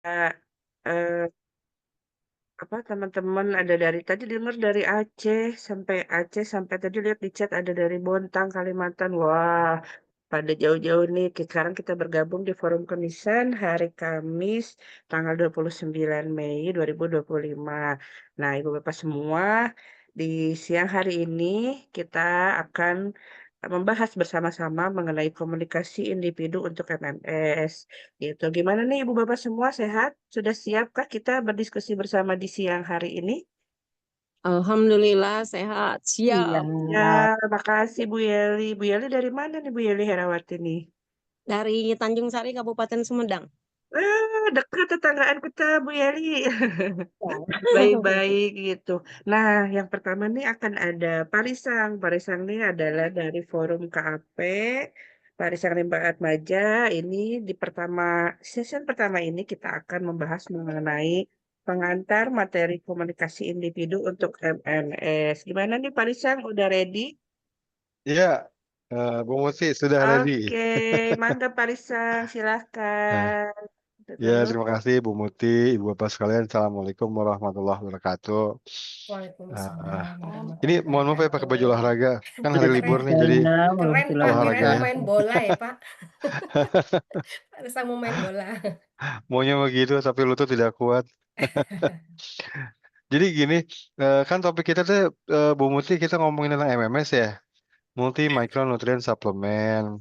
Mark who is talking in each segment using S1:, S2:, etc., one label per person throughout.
S1: eh, apa teman-teman ada dari tadi dengar dari Aceh sampai tadi lihat di chat ada dari Bontang, Kalimantan. Wah, pada jauh-jauh nih. Sekarang kita bergabung di Forum Kemisan hari Kamis tanggal 29 Mei 2025. Nah, Ibu Bapak semua, di siang hari ini kita akan membahas bersama-sama mengenai komunikasi individu untuk MMS. Gitu. Gimana nih Ibu Bapak semua sehat? Sudah siapkah kita berdiskusi bersama di siang hari ini?
S2: Alhamdulillah sehat,
S3: Iya,
S2: siap.
S1: Ya, makasih Bu Yeli. Bu Yeli dari mana nih Bu Yeli Herawati nih?
S2: Dari Tanjung Sari, Kabupaten Sumedang.
S1: Dekat tetanggaan kita Bu Yeli.
S2: Ya.
S1: Baik-baik gitu. Nah, yang pertama nih akan ada Parisang. Parisang ini adalah dari Forum KAP. Parisang Rimba Atmaja. Ini di season pertama ini kita akan membahas mengenai pengantar materi komunikasi individu untuk MMS. Gimana nih Parisang? Udah ready?
S3: iya, Bu Muti sudah ready.
S1: Oke, mangga Parisang,
S3: Nah,
S1: silahkan.
S3: ya
S1: Tuh.
S3: terima kasih Bu Muti, Ibu Bapak sekalian. Assalamualaikum warahmatullahi wabarakatuh. Eh,
S4: Waalaikumsalam
S3: ini
S4: warahmatullahi
S3: mohon maaf ya pakai baju
S4: wabarakatuh.
S3: olahraga. Kan hari libur
S4: Keren,
S3: nih, jadi
S1: Waalaikumsalam
S4: keren
S1: warahmatullahi
S4: Pak.
S3: olahraga
S4: Kirain mau
S3: ya.
S4: main
S1: wabarakatuh.
S4: bola ya Pak. Harus mau main bola.
S3: Maunya begitu, tapi lutut tidak kuat. Jadi gini, kan topik kita tuh Bu Muti kita ngomongin tentang MMS ya, multi micronutrient supplement.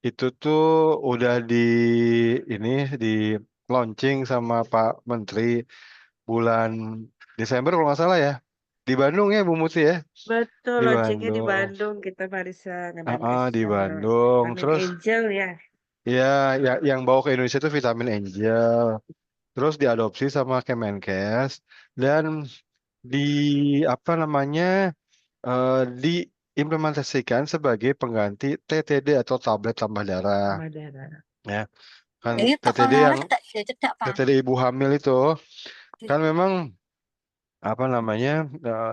S3: Itu tuh udah ini di launching sama Pak Menteri bulan Desember kalau nggak salah ya. Di Bandung ya Bu Muti ya.
S1: Betul,
S3: Di
S1: launchingnya di
S3: Bandung.
S1: Bandung kita Marisa
S3: Di
S1: MMS
S3: Bandung.
S1: Vitamin
S3: Terus
S1: Angel ya.
S3: ya, yang bawa ke Indonesia itu vitamin Angel. Terus diadopsi sama Kemenkes dan di apa namanya eh, diimplementasikan sebagai pengganti TTD atau tablet tambah darah.
S1: Madara.
S3: Ya, kan
S5: Ini tak
S3: TTD yang
S5: tak cedak Pak.
S3: TTD ibu hamil itu kan memang apa namanya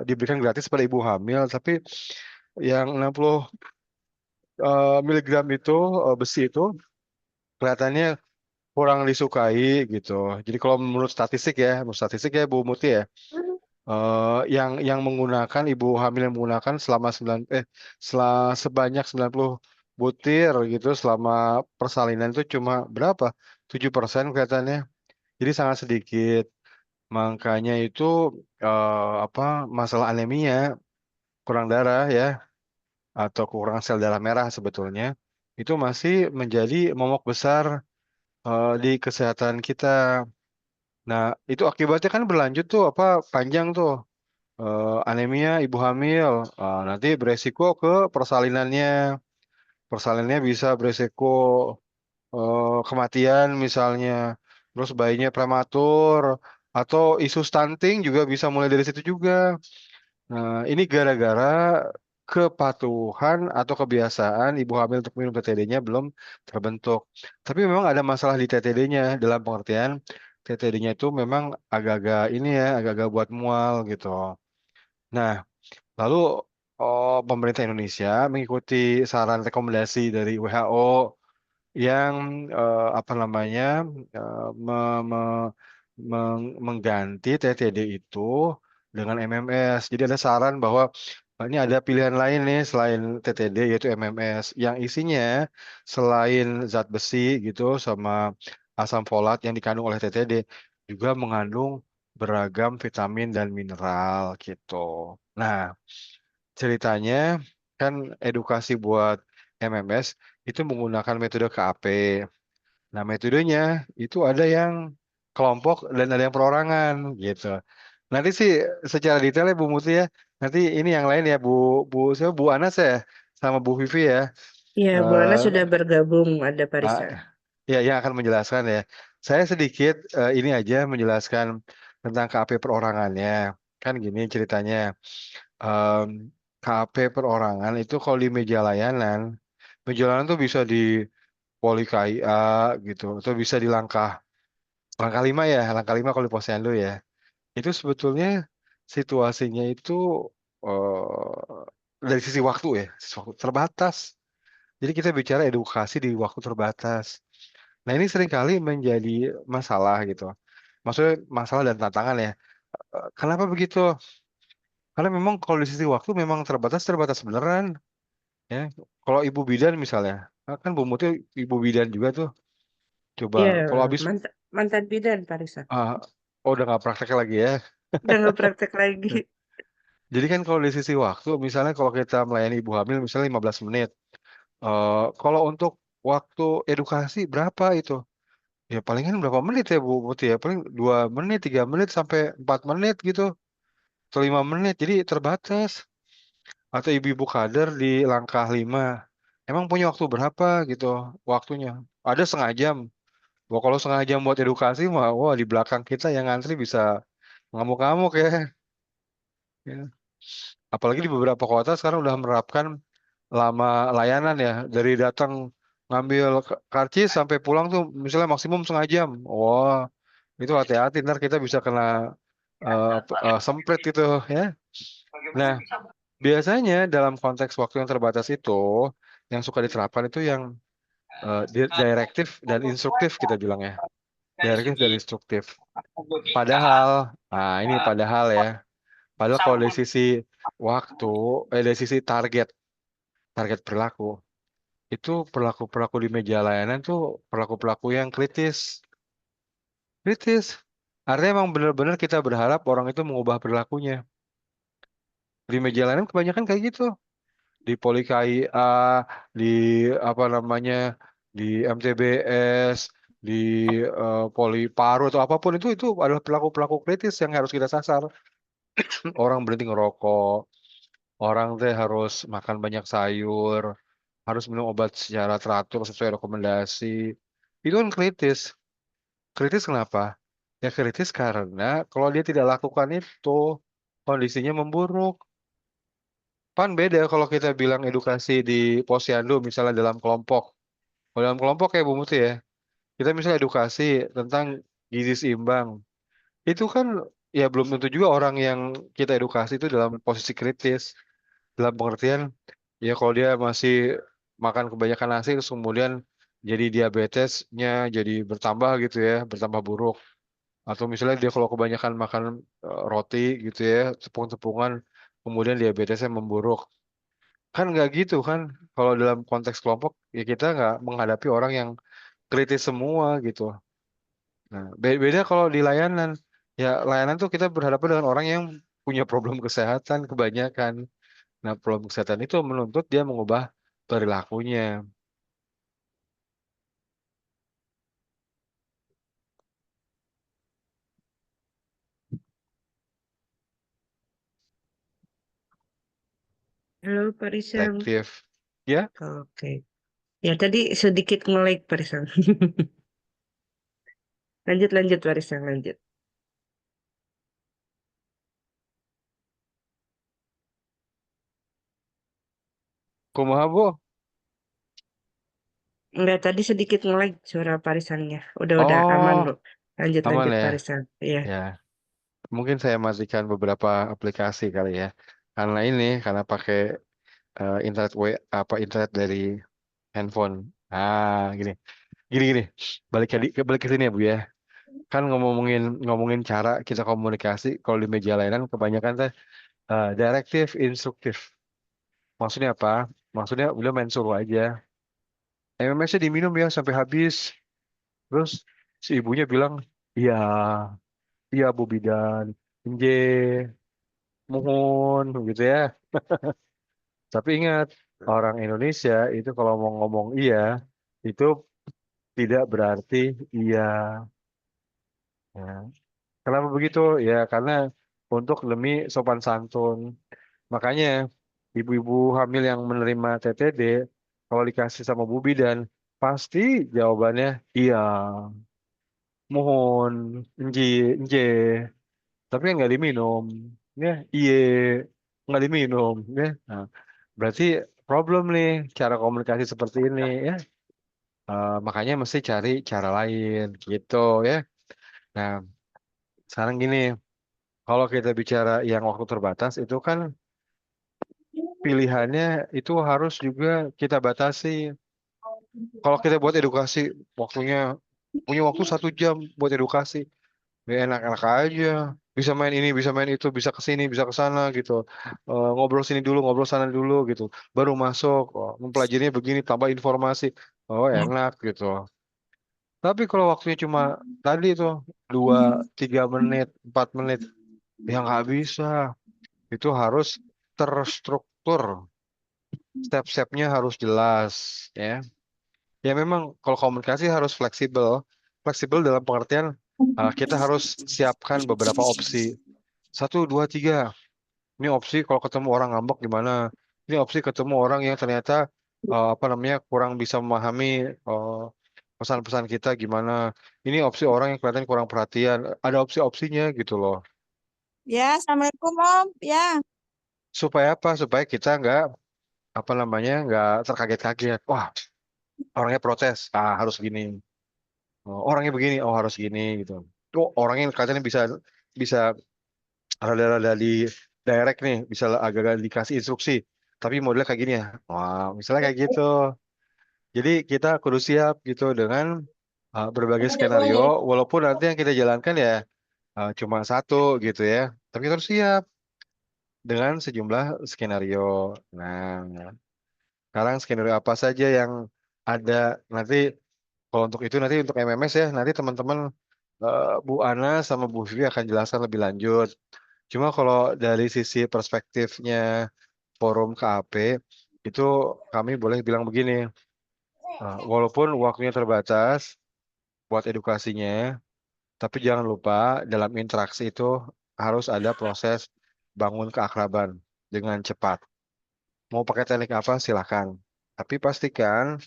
S3: diberikan gratis pada ibu hamil, tapi yang 60 miligram itu besi itu kelihatannya kurang disukai gitu. Jadi kalau menurut statistik ya Bu Muti ya, yang menggunakan ibu hamil yang menggunakan sebanyak 90 butir gitu selama persalinan itu cuma berapa? 7% kelihatannya. Jadi sangat sedikit. Makanya itu apa masalah anemia, kurang darah ya, atau kekurangan sel darah merah sebetulnya itu masih menjadi momok besar di kesehatan kita. Nah, itu akibatnya kan berlanjut tuh apa panjang tuh. Anemia ibu hamil nanti beresiko ke persalinannya. Persalinannya bisa beresiko kematian misalnya. Terus bayinya prematur atau isu stunting juga bisa mulai dari situ juga. Nah, ini gara-gara kepatuhan atau kebiasaan ibu hamil untuk minum TTD-nya belum terbentuk. Tapi memang ada masalah di TTD-nya dalam pengertian TTD-nya itu memang agak-agak ini ya, agak-agak buat mual gitu. Nah, lalu pemerintah Indonesia mengikuti saran rekomendasi dari WHO yang apa namanya mengganti TTD itu dengan MMS. Jadi ada saran bahwa ini ada pilihan lain nih selain TTD yaitu MMS yang isinya selain zat besi gitu sama asam folat yang dikandung oleh TTD juga mengandung beragam vitamin dan mineral gitu. Nah, ceritanya kan edukasi buat MMS itu menggunakan metode KAP. Nah, metodenya itu ada yang kelompok dan ada yang perorangan gitu. Nanti sih secara detailnya Bu Muti ya. Nanti ini yang lain ya Bu Anas ya sama Bu Vivi ya.
S1: Ya, Bu Ana
S3: Eh,
S1: sudah bergabung, ada
S3: ah,
S1: Parisa.
S3: ya yang akan menjelaskan ya. Saya sedikit ini aja menjelaskan tentang KAP perorangannya. Kan gini ceritanya. Em, KAP perorangan itu kalau di meja layanan tuh bisa di Poli KIA gitu, atau bisa di langkah 5 ya, langkah 5 kalau di Posyandu ya. Itu sebetulnya situasinya itu dari sisi waktu ya, sisi waktu terbatas. Jadi kita bicara edukasi di waktu terbatas. Nah ini seringkali menjadi masalah gitu. maksudnya masalah dan tantangan ya. Kenapa begitu? Karena memang kalau di sisi waktu memang terbatas beneran ya. Kalau ibu bidan misalnya, kan Bu Muti ibu bidan juga tuh. Coba
S1: Iya,
S3: kalau habis
S1: mantan, mantan bidan Pak Rizal.
S3: ah, oh udah nggak praktek lagi ya.
S1: Udah nggak praktek lagi.
S3: Jadi kan kalau di sisi waktu, misalnya kalau kita melayani ibu hamil misalnya 15 menit. Kalau untuk waktu edukasi berapa itu? Ya palingan berapa menit ya Bu Muti ya? Paling 2 menit, 3 menit sampai 4 menit gitu. Atau 5 menit. Jadi terbatas. Atau ibu-ibu kader di langkah 5. Emang punya waktu berapa gitu waktunya? Ada setengah jam. Wah, kalau setengah jam buat edukasi mah, wah di belakang kita yang ngantri bisa ngamuk-ngamuk ya. Ya. Apalagi di beberapa kota sekarang udah menerapkan lama layanan ya. Dari datang ngambil karcis sampai pulang tuh misalnya maksimum setengah jam. Wah, itu hati-hati ntar kita bisa kena semprit gitu ya. Nah, biasanya dalam konteks waktu yang terbatas itu, yang suka diterapkan itu yang direktif dan instruktif kita bilang ya. Direktif dan instruktif. Padahal, nah ini padahal ya. Padahal kalau dari sisi waktu, dari sisi target perilaku, itu perilaku-perilaku di meja layanan tuh perilaku-perilaku yang kritis. Kritis. Artinya emang benar-benar kita berharap orang itu mengubah perilakunya. Di meja layanan kebanyakan kayak gitu. Di Poli KIA, di apa namanya, di MTBS, di Poli Paru atau apapun itu adalah pelaku-pelaku kritis yang harus kita sasar. Orang berhenti ngerokok, orang teh harus makan banyak sayur, harus minum obat secara teratur sesuai rekomendasi. Itu kan kritis. Kritis kenapa? Ya kritis karena kalau dia tidak lakukan itu, kondisinya memburuk. Pan beda kalau kita bilang edukasi di posyandu misalnya dalam kelompok. Kalau dalam kelompok ya Bu Muti ya, kita misalnya edukasi tentang gizi seimbang. Itu kan ya belum tentu juga orang yang kita edukasi itu dalam posisi kritis. Dalam pengertian, ya kalau dia masih makan kebanyakan nasi terus kemudian jadi diabetesnya jadi bertambah gitu ya, bertambah buruk. Atau misalnya dia kalau kebanyakan makan roti gitu ya, tepung-tepungan, kemudian diabetesnya memburuk. Kan nggak gitu kan, kalau dalam konteks kelompok, ya kita nggak menghadapi orang yang kritis semua gitu. Nah, beda kalau di layanan. Ya, layanan tuh kita berhadapan dengan orang yang punya problem kesehatan kebanyakan. Nah, problem kesehatan itu menuntut dia mengubah perilakunya.
S1: Halo Pak Rizal.
S3: Aktif. Ya,
S1: Oke. Ya tadi sedikit nge-lag Pak Rizal. Lanjut Pak Rizal, lanjut.
S3: kumaha Bu?
S1: Enggak, tadi sedikit nge-lag suara Pak Rizalnya. Udah aman
S3: Oh,
S1: loh. Lanjut
S3: aman
S1: lanjut
S3: ya.
S1: Pak Rizal. Iya.
S3: Ya, mungkin saya matikan beberapa aplikasi kali ya. Karena pakai internet internet dari handphone. Gini. Gini. Balik ke sini ya, Bu ya. Kan ngomongin ngomongin cara kita komunikasi kalau di meja layanan kebanyakan teh direktif, instruktif. Maksudnya apa? Maksudnya udah main suruh aja. MMS-nya diminum ya sampai habis. Terus si ibunya bilang, iya, iya Bu Bidan, nje, mohon, gitu ya. Tapi ingat, orang Indonesia itu kalau mau ngomong iya, itu tidak berarti iya. Ya. Kenapa begitu? Ya karena untuk demi sopan santun. Makanya ibu-ibu hamil yang menerima TTD, kalau dikasih sama Bu Bidan, pasti jawabannya iya, mohon, nje, nje. Tapi kan nggak diminum, ya, iye, nggak diminum, ya. Nah, berarti problem nih cara komunikasi seperti ini, ya. Makanya mesti cari cara lain, gitu, ya. Nah, sekarang gini, kalau kita bicara yang waktu terbatas, itu kan pilihannya itu harus juga kita batasi. Kalau kita buat edukasi, waktunya punya waktu 1 jam buat edukasi. Ya enak-enak aja. Bisa main ini, bisa main itu, bisa ke sini, bisa ke sana gitu. Ngobrol sini dulu, ngobrol sana dulu gitu. Baru masuk, mempelajarinya begini, tambah informasi. Oh enak gitu. Tapi kalau waktunya cuma tadi tuh 2, 3 menit, 4 menit, ya nggak bisa. Itu harus terstruktur. Step-stepnya harus jelas, ya. Ya memang kalau komunikasi harus fleksibel. Fleksibel dalam pengertian kita harus siapkan beberapa opsi. 1, 2, 3. Ini opsi kalau ketemu orang ngambek gimana? Ini opsi ketemu orang yang ternyata apa namanya kurang bisa memahami pesan-pesan kita gimana? Ini opsi orang yang kelihatan kurang perhatian. Ada opsi-opsinya gitu loh.
S5: Ya, Assalamualaikum Om. Ya,
S3: Supaya apa? Supaya kita nggak apa namanya nggak terkaget-kaget. Wah, orangnya protes. Ah, harus gini. Oh, orangnya begini. Oh, harus gini gitu. Oh, orangnya katanya bisa bisa rada-rada di direct nih, bisa agak-agak dikasih instruksi. Tapi modelnya kayak gini ya. Wah, misalnya kayak gitu. Jadi kita kudu siap gitu dengan berbagai skenario, walaupun nanti yang kita jalankan ya cuma satu gitu ya. Tapi kita harus siap dengan sejumlah skenario. Nah, sekarang skenario apa saja yang ada nanti kalau untuk itu nanti untuk MMS ya, nanti teman-teman Bu Ana sama Bu Vivi akan jelaskan lebih lanjut. Cuma kalau dari sisi perspektifnya forum KAP itu kami boleh bilang begini, walaupun waktunya terbatas buat edukasinya, tapi jangan lupa dalam interaksi itu harus ada proses bangun keakraban dengan cepat. Mau pakai teknik apa silahkan, tapi pastikan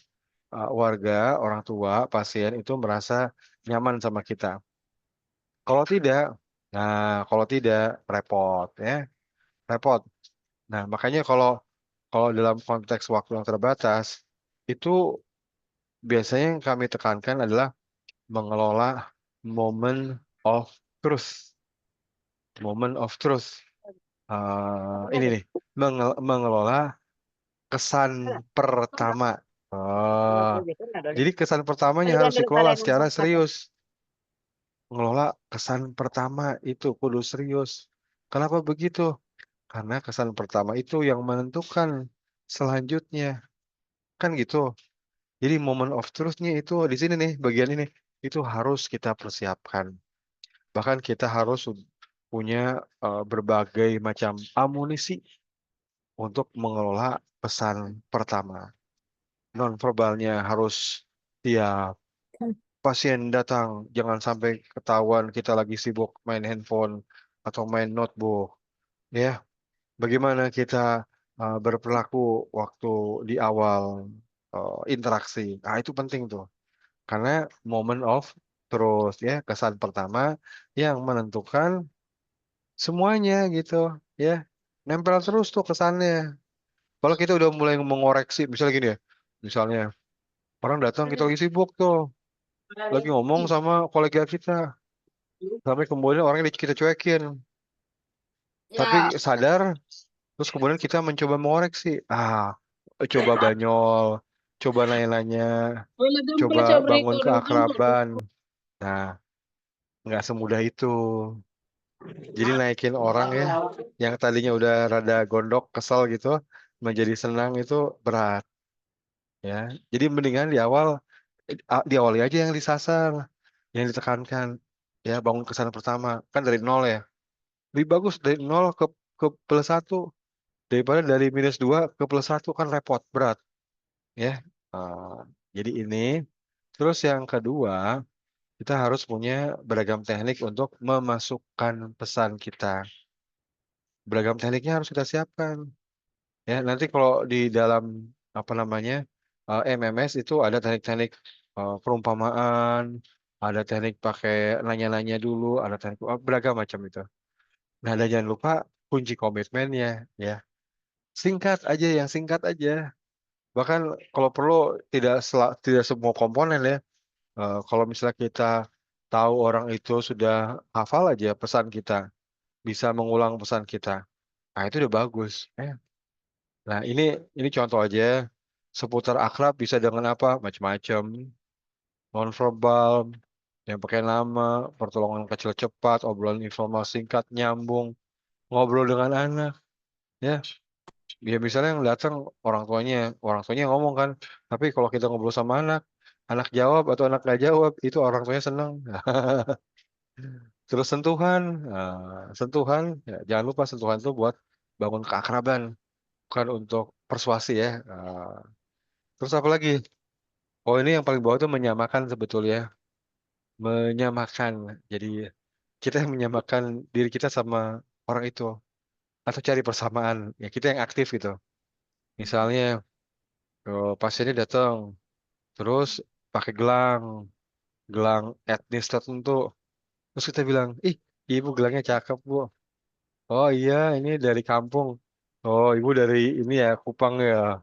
S3: warga, orang tua, pasien itu merasa nyaman sama kita. Kalau tidak, kalau tidak repot ya, repot. Nah, makanya kalau kalau dalam konteks waktu yang terbatas, itu biasanya yang kami tekankan adalah mengelola moment of truth. Moment of truth. Ini nih, mengelola kesan pertama. Jadi kesan pertamanya harus dikelola secara serius. Mengelola kesan pertama itu kudu serius. Kenapa begitu? Karena kesan pertama itu yang menentukan selanjutnya. Kan gitu. Jadi moment of truth-nya itu di sini nih, bagian ini. Itu harus kita persiapkan. Bahkan kita harus punya berbagai macam amunisi untuk mengelola pesan pertama. Non-verbalnya harus siap. Pasien datang, jangan sampai ketahuan kita lagi sibuk main handphone atau main notebook. Ya, bagaimana kita berperilaku waktu di awal interaksi. Nah, itu penting tuh. Karena moment of truth ya, kesan pertama yang menentukan semuanya gitu ya. Nempel terus tuh kesannya. Kalau kita udah mulai mengoreksi, misalnya gini ya. Misalnya orang datang kita lagi sibuk tuh, lagi ngomong sama kolega kita. Sampai kemudian orangnya kita cuekin. Tapi sadar terus kemudian kita mencoba mengoreksi. Coba banyol, coba nanya-nanya, coba bangun keakraban. Nah, nggak semudah itu. Jadi naikin orang ya, yang tadinya udah rada gondok, kesel gitu, menjadi senang itu berat. Ya, jadi mendingan diawali aja yang disasar, yang ditekankan. Ya, bangun kesan pertama kan dari nol ya. Lebih bagus dari nol ke +1 daripada dari -2 ke +1 kan repot, berat. Ya, Eh, jadi ini. Terus yang kedua, kita harus punya beragam teknik untuk memasukkan pesan kita. Beragam tekniknya harus kita siapkan. Ya, nanti kalau di dalam apa namanya MMS itu ada teknik-teknik perumpamaan, ada teknik pakai nanya-nanya dulu, ada teknik beragam macam itu. Nah, dan jangan lupa kunci komitmennya, ya. Singkat aja, yang singkat aja. Bahkan kalau perlu tidak semua komponen ya. Kalau misalnya kita tahu orang itu sudah hafal aja pesan kita, bisa mengulang pesan kita. Nah, itu udah bagus. Nah, ini contoh aja. Seputar akrab bisa dengan apa? Macam-macam. Nonverbal, yang pakai nama, pertolongan kecil cepat, obrolan informal singkat, nyambung, ngobrol dengan anak, ya. Ya misalnya yang datang orang tuanya yang ngomong kan, tapi kalau kita ngobrol sama anak, anak jawab atau anak nggak jawab, itu orang tuanya seneng. Terus sentuhan, ya jangan lupa sentuhan itu buat bangun keakraban, bukan untuk persuasi ya. Terus apa lagi? Oh ini yang paling bawah itu menyamakan sebetulnya, menyamakan. Jadi kita yang menyamakan diri kita sama orang itu, atau cari persamaan, ya kita yang aktif gitu. Misalnya pasiennya datang, terus pakai gelang, gelang etnis tertentu. Terus kita bilang, ih, ibu gelangnya cakep, Bu. Oh iya, ini dari kampung. Oh, ibu dari ini ya, Kupang ya.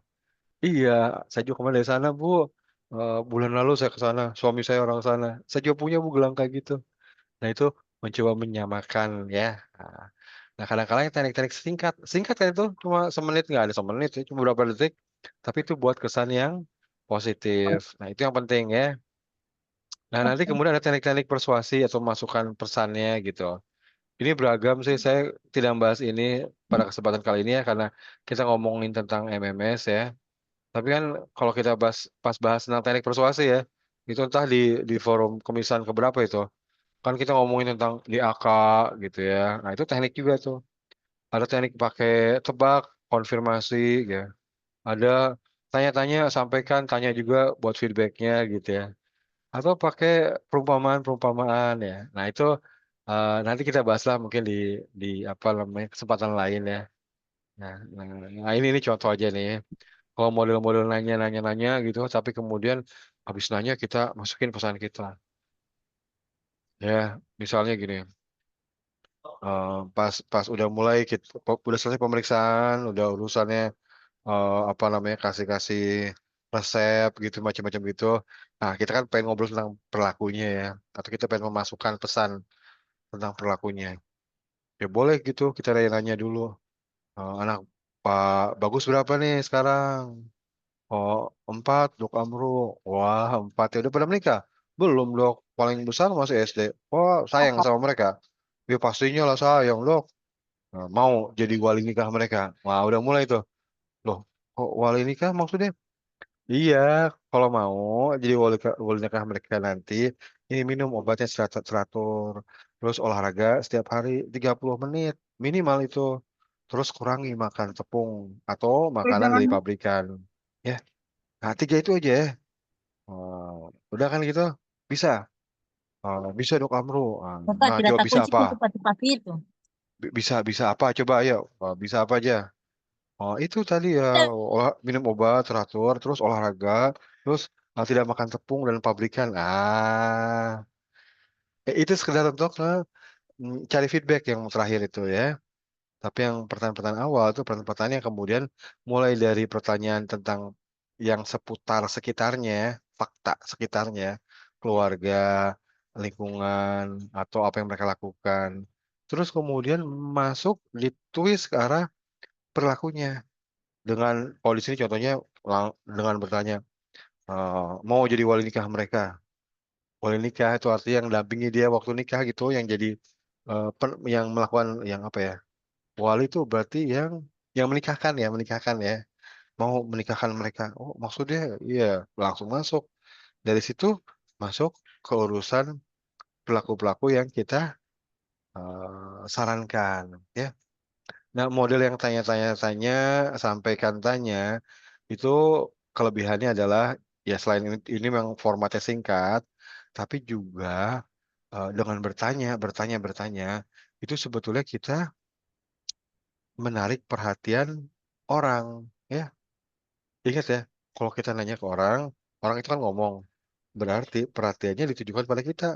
S3: Iya, saya juga kemarin dari sana, Bu. Bulan lalu saya ke sana, suami saya orang sana. Saya juga punya, Bu, gelang kayak gitu. Nah, itu mencoba menyamakan ya. Nah, nah, kadang-kadang teknik-teknik singkat. Singkat kan itu cuma semenit, nggak ada semenit, ya, cuma beberapa detik. Tapi itu buat kesan yang positif. Nah, itu yang penting ya. Nah, nanti kemudian ada teknik-teknik persuasi atau masukan pesannya gitu. Ini beragam sih, saya tidak membahas ini pada kesempatan kali ini ya, karena kita ngomongin tentang MMS ya. Tapi kan kalau kita pas bahas tentang teknik persuasi ya, itu entah di forum kemisan keberapa itu. Kan kita ngomongin tentang DAK gitu ya. Nah, itu teknik juga tuh. Ada teknik pakai tebak, konfirmasi ya. Ada tanya-tanya, sampaikan, tanya juga buat feedbacknya gitu ya. Atau pakai perumpamaan-perumpamaan ya. Nah, itu nanti kita bahaslah mungkin di apa namanya kesempatan lain ya. Nah, ini contoh aja nih. Kalau model-model nanya gitu, tapi kemudian habis nanya kita masukin pesan kita. Ya, misalnya gini, pas udah mulai udah selesai pemeriksaan, udah urusannya apa namanya kasih resep gitu macam-macam gitu. Nah, kita kan pengen ngobrol tentang perilakunya ya, atau kita pengen memasukkan pesan tentang perilakunya. Ya boleh gitu, kita nanya dulu. Anak Pak Bagus berapa nih sekarang? Oh, 4, Dok Amru. Wah, 4 ya udah pada menikah? Belum, Dok. Paling besar masih SD. Wah, sayang sama mereka. Ya pastinya lah sayang, Dok. Nah, mau jadi wali nikah mereka. Wah, udah mulai tuh. Loh, kok wali nikah maksudnya? Iya, kalau mau jadi wali nikah mereka nanti, ini minum obatnya teratur. Terus olahraga setiap hari 30 menit. Minimal itu. Terus kurangi makan tepung atau makanan
S5: Jangan
S3: dari pabrikan. Ya, nah 3 itu aja ya. Udah kan gitu? Bisa? Bisa Dok Amru.
S5: Bapak
S3: Nah,
S5: tidak
S3: coba bisa
S5: takut sih
S3: apa?
S5: cepat-cepat itu.
S3: Bisa apa? Coba ayo. Bisa apa aja? Oh, itu tadi ya, minum obat teratur, terus olahraga, terus tidak makan tepung dan pabrikan. Itu sekedar untuk cari feedback yang terakhir itu ya. Tapi yang pertanyaan-pertanyaan awal itu pertanyaan-pertanyaan yang kemudian mulai dari pertanyaan tentang yang seputar sekitarnya, fakta sekitarnya, keluarga, lingkungan, atau apa yang mereka lakukan. Terus kemudian masuk ditwist ke arah perilakunya. Dengan, kalau di sini contohnya dengan bertanya, mau jadi wali nikah mereka. Wali nikah itu artinya yang dampingi dia waktu nikah gitu, yang jadi yang melakukan yang apa ya? Wali itu berarti yang menikahkan ya. Mau menikahkan mereka. Oh, maksudnya iya, langsung masuk. Dari situ masuk ke urusan pelaku-pelaku yang kita sarankan ya. Nah, model yang tanya-tanya-tanya, sampaikan tanya, itu kelebihannya adalah, ya selain ini memang formatnya singkat, tapi juga dengan bertanya, itu sebetulnya kita menarik perhatian orang, ya. Ingat ya, kalau kita nanya ke orang, orang itu kan ngomong, berarti perhatiannya ditujukan pada kita.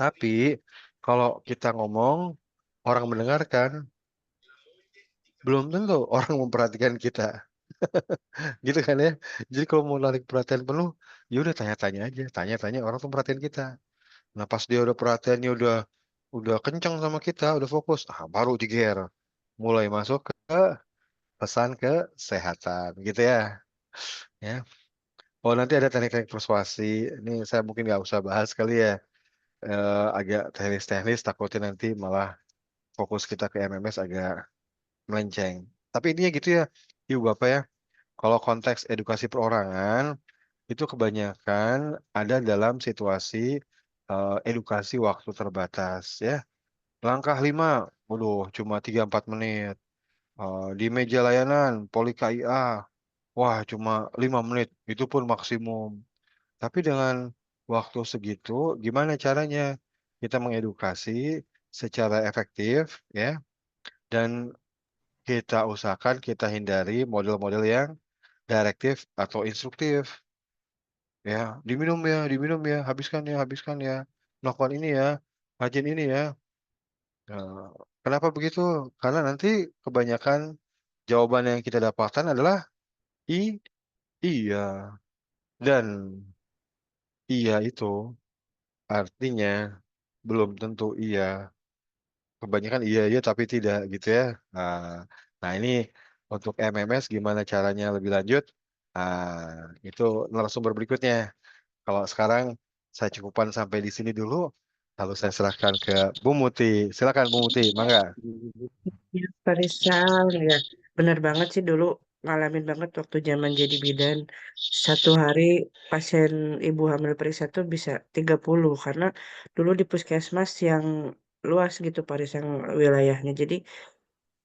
S3: Tapi kalau kita ngomong, orang mendengarkan, belum tentu orang memperhatikan kita. Gitu kan ya. Jadi kalau mau narik perhatian penuh, ya udah tanya-tanya aja, tanya-tanya orang tuh perhatian kita. Nah, pas dia udah perhatiannya udah kenceng sama kita, udah fokus, baru jiger. Mulai masuk ke pesan kesehatan gitu ya. Ya. Oh, nanti ada teknik-teknik persuasi. Ini saya mungkin nggak usah bahas kali ya. agak teknis-teknis, takutnya nanti malah fokus kita ke MMS agak melenceng. Tapi intinya gitu ya, Ibu Bapak ya. Kalau konteks edukasi perorangan itu kebanyakan ada dalam situasi edukasi waktu terbatas ya. Langkah 5, waduh cuma 3-4 menit. Di meja layanan Poli KIA, wah cuma 5 menit, itu pun maksimum. Tapi dengan waktu segitu, gimana caranya kita mengedukasi secara efektif ya, dan kita usahakan kita hindari model-model yang direktif atau instruktif. Ya, diminum ya, habiskan ya, melakukan ini ya, rajin ini ya. Kenapa begitu? Karena nanti kebanyakan jawaban yang kita dapatkan adalah iya. Dan iya itu artinya belum tentu iya. Kebanyakan iya tapi tidak gitu ya. Nah, nah ini untuk MMS gimana caranya lebih lanjut? Itu narasumber berikutnya. Kalau sekarang saya cukupkan sampai di sini dulu. Lalu saya serahkan ke Bu Muti. Silakan Bu Muti, mangga.
S1: Ya, Parisal ya, benar banget sih dulu ngalamin banget waktu zaman jadi bidan. Satu hari pasien ibu hamil periksa tuh bisa 30 karena dulu di puskesmas yang luas gitu Paris yang wilayahnya. Jadi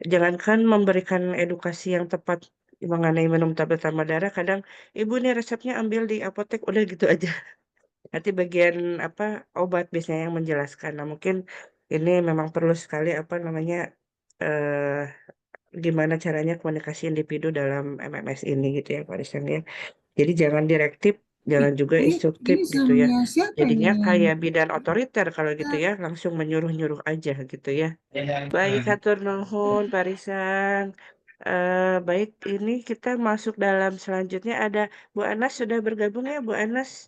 S1: jangankan memberikan edukasi yang tepat mengenai minum tablet tambah darah, kadang ibu nih resepnya ambil di apotek udah gitu aja. Nanti bagian apa obat biasanya yang menjelaskan. Nah, mungkin ini memang perlu sekali apa namanya eh gimana caranya komunikasi individu dalam MMS ini gitu ya Pak Rizan ya. Jadi jangan direktif, jangan juga instruktif
S5: Ini
S1: gitu ya.
S5: suaminya siapa
S1: Jadinya
S5: ini?
S1: kayak bidan otoriter kalau gitu ya, langsung menyuruh-nyuruh aja gitu ya. Baik, hatur nuhun Pak Rizan. Baik, ini kita masuk dalam selanjutnya ada Bu Anas sudah bergabung ya Bu Anas.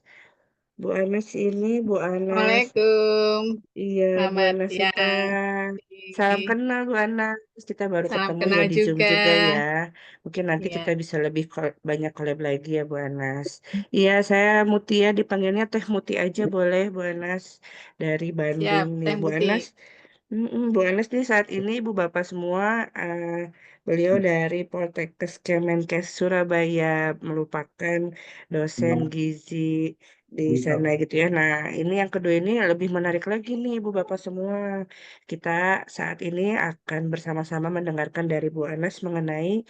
S1: Bu Anas ini Bu Anas.
S6: Assalamualaikum,
S1: Iya, Bu
S6: selamat
S1: Anasita.
S6: siang.
S1: Salam kenal, Bu Anas. Kita baru
S6: Salam
S1: ketemu ya
S6: kenal
S1: di Zoom
S6: juga.
S1: juga ya. Mungkin nanti kita
S6: Ya,
S1: bisa lebih banyak collab lagi ya, Bu Anas. Iya, saya Mutia, dipanggilnya Teh Muti aja boleh, Bu Anas. Dari
S6: siap,
S1: Bandung nih,
S6: Teh
S1: Bu
S6: Muti.
S1: Anas. Bu Anas nih saat ini Ibu Bapak semua beliau dari Poltekkes Kemenkes Surabaya merupakan dosen gizi di sana gitu ya. Nah, ini yang kedua ini lebih menarik lagi nih Ibu Bapak semua. Kita saat ini akan bersama-sama mendengarkan dari Bu Anas mengenai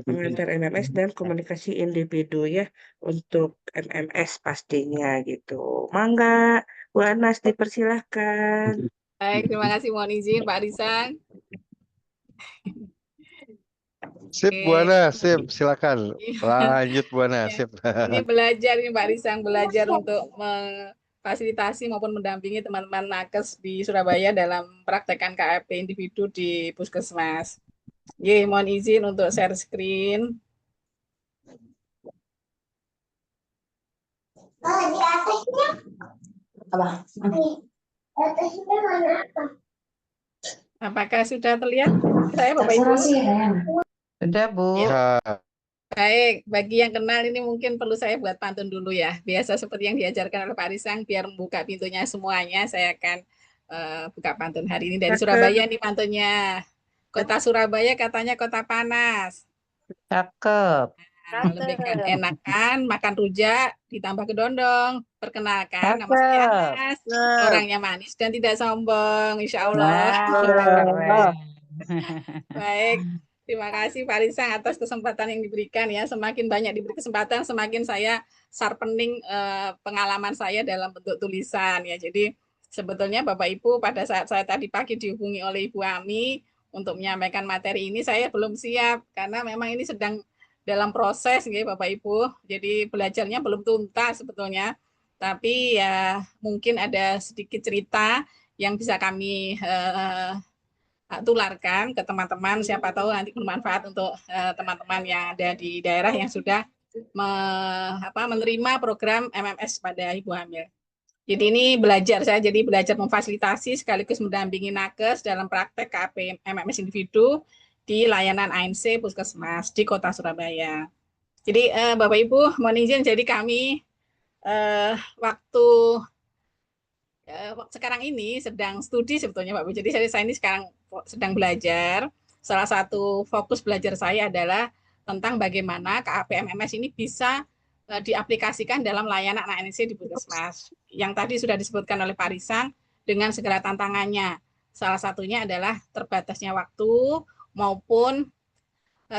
S1: pengantar MMS dan komunikasi individu ya untuk MMS pastinya gitu. Mangga, Bu Anas dipersilahkan.
S6: Baik, terima kasih. Mohon izin, Pak Risang.
S3: Sip, Bu
S6: Oke,
S3: Anas, sip, silakan.
S6: Iya.
S3: Lanjut Bu Anas,
S6: Ya.
S3: sip.
S6: Ini belajar ini Pak Risang, belajar untuk memfasilitasi maupun mendampingi teman-teman nakes di Surabaya dalam praktekan KAP individu di puskesmas. Mohon izin untuk share screen. Apakah sudah terlihat saya Bapak Ibu?
S1: Sudah, Bu.
S6: Ya. Baik, bagi yang kenal ini mungkin perlu saya buat pantun dulu ya. Biasa seperti yang diajarkan oleh Pak Risang, biar membuka pintunya semuanya, saya akan buka pantun hari ini dari
S1: Cakep.
S6: Surabaya nih pantunnya. Kota Surabaya katanya kota panas.
S1: Cakep.
S6: Lebih enakan makan rujak ditambah kedondong. Perkenalkan, nama saya Anas. Orangnya manis dan tidak sombong, insya Allah. Baik, terima kasih Pak Risang atas kesempatan yang diberikan ya. Semakin banyak diberi kesempatan, semakin saya sharpening pengalaman saya dalam bentuk tulisan ya. Jadi sebetulnya Bapak Ibu pada saat saya tadi pagi dihubungi oleh Ibu Ami untuk menyampaikan materi ini, saya belum siap karena memang ini sedang dalam proses ya Bapak Ibu. Jadi belajarnya belum tuntas sebetulnya. Tapi ya mungkin ada sedikit cerita yang bisa kami tularkan ke teman-teman, siapa tahu nanti bermanfaat untuk teman-teman yang ada di daerah yang sudah menerima program MMS pada ibu hamil. Jadi ini belajar, saya jadi belajar memfasilitasi sekaligus mendampingi nakes dalam praktek KAP MMS individu di layanan ANC Puskesmas di Kota Surabaya. Jadi Bapak Ibu mohon izin, jadi kami waktu sekarang ini sedang studi sebetulnya Pak Bu. Jadi saya ini sekarang sedang belajar. Salah satu fokus belajar saya adalah tentang bagaimana KAP MMS ini bisa diaplikasikan dalam layanan ANC di Puskesmas. Yang tadi sudah disebutkan oleh Pak Risang dengan segala tantangannya. Salah satunya adalah terbatasnya waktu maupun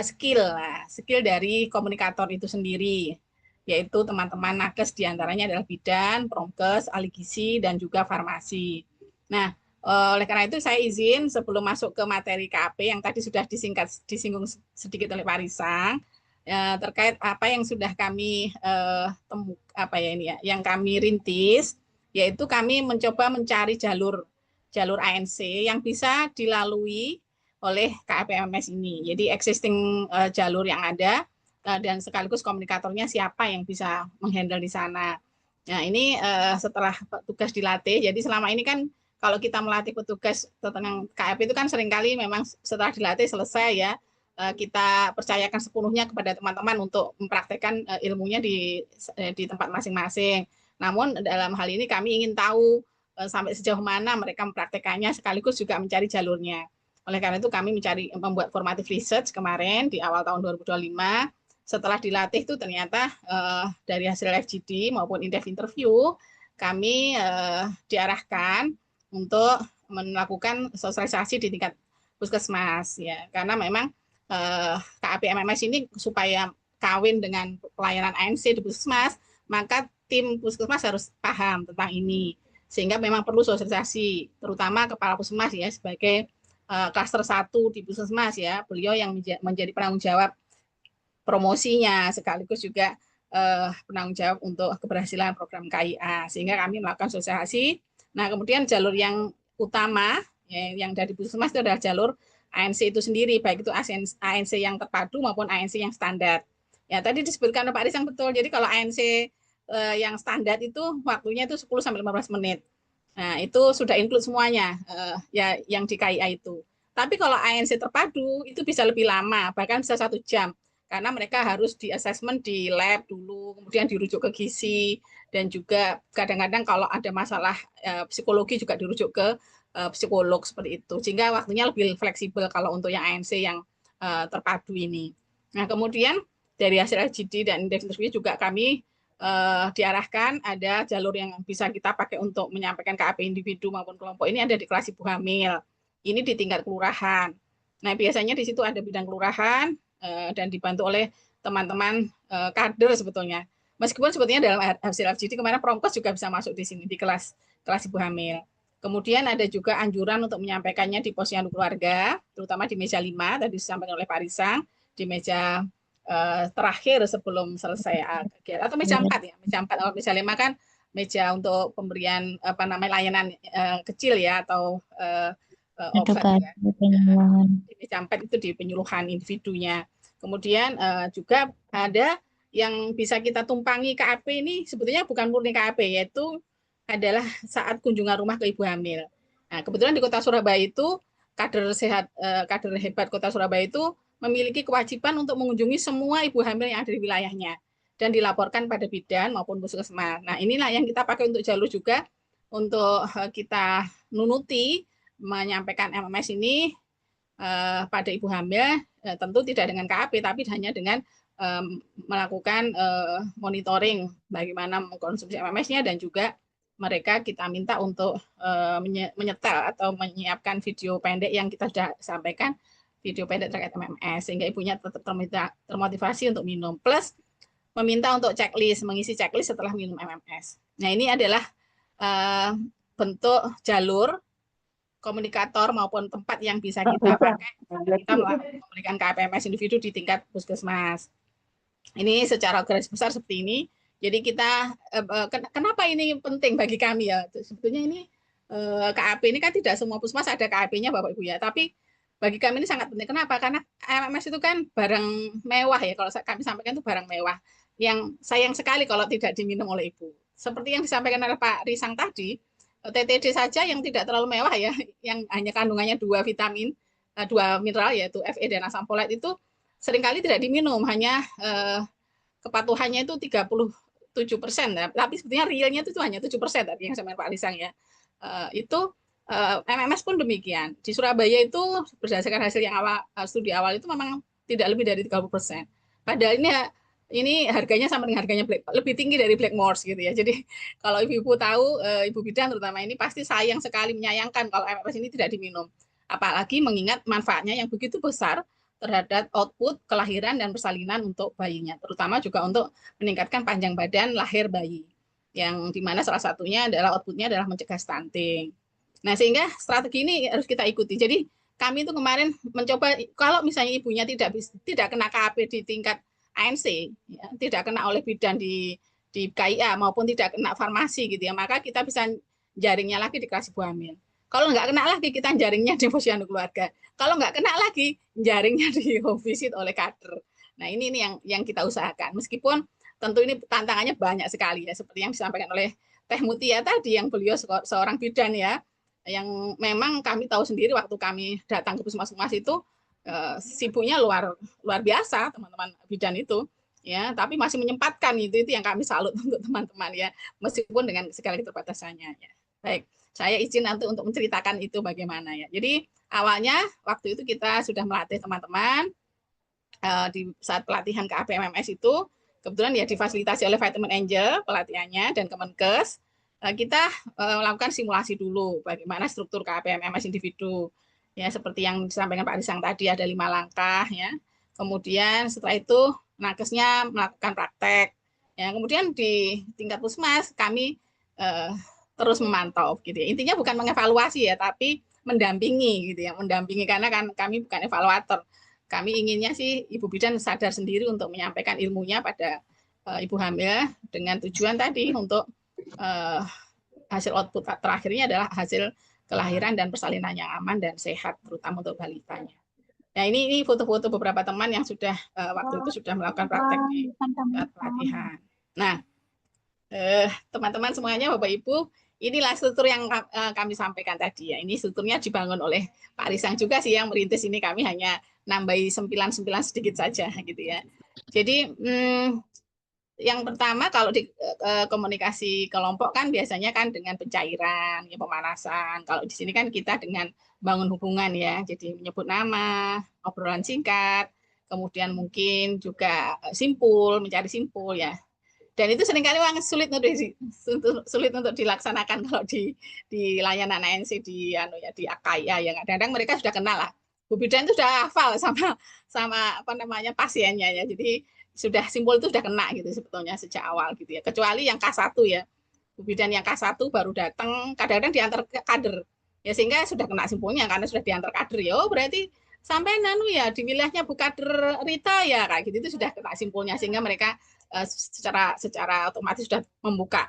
S6: skill dari komunikator itu sendiri, yaitu teman-teman nakes diantaranya adalah bidan, promkes, ahli gizi, dan juga farmasi. Nah, oleh karena itu saya izin sebelum masuk ke materi KAP yang tadi sudah disinggung sedikit oleh Pak Risang, terkait apa yang sudah kami yang kami rintis, yaitu kami mencoba mencari jalur ANC yang bisa dilalui oleh KAP MMS ini. Jadi existing jalur yang ada dan sekaligus komunikatornya siapa yang bisa menghandle di sana. Nah, ini setelah petugas dilatih, jadi selama ini kan kalau kita melatih petugas tentang KAP itu kan seringkali memang setelah dilatih selesai ya, kita percayakan sepenuhnya kepada teman-teman untuk mempraktekkan ilmunya di tempat masing-masing. Namun dalam hal ini kami ingin tahu sampai sejauh mana mereka mempraktekannya sekaligus juga mencari jalurnya. Oleh karena itu kami membuat formative research kemarin di awal tahun 2025. Setelah dilatih itu ternyata dari hasil FGD maupun in-depth interview kami diarahkan untuk melakukan sosialisasi di tingkat puskesmas ya, karena memang KAP MMS ini supaya kawin dengan pelayanan ANC di puskesmas, maka tim puskesmas harus paham tentang ini, sehingga memang perlu sosialisasi, terutama kepala puskesmas ya sebagai klaster 1 di puskesmas ya, beliau yang menjadi penanggung jawab promosinya sekaligus juga penanggung jawab untuk keberhasilan program KIA, sehingga kami melakukan sosialisasi. Nah, kemudian jalur yang utama ya, yang dari puskesmas itu adalah jalur ANC itu sendiri, baik itu ANC yang terpadu maupun ANC yang standar. Ya, tadi disebutkan oleh Pak Risang betul. Jadi kalau ANC yang standar itu waktunya itu 10 sampai 15 menit. Nah, itu sudah include semuanya ya yang di KIA itu. Tapi kalau ANC terpadu itu bisa lebih lama, bahkan bisa 1 jam. Karena mereka harus di assessment di lab dulu, kemudian dirujuk ke gizi, dan juga kadang-kadang kalau ada masalah psikologi juga dirujuk ke psikolog seperti itu. Sehingga waktunya lebih fleksibel kalau untuk yang ANC yang terpadu ini. Nah, kemudian dari hasil FGD dan indeks interview juga kami diarahkan ada jalur yang bisa kita pakai untuk menyampaikan KAP individu maupun kelompok ini ada di kelas ibu hamil. Ini di tingkat kelurahan. Nah, biasanya di situ ada bidang kelurahan dan dibantu oleh teman-teman kader sebetulnya. Meskipun sebetulnya dalam hasil FGD kemarin promkes juga bisa masuk di sini di kelas ibu hamil. Kemudian ada juga anjuran untuk menyampaikannya di posyandu keluarga, terutama di meja 5 tadi disampaikan oleh Pak Risang, di meja terakhir sebelum selesai kegiatan, atau meja 4 ya, meja 4 atau meja 5 kan meja untuk pemberian layanan kecil ya atau obat ya. Di meja 4 itu di penyuluhan individunya. Kemudian juga ada yang bisa kita tumpangi KAP ini sebetulnya bukan murni KAP, yaitu adalah saat kunjungan rumah ke ibu hamil. Nah, kebetulan di Kota Surabaya itu kader hebat Kota Surabaya itu memiliki kewajiban untuk mengunjungi semua ibu hamil yang ada di wilayahnya dan dilaporkan pada bidan maupun puskesmas. Nah, inilah yang kita pakai untuk jalur juga untuk kita nunuti menyampaikan MMS ini pada ibu hamil, tentu tidak dengan KAP tapi hanya dengan melakukan monitoring bagaimana mengkonsumsi MMS-nya, dan juga mereka kita minta untuk menyetel atau menyiapkan video pendek yang kita sudah sampaikan, video pendek terkait MMS, sehingga ibunya tetap termotivasi untuk minum, plus meminta untuk checklist, mengisi checklist setelah minum MMS. Nah, ini adalah bentuk jalur komunikator maupun tempat yang bisa kita pakai kita memberikan KAP-MMS individu di tingkat puskesmas. Ini secara garis besar seperti ini. Jadi kita kenapa ini penting bagi kami ya? Sebetulnya ini KAP ini kan tidak semua puskesmas ada KAP-nya Bapak Ibu ya, tapi bagi kami ini sangat penting. Kenapa? Karena MMS itu kan barang mewah ya, kalau kami sampaikan itu barang mewah yang sayang sekali kalau tidak diminum oleh ibu. Seperti yang disampaikan oleh Pak Risang tadi, TTD saja yang tidak terlalu mewah ya, yang hanya kandungannya 2 vitamin, 2 mineral yaitu Fe dan asam folat itu seringkali tidak diminum, hanya kepatuhannya itu 37%, tapi sebetulnya realnya itu hanya 7% tadi yang sama Pak Risang ya. Itu MMS pun demikian. Di Surabaya itu berdasarkan hasil yang studi awal itu memang tidak lebih dari 30%. Padahal ini harganya sama dengan harganya lebih tinggi dari Blackmores gitu ya. Jadi kalau ibu-ibu tahu, ibu bidan terutama ini pasti sayang sekali, menyayangkan kalau MMS ini tidak diminum. Apalagi mengingat manfaatnya yang begitu besar terhadap output kelahiran dan persalinan untuk bayinya, terutama juga untuk meningkatkan panjang badan lahir bayi, yang dimana salah satunya adalah outputnya adalah mencegah stunting. Nah, sehingga strategi ini harus kita ikuti. Jadi kami itu kemarin mencoba, kalau misalnya ibunya tidak kena KAP di tingkat ANC, ya, tidak kena oleh bidan di KIA maupun tidak kena farmasi gitu ya, maka kita bisa jaringnya lagi di kelas ibu hamil. Kalau nggak kena lagi, kita jaringnya di posyandu keluarga. Kalau nggak kena lagi, jaringnya di home visit oleh kader. Nah, ini yang kita usahakan. Meskipun tentu ini tantangannya banyak sekali ya, seperti yang disampaikan oleh Teh Mutia tadi, yang beliau seorang bidan ya, yang memang kami tahu sendiri waktu kami datang ke puskesmas itu sibuknya luar biasa teman-teman bidan itu ya, tapi masih menyempatkan itu yang kami salut untuk teman-teman ya, meskipun dengan segala keterbatasannya ya. Baik, saya izin nanti untuk menceritakan itu bagaimana ya. Jadi awalnya waktu itu kita sudah melatih teman-teman di saat pelatihan KAP-MMS itu kebetulan ya difasilitasi oleh Vitamin Angel pelatihannya dan Kemenkes. Kita melakukan simulasi dulu bagaimana struktur KAP-MMS individu. Ya, seperti yang disampaikan Pak Risang tadi ada 5 langkah ya. Kemudian setelah itu nakesnya melakukan praktek. Ya, kemudian di tingkat puskesmas kami terus memantau gitu ya. Intinya bukan mengevaluasi ya, tapi mendampingi gitu ya, mendampingi karena kan kami bukan evaluator. Kami inginnya sih ibu bidan sadar sendiri untuk menyampaikan ilmunya pada ibu hamil dengan tujuan tadi untuk hasil output terakhirnya adalah hasil kelahiran dan persalinan yang aman dan sehat, terutama untuk balitanya. Nah, ini foto-foto beberapa teman yang sudah waktu itu sudah melakukan praktek di pelatihan. Nah, teman-teman semuanya, Bapak Ibu, inilah struktur yang kami sampaikan tadi ya. Ini strukturnya dibangun oleh Pak Risang juga sih yang merintis ini, kami hanya nambahi 9 sedikit saja gitu ya. Jadi yang pertama kalau di komunikasi kelompok kan biasanya kan dengan pencairan, ya, pemanasan. Kalau di sini kan kita dengan bangun hubungan ya, jadi menyebut nama, obrolan singkat, kemudian mungkin juga simpul, mencari simpul ya. Dan itu seringkali memang sulit untuk dilaksanakan kalau di layanan ANC di AKIA ya. Kadang-kadang mereka sudah kenal lah. Bu bidan itu sudah hafal sama apa namanya pasiennya ya. Jadi sudah simpul itu sudah kena gitu sebetulnya sejak awal gitu ya. Kecuali yang K1 ya. Bu bidan yang K1 baru datang, kadang-kadang diantar kader. Ya sehingga sudah kena simpulnya karena sudah diantar kader ya. Oh berarti sampai ya di wilayahnya Bu Kader Rita ya kayak gitu, itu sudah kena simpulnya, sehingga mereka secara otomatis sudah membuka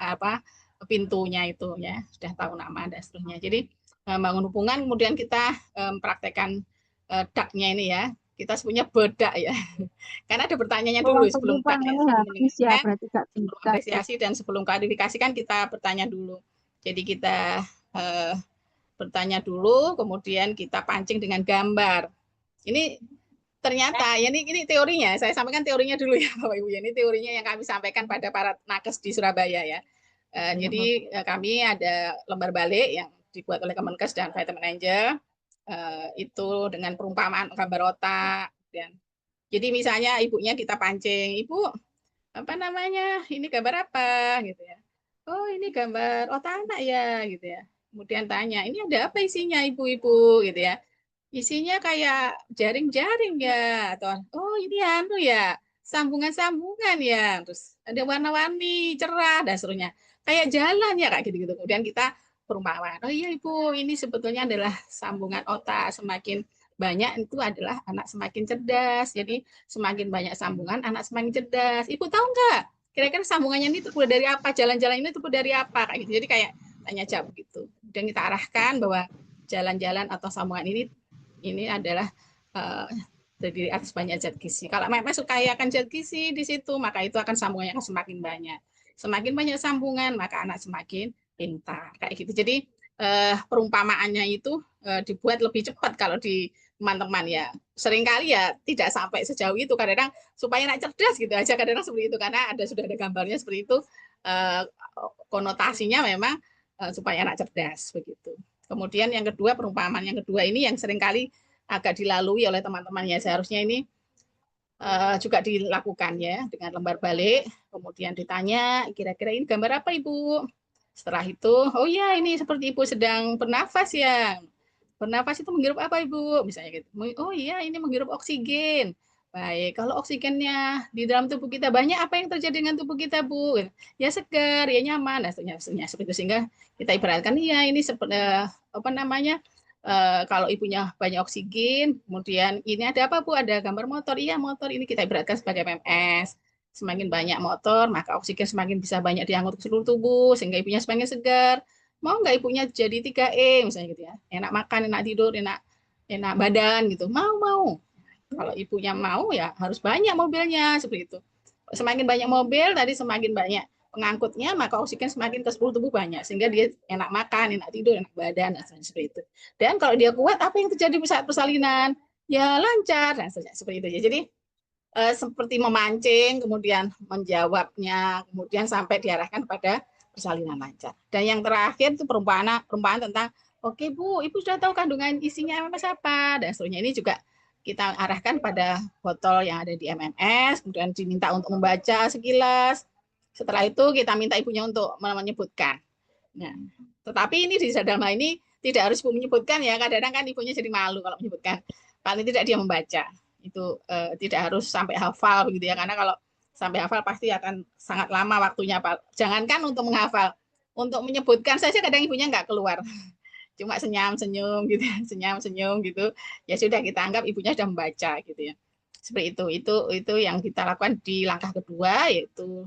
S6: pintunya itu ya, sudah tahu nama dan seterusnya. Jadi bangun hubungan, kemudian kita praktekkan daknya ini ya, kita sebutnya bedak ya, karena ada pertanyaannya dulu sebelum dak ya, sebelum apresiasi dan sebelum klarifikasi kan kita bertanya dulu. Jadi kita bertanya dulu, kemudian kita pancing dengan gambar. Ini ternyata ya ini teorinya, saya sampaikan teorinya dulu ya Bapak Ibu ya. Ini teorinya yang kami sampaikan pada para nakes di Surabaya ya. Jadi kami ada lembar balik yang dibuat oleh Kemenkes dan Vitamin Angel, itu dengan perumpamaan gambar otak. Dan jadi misalnya ibunya kita pancing, ibu apa namanya, ini gambar apa gitu ya. Oh ini gambar otak anak ya gitu ya. Kemudian tanya, ini ada apa isinya ibu-ibu gitu ya. Isinya kayak jaring-jaring ya, atau oh ini ya sambungan-sambungan ya, terus ada warna-warni cerah dan seterusnya, kayak jalan ya kayak gitu-gitu. Kemudian kita perumpamaan, oh iya ibu, ini sebetulnya adalah sambungan otak, semakin banyak itu adalah anak semakin cerdas, jadi semakin banyak sambungan anak semakin cerdas. Ibu tahu nggak kira-kira sambungannya ini terbuat dari apa, jalan-jalan ini terbuat dari apa kayak gitu. Jadi kayak tanya jawab gitu, dan kita arahkan bahwa jalan-jalan atau sambungan ini adalah terdiri atas banyak zat gizi. Kalau memang kaya akan zat gizi di situ, maka itu akan sambungannya akan semakin banyak. Semakin banyak sambungan, maka anak semakin pintar. Kayak gitu. Jadi perumpamaannya itu dibuat lebih cepat kalau di teman-teman ya. Seringkali ya tidak sampai sejauh itu. Kadang-kadang supaya anak cerdas gitu aja. Kadang-kadang seperti itu karena sudah ada gambarnya seperti itu. Konotasinya memang supaya anak cerdas begitu. Kemudian yang kedua, perumpamaan yang kedua ini yang seringkali agak dilalui oleh teman-temannya, seharusnya ini juga dilakukan ya dengan lembar balik, kemudian ditanya kira-kira ini gambar apa Ibu? Setelah itu, oh ya ini seperti Ibu sedang bernafas ya. Bernafas itu menghirup apa Ibu? Misalnya gitu. Oh iya ini menghirup oksigen. Baik, kalau oksigennya di dalam tubuh kita banyak, apa yang terjadi dengan tubuh kita Bu? Ya segar, ya nyaman, dan seperti itu. Sehingga kita ibaratkan ya ini seperti apa namanya? Kalau ibunya banyak oksigen, kemudian ini ada apa Bu? Ada gambar motor. Iya motor, ini kita ibaratkan sebagai PMS. Semakin banyak motor, maka oksigen semakin bisa banyak diangkut ke seluruh tubuh, sehingga ibunya semakin segar. Mau nggak ibunya jadi 3E misalnya gitu ya. Enak makan, enak tidur, enak badan gitu. Mau. Kalau ibunya mau ya harus banyak mobilnya seperti itu. Semakin banyak mobil tadi semakin banyak pengangkutnya, maka oksigen semakin ke seluruh tubuh banyak, sehingga dia enak makan, enak tidur, enak badan, dan seperti itu. Dan kalau dia kuat, apa yang terjadi saat persalinan? Ya lancar, dan seperti itu ya. Jadi seperti memancing, kemudian menjawabnya, kemudian sampai diarahkan pada persalinan lancar. Dan yang terakhir itu perumpamaan tentang, oke Bu, Ibu sudah tahu kandungan isinya MMS apa, dan seterusnya. Ini juga kita arahkan pada botol yang ada di MMS, kemudian diminta untuk membaca sekilas. Setelah itu kita minta ibunya untuk menyebutkan. Nah, tetapi ini di dalam hal ini tidak harus ibu menyebutkan ya. Kadang-kadang kan ibunya jadi malu kalau menyebutkan. Paling tidak dia membaca. Itu tidak harus sampai hafal begitu ya. Karena kalau sampai hafal pasti akan sangat lama waktunya. Jangankan untuk menghafal, untuk menyebutkan saja kadang ibunya nggak keluar. Cuma senyum-senyum gitu, senyum-senyum gitu. Ya sudah kita anggap ibunya sudah membaca gitu ya. Seperti itu yang kita lakukan di langkah kedua, yaitu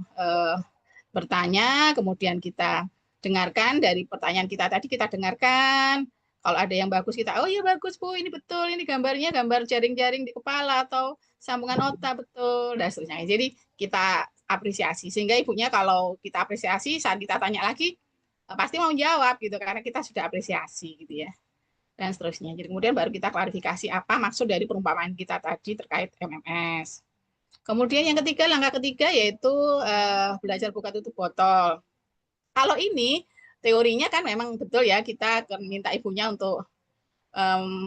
S6: bertanya, kemudian kita dengarkan dari pertanyaan kita tadi, kita dengarkan. Kalau ada yang bagus kita, oh iya bagus Bu, ini betul, ini gambarnya gambar jaring-jaring di kepala atau sambungan otak betul, dan seterusnya. Jadi kita apresiasi, sehingga ibunya kalau kita apresiasi saat kita tanya lagi pasti mau jawab gitu, karena kita sudah apresiasi gitu ya, dan seterusnya. Jadi kemudian baru kita klarifikasi apa maksud dari perumpamaan kita tadi terkait MMS. Kemudian yang ketiga, langkah ketiga yaitu belajar buka tutup botol. Kalau ini teorinya kan memang betul ya, kita minta ibunya untuk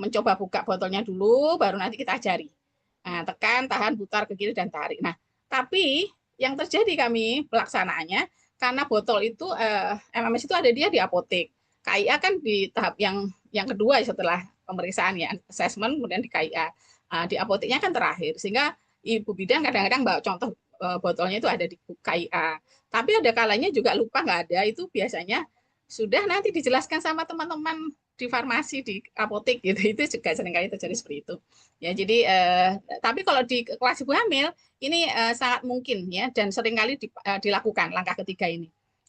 S6: mencoba buka botolnya dulu, baru nanti kita ajari. Nah, tekan, tahan, putar ke kiri dan tarik. Nah, tapi yang terjadi kami pelaksanaannya karena botol itu MMS itu ada dia di apotek. KIA kan di tahap yang kedua setelah pemeriksaan ya, assessment, kemudian di KIA. Di apoteknya kan terakhir, sehingga ibu bidan kadang-kadang bawa contoh botolnya itu ada di KIA. Tapi ada kalanya juga lupa nggak ada, itu biasanya sudah nanti dijelaskan sama teman-teman di farmasi, di apotek gitu. Itu juga seringkali terjadi seperti itu. Ya, jadi tapi kalau di kelas ibu hamil ini sangat mungkin ya, dan seringkali dilakukan langkah ketiga ini.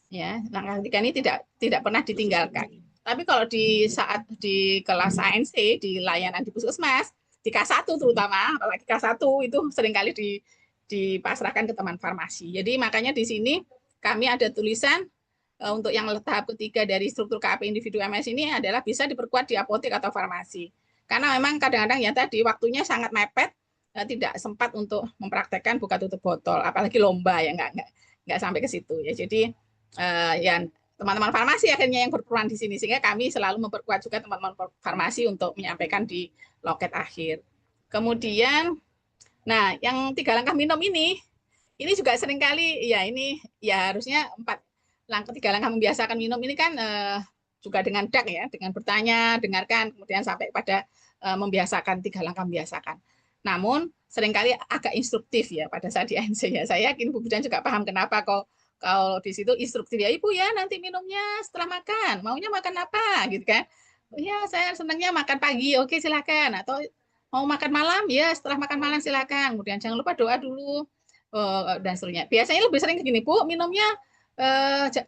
S6: Ya, langkah ketiga ini tidak pernah ditinggalkan. Tapi kalau di saat di kelas ANC di layanan di puskesmas, di K1 terutama, apalagi K1 itu seringkali dipasrahkan ke teman farmasi. Jadi makanya di sini kami ada tulisan untuk yang tahap ketiga dari struktur KAP individu MS ini adalah bisa diperkuat di apotek atau farmasi. Karena memang kadang-kadang ya tadi waktunya sangat mepet, tidak sempat untuk mempraktekkan buka tutup botol, apalagi lomba ya nggak sampai ke situ ya. Jadi ya teman-teman farmasi akhirnya yang berperan di sini, sehingga kami selalu memperkuat juga teman-teman farmasi untuk menyampaikan di loket akhir. Kemudian, nah yang 3 langkah minum ini juga seringkali ya ini ya harusnya 3 langkah membiasakan minum ini kan juga dengan DAK ya, dengan bertanya, dengarkan, kemudian sampai pada membiasakan 3 langkah membiasakan. Namun seringkali agak instruktif ya pada saat di ANC ya. Saya yakin Bu Bidan juga paham kenapa kalau di situ instruktif ya, Ibu ya nanti minumnya setelah makan, maunya makan apa gitu kan. Oh ya saya senangnya makan pagi, oke silakan. Atau mau makan malam ya setelah makan malam silakan. Kemudian jangan lupa doa dulu dan seterusnya. Biasanya lebih sering begini Bu, minumnya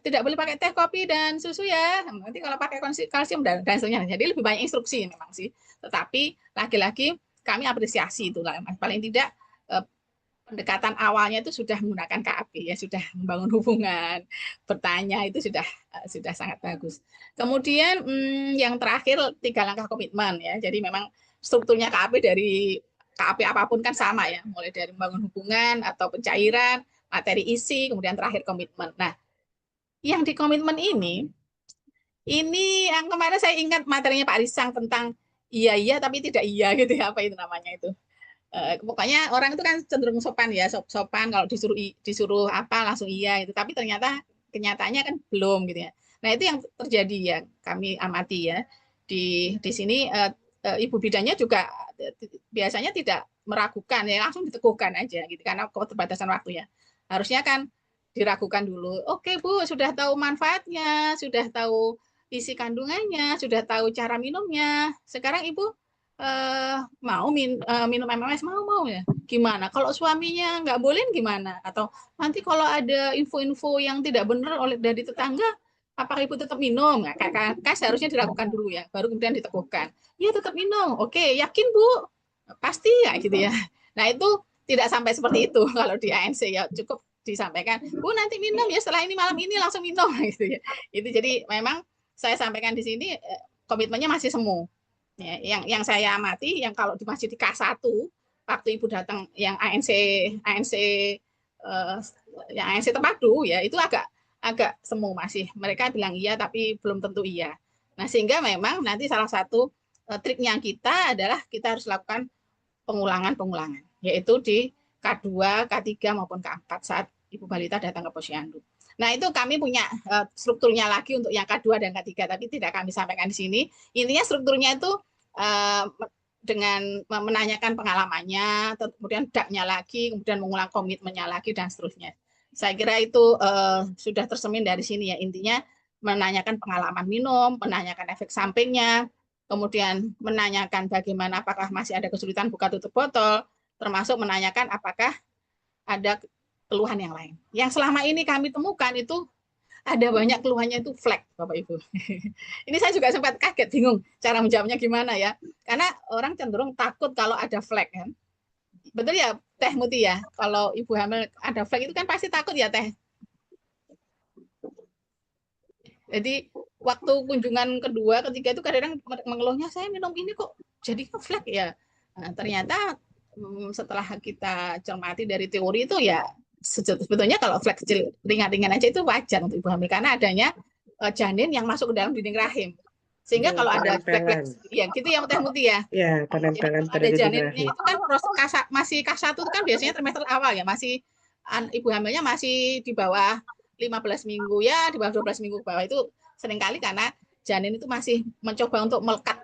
S6: tidak boleh pakai teh, kopi, dan susu ya. Nanti kalau pakai kalsium dan seterusnya. Jadi lebih banyak instruksi memang sih. Tetapi lagi-lagi kami apresiasi itulah. Paling tidak pendekatan awalnya itu sudah menggunakan KAP ya, sudah membangun hubungan, bertanya itu sudah sangat bagus. Kemudian yang terakhir 3 langkah komitmen ya. Jadi memang strukturnya KAP dari KAP apapun kan sama ya, mulai dari membangun hubungan atau pencairan, materi isi, kemudian terakhir komitmen. Nah, yang di komitmen ini Ini yang kemarin saya ingat materinya Pak Risang tentang iya tapi tidak iya gitu ya, apa itu namanya itu. Pokoknya orang itu kan cenderung sopan ya, sopan kalau disuruh apa langsung iya itu, tapi ternyata kenyataannya kan belum gitu ya. Nah, itu yang terjadi ya, kami amati ya. Di sini ibu bidannya juga biasanya tidak meragukan ya, langsung diteguhkan aja gitu karena keterbatasan waktu ya. Harusnya kan diragukan dulu. Oke, Bu, sudah tahu manfaatnya, sudah tahu isi kandungannya, sudah tahu cara minumnya. Sekarang Ibu mau minum MMS, mau ya. Gimana? Kalau suaminya nggak bolehin gimana? Atau nanti kalau ada info-info yang tidak benar oleh dari tetangga, apakah Ibu tetap minum? Nah, kan seharusnya diragukan dulu ya, baru kemudian diteguhkan. Iya, tetap minum. Oke, yakin Bu? Pasti ya gitu ya. Nah, itu tidak sampai seperti itu kalau di ANC ya, cukup disampaikan, Bu nanti minum ya setelah ini malam ini langsung minum gitu ya. Itu jadi memang saya sampaikan di sini komitmennya masih semu. Ya, yang saya amati yang kalau masih di K1 waktu Ibu datang yang ANC yang ANC terpadu ya itu agak semu masih. Mereka bilang iya tapi belum tentu iya. Nah, sehingga memang nanti salah satu triknya kita adalah kita harus lakukan pengulangan yaitu di K2, K3 maupun K4 saat Ibu Balita datang ke posyandu. Nah, itu kami punya strukturnya lagi untuk yang K2 dan K3, tapi tidak kami sampaikan di sini. Intinya strukturnya itu dengan menanyakan pengalamannya, kemudian daknya lagi, kemudian mengulang komitmennya lagi, dan seterusnya. Saya kira itu sudah tersemin dari sini ya. Intinya menanyakan pengalaman minum, menanyakan efek sampingnya, kemudian menanyakan bagaimana apakah masih ada kesulitan buka tutup botol, termasuk menanyakan apakah ada keluhan yang lain. Yang selama ini kami temukan itu ada banyak keluhannya itu flek, Bapak Ibu. Ini saya juga sempat kaget, bingung cara menjawabnya gimana ya. Karena orang cenderung takut kalau ada flek kan. Betul ya, Teh Muti ya? Kalau ibu hamil ada flek itu kan pasti takut ya, Teh. Jadi waktu kunjungan kedua, ketiga itu kadang-kadang mengeluhnya saya minum ini kok jadi flek ya. Nah, ternyata setelah kita cermati dari teori itu ya sebetulnya kalau flek kecil ringan-ringan aja itu wajar untuk ibu hamil karena adanya janin yang masuk ke dalam dinding rahim. Sehingga kalau ada flek-flek ya gitu ya Teh Muti ya.
S1: Ya, penempelan pada
S6: ada
S1: dinding
S6: janinnya
S1: rahim.
S6: itu kan masih K1 itu kan biasanya trimester awal ya, masih ibu hamilnya masih di bawah 15 minggu ya, di bawah 12 minggu ke bawah itu seringkali karena janin itu masih mencoba untuk melekat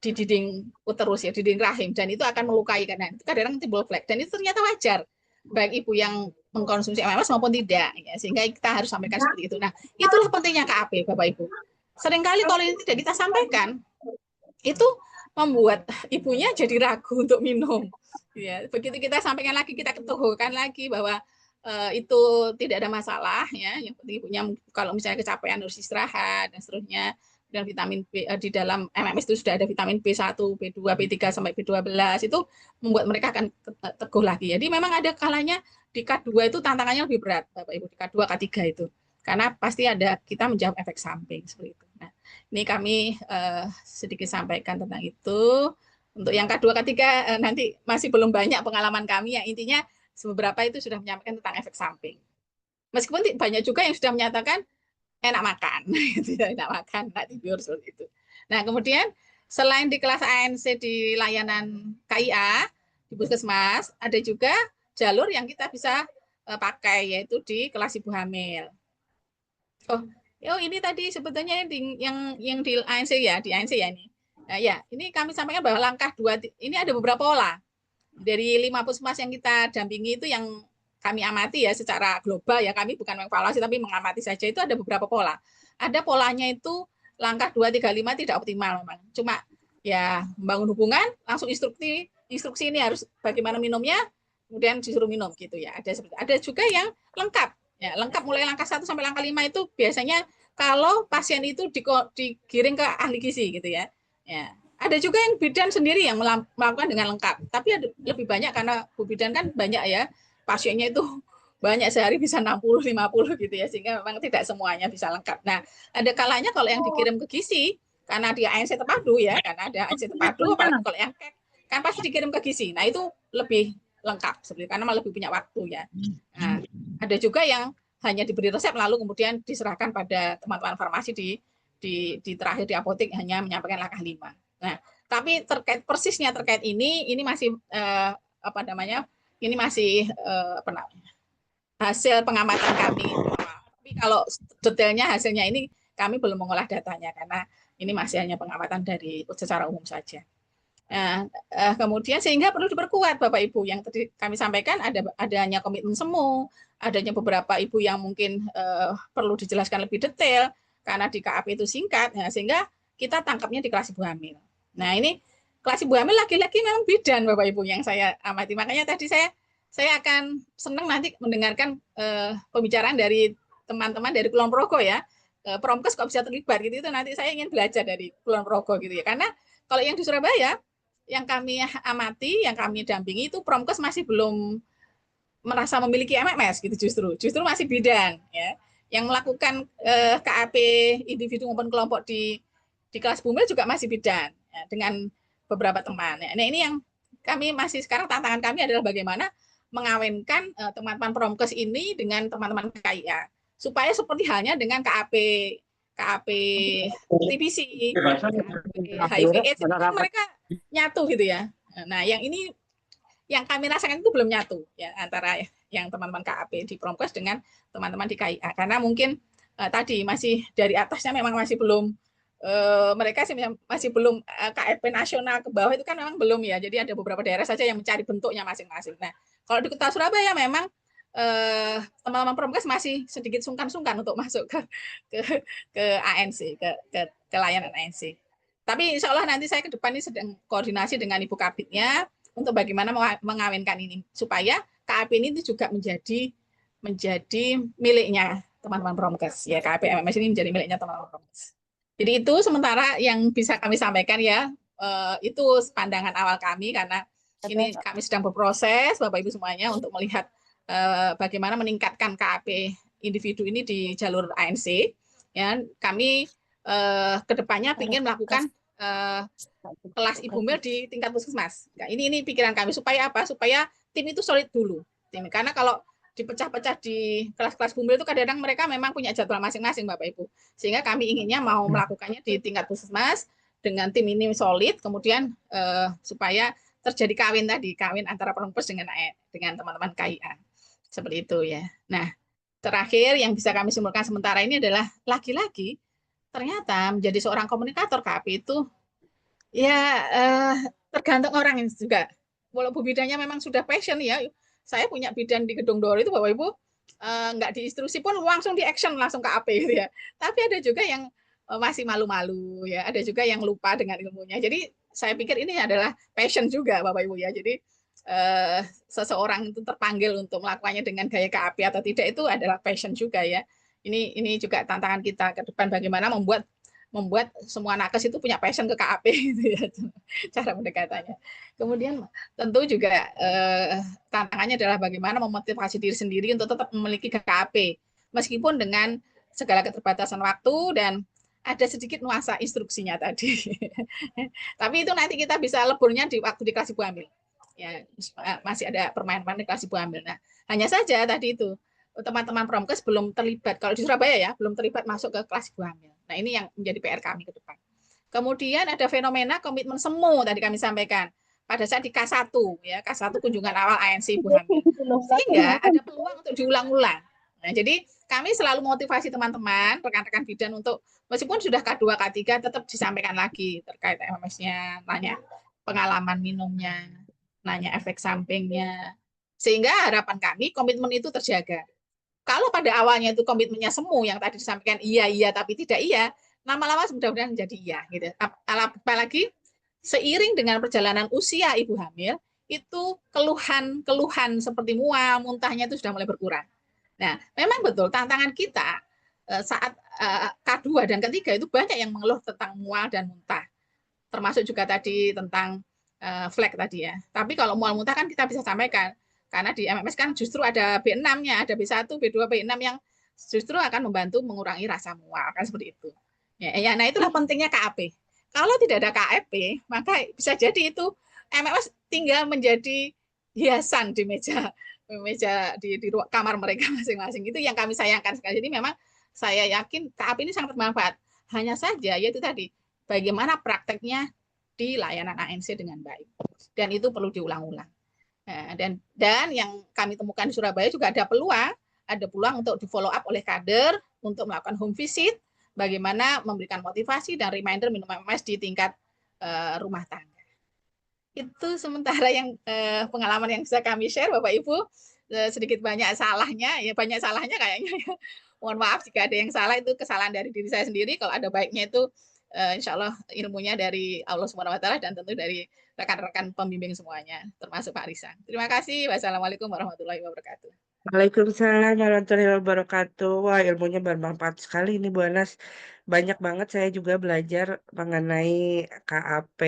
S6: di dinding uterus ya, dinding rahim, dan itu akan melukai karena itu kadang-kadang timbul flek dan itu ternyata wajar baik ibu yang mengkonsumsi MMS maupun tidak ya, sehingga kita harus sampaikan seperti itu. Nah, itulah pentingnya KAP Bapak Ibu. Seringkali kalau ini tidak kita sampaikan itu membuat ibunya jadi ragu untuk minum. Ya, begitu kita sampaikan lagi, kita keteguhkan lagi bahwa itu tidak ada masalah ya. Yang penting ibunya kalau misalnya kecapean harus istirahat dan seterusnya. Dan vitamin B di dalam MMS itu sudah ada vitamin B1, B2, B3 sampai B12 itu membuat mereka akan teguh lagi. Jadi memang ada kalanya di K2 itu tantangannya lebih berat Bapak Ibu, di K2, K3 itu. Karena pasti ada kita menjawab efek samping seperti itu. Nah, ini kami sedikit sampaikan tentang itu. Untuk yang K2, K3 nanti masih belum banyak pengalaman kami ya. Intinya beberapa itu sudah menyampaikan tentang efek samping. Meskipun banyak juga yang sudah menyatakan enak makan, enak makan, enak tidur seperti itu. Nah, kemudian selain di kelas ANC di layanan KIA di puskesmas, ada juga jalur yang kita bisa pakai yaitu di kelas ibu hamil. Oh, ini tadi sebetulnya yang di ANC ya, di ANC ya ini. Nah, ya, ini kami sampaikan bahwa langkah 2 ini ada beberapa pola. Dari 5 puskesmas yang kita dampingi itu yang kami amati ya secara global ya, kami bukan mengevaluasi tapi mengamati saja, itu ada beberapa pola. Ada polanya itu langkah 2, 3, 5 tidak optimal memang. Cuma ya membangun hubungan, langsung instruksi ini harus bagaimana minumnya, kemudian disuruh minum gitu ya. Ada juga yang lengkap. Ya, lengkap mulai langkah 1 sampai langkah 5 itu biasanya kalau pasien itu digiring ke ahli gizi gitu ya. Ya. Ada juga yang bidan sendiri yang melakukan dengan lengkap. Tapi lebih banyak karena Bu Bidan kan banyak ya, pasiennya itu banyak, sehari bisa 60, 50 gitu ya, sehingga memang tidak semuanya bisa lengkap. Nah, ada kalanya kalau yang dikirim ke gizi, karena dia ANC terpadu ya, karena ada ANC terpadu, apalagi kalau yang kan pasti dikirim ke gizi. Nah, itu lebih lengkap sebenarnya, karena lebih punya waktu ya. Nah, ada juga yang hanya diberi resep lalu kemudian diserahkan pada teman-teman farmasi di di terakhir di apotek hanya menyampaikan langkah 5. Nah, tapi persisnya terkait ini masih apa namanya? Ini masih apa namanya? Hasil pengamatan kami. Tapi kalau detailnya hasilnya ini kami belum mengolah datanya karena ini masih hanya pengamatan dari secara umum saja. Nah, kemudian sehingga perlu diperkuat Bapak Ibu yang tadi kami sampaikan adanya komitmen semu, adanya beberapa ibu yang mungkin perlu dijelaskan lebih detail karena di KAP itu singkat, nah, sehingga kita tangkapnya di kelas ibu hamil. Nah ini kelas ibu hamil laki-laki memang bidan Bapak Ibu yang saya amati, makanya tadi saya akan senang nanti mendengarkan pembicaraan dari teman-teman dari Kulon Progo ya. Promkes kok bisa terlibat gitu, itu nanti saya ingin belajar dari Kulon Progo gitu ya, karena kalau yang di Surabaya yang kami amati, yang kami dampingi itu Promkes masih belum merasa memiliki MMS gitu, justru masih bidan ya. Yang melakukan KAP individu maupun kelompok di kelas bumil juga masih bidan ya, dengan beberapa teman. Nah ini yang kami masih sekarang tantangan kami adalah bagaimana mengawinkan teman-teman Promkes ini dengan teman-teman KIA supaya seperti halnya dengan KAP TBC, HIV/AIDS itu kan mereka nyatu gitu ya. Nah, yang ini yang kami rasakan itu belum nyatu ya antara yang teman-teman KAP di Promkes dengan teman-teman di KIA karena mungkin tadi masih dari atasnya memang masih belum mereka masih belum KAP nasional ke bawah itu kan memang belum ya. Jadi ada beberapa daerah saja yang mencari bentuknya masing-masing. Nah, kalau di Kota Surabaya memang teman-teman Promkes masih sedikit sungkan-sungkan untuk masuk ke ANC, ke layanan ANC. Tapi insya Allah nanti saya ke depan ini sedang koordinasi dengan Ibu Kabitnya untuk bagaimana mengawinkan ini supaya KAP ini juga menjadi miliknya teman-teman Promkes. Ya, KAP MMS ini menjadi miliknya teman-teman Promkes. Jadi itu sementara yang bisa kami sampaikan ya. Itu pandangan awal kami karena ini kami sedang berproses Bapak Ibu semuanya untuk melihat bagaimana meningkatkan KAP individu ini di jalur ANC. Ya, kami kedepannya ingin melakukan kelas ibu hamil di tingkat puskesmas. Nah, ini pikiran kami supaya apa? Supaya tim itu solid dulu. Karena kalau dipecah-pecah di kelas-kelas bumil itu kadang-kadang mereka memang punya jadwal masing-masing Bapak Ibu. Sehingga kami inginnya mau melakukannya di tingkat puskesmas dengan tim ini solid, kemudian supaya terjadi kawin antara Promkes dengan teman-teman KIA. Seperti itu ya. Nah, terakhir yang bisa kami simpulkan sementara ini adalah laki-laki ternyata menjadi seorang komunikator KAP itu ya tergantung orang juga. Walaupun bidannya memang sudah passion ya. Saya punya bidan di Gedung Doro itu Bapak Ibu nggak diinstruksi pun langsung di action langsung KAP gitu ya. Tapi ada juga yang masih malu-malu ya. Ada juga yang lupa dengan ilmunya. Jadi saya pikir ini adalah passion juga Bapak Ibu ya. Jadi seseorang itu terpanggil untuk melakukannya dengan gaya KAP atau tidak itu adalah passion juga ya. Ini juga tantangan kita ke depan bagaimana membuat semua nakes itu punya passion ke KAP gitu ya, cara pendekatannya. Kemudian tentu juga tantangannya adalah bagaimana memotivasi diri sendiri untuk tetap memiliki KAP meskipun dengan segala keterbatasan waktu dan ada sedikit nuansa instruksinya tadi. Tapi itu nanti kita bisa leburnya di waktu di kelas ibu hamil. Ya, masih ada permainan di kelas ibu hamil. Nah, hanya saja tadi itu teman-teman Promkes belum terlibat, kalau di Surabaya ya, belum terlibat masuk ke kelas ibu hamil. Nah, ini yang menjadi PR kami ke depan. Kemudian ada fenomena komitmen semu, tadi kami sampaikan, pada saat di K1, ya, K1 kunjungan awal ANC ibu hamil. Sehingga ada peluang untuk diulang-ulang. Nah, jadi kami selalu motivasi teman-teman, rekan-rekan bidan untuk, meskipun sudah K2, K3, tetap disampaikan lagi terkait MMS-nya, nanya pengalaman minumnya, nanya efek sampingnya. Sehingga harapan kami komitmen itu terjaga. Kalau pada awalnya itu komitmennya semu yang tadi disampaikan iya tapi tidak iya, lama-lama mudah-mudahan menjadi iya gitu. Apalagi seiring dengan perjalanan usia ibu hamil itu keluhan seperti mual, muntahnya itu sudah mulai berkurang. Nah, memang betul tantangan kita saat K2 dan K3 itu banyak yang mengeluh tentang mual dan muntah. Termasuk juga tadi tentang flek tadi ya. Tapi kalau mual muntah kan kita bisa sampaikan. Karena di MMS kan justru ada B6-nya, ada B1, B2, B6 yang justru akan membantu mengurangi rasa mual, kan seperti itu. Ya, nah itulah pentingnya KAP. Kalau tidak ada KAP, maka bisa jadi itu MMS tinggal menjadi hiasan di meja di kamar mereka masing-masing. Itu yang kami sayangkan sekali. Jadi memang saya yakin KAP ini sangat bermanfaat. Hanya saja yaitu tadi bagaimana prakteknya di layanan ANC dengan baik. Dan itu perlu diulang-ulang. Dan yang kami temukan di Surabaya juga ada peluang untuk di follow up oleh kader untuk melakukan home visit, bagaimana memberikan motivasi dan reminder minum MMS di tingkat rumah tangga. Itu sementara yang pengalaman yang bisa kami share, Bapak Ibu. Sedikit banyak salahnya, ya banyak salahnya kayaknya. Ya. Mohon maaf jika ada yang salah, itu kesalahan dari diri saya sendiri. Kalau ada baiknya itu insya Allah ilmunya dari Allah SWT dan tentu dari rekan-rekan pembimbing semuanya, termasuk Pak Risan. Terima kasih. Wassalamualaikum warahmatullahi wabarakatuh.
S1: Waalaikumsalam warahmatullahi wabarakatuh. Wah, ilmunya bermanfaat sekali ini Bu Anas. Banyak banget saya juga belajar mengenai KAP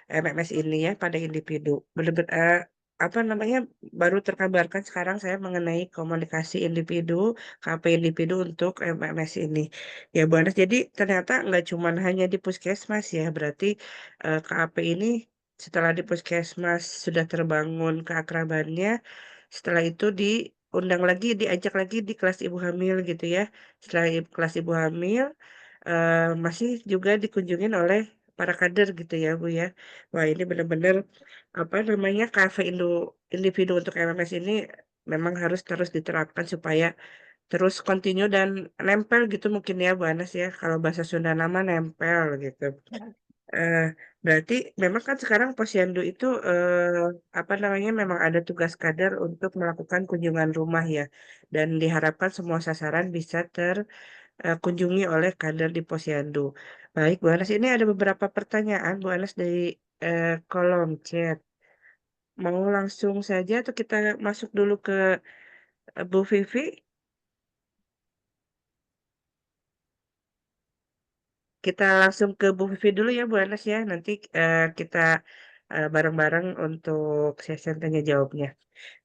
S1: MMS ini ya pada individu. Benar-benar apa namanya baru terkabarkan sekarang saya mengenai komunikasi individu, KAP individu untuk MMS ini. Ya Bu Anas, jadi ternyata nggak cuma hanya di puskesmas ya, berarti KAP ini setelah di puskesmas sudah terbangun keakrabannya, setelah itu diundang lagi, diajak lagi di kelas ibu hamil gitu ya. Setelah kelas ibu hamil, masih juga dikunjungin oleh para kader gitu ya Bu ya. Wah ini benar-benar apa namanya kafe individu untuk MMS ini memang harus terus diterapkan supaya terus continue dan nempel gitu mungkin ya Bu Anas ya. Kalau bahasa Sunda nama nempel gitu. Eh, Berarti memang kan sekarang Posyandu itu apa namanya memang ada tugas kader untuk melakukan kunjungan rumah ya, dan diharapkan semua sasaran bisa terkunjungi oleh kader di Posyandu. Baik, Bu Anas, ini ada beberapa pertanyaan Bu Anas dari kolom chat. Mau langsung saja atau kita masuk dulu ke Bu Vivi? Kita langsung ke Bu Vivi dulu ya Bu Anas ya. Nanti kita bareng-bareng untuk sesi tanya jawabnya.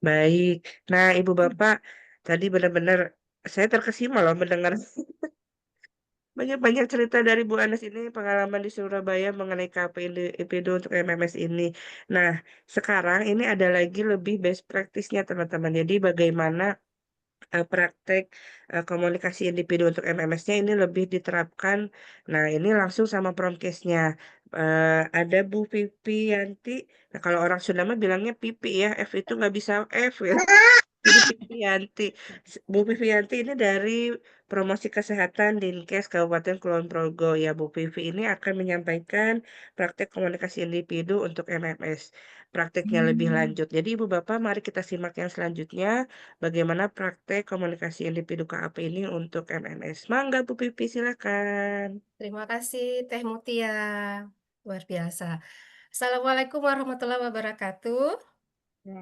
S1: Baik. Nah, Ibu Bapak, tadi benar-benar saya terkesima loh mendengar banyak-banyak cerita dari Bu Anas ini, pengalaman di Surabaya mengenai KPIPD untuk MMS ini. Nah, sekarang ini ada lagi lebih best practice-nya teman-teman. Jadi bagaimana praktek komunikasi individu untuk MMS-nya ini lebih diterapkan. Nah, ini langsung sama promkesnya. Ada Bu Vivi Yanti. Nah, kalau orang Sunda mah bilangnya Pipi ya, F itu nggak bisa F ya. Jadi Vivianti, Bu Vivianti ini dari Promosi Kesehatan Dinkes Kabupaten Kulon Progo. Ya, Bu Vivi ini akan menyampaikan praktek komunikasi individu untuk MMS. Prakteknya lebih lanjut. Jadi Ibu Bapak, mari kita simak yang selanjutnya. Bagaimana praktek komunikasi individu KAP ini untuk MMS. Mangga Bu Vivi, silakan.
S4: Terima kasih Teh Mutia. Luar biasa. Assalamualaikum warahmatullahi wabarakatuh. Iya,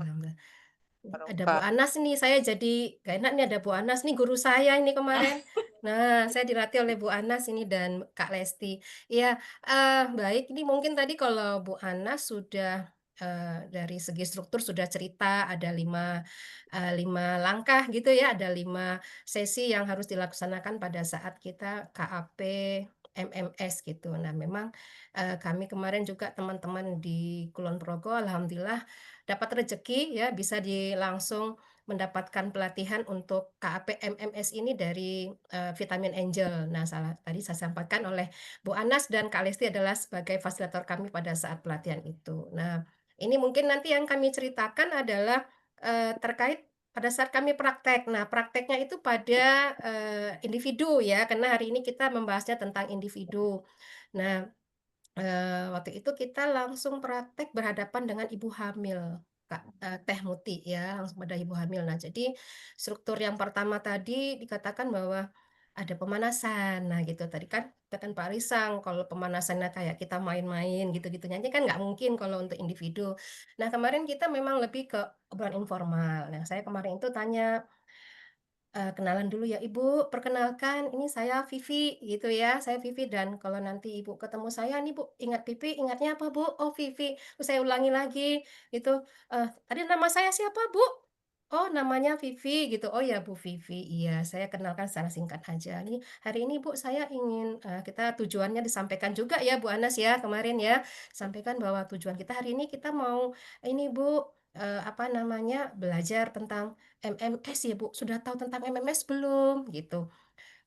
S4: alhamdulillah. Ada Bu Anas nih, saya jadi gak enak nih ada Bu Anas nih guru saya ini kemarin. Nah, saya dilatih oleh Bu Anas ini dan Kak Lesti. Iya, baik. Ini mungkin tadi kalau Bu Anas sudah dari segi struktur sudah cerita ada lima langkah gitu ya, ada 5 sesi yang harus dilaksanakan pada saat kita KAP MMS gitu. Nah, memang kami kemarin juga teman-teman di Kulon Progo, alhamdulillah dapat rezeki ya bisa langsung mendapatkan pelatihan untuk KAP MMS ini dari Vitamin Angel. Nah, tadi saya sampaikan oleh Bu Anas dan Kak Lesti adalah sebagai fasilitator kami pada saat pelatihan itu. Nah, ini mungkin nanti yang kami ceritakan adalah terkait pada saat kami praktek. Nah, prakteknya itu pada individu ya, karena hari ini kita membahasnya tentang individu. Nah, waktu itu kita langsung praktek berhadapan dengan ibu hamil, Kak, Teh Muti ya, langsung pada ibu hamil. Nah, jadi struktur yang pertama tadi dikatakan bahwa ada pemanasan. Nah, gitu tadi kan katakan Pak Risang kalau pemanasannya kayak kita main-main gitu-gitu nyanyi kan nggak mungkin kalau untuk individu. Nah, kemarin kita memang lebih ke obrolan informal. Nah, saya kemarin itu tanya kenalan dulu ya Ibu, perkenalkan ini saya Vivi gitu ya, saya Vivi dan kalau nanti Ibu ketemu saya nih Bu, ingat Vivi, ingatnya apa Bu? Oh Vivi, terus saya ulangi lagi gitu, tadi nama saya siapa Bu? Oh namanya Vivi gitu, oh ya Bu Vivi, iya saya kenalkan secara singkat aja. Nih hari ini Bu saya ingin, kita tujuannya disampaikan juga ya Bu Anas ya kemarin ya, sampaikan bahwa tujuan kita hari ini kita mau ini Bu, apa namanya, belajar tentang MMS ya Bu, sudah tahu tentang MMS belum? Gitu.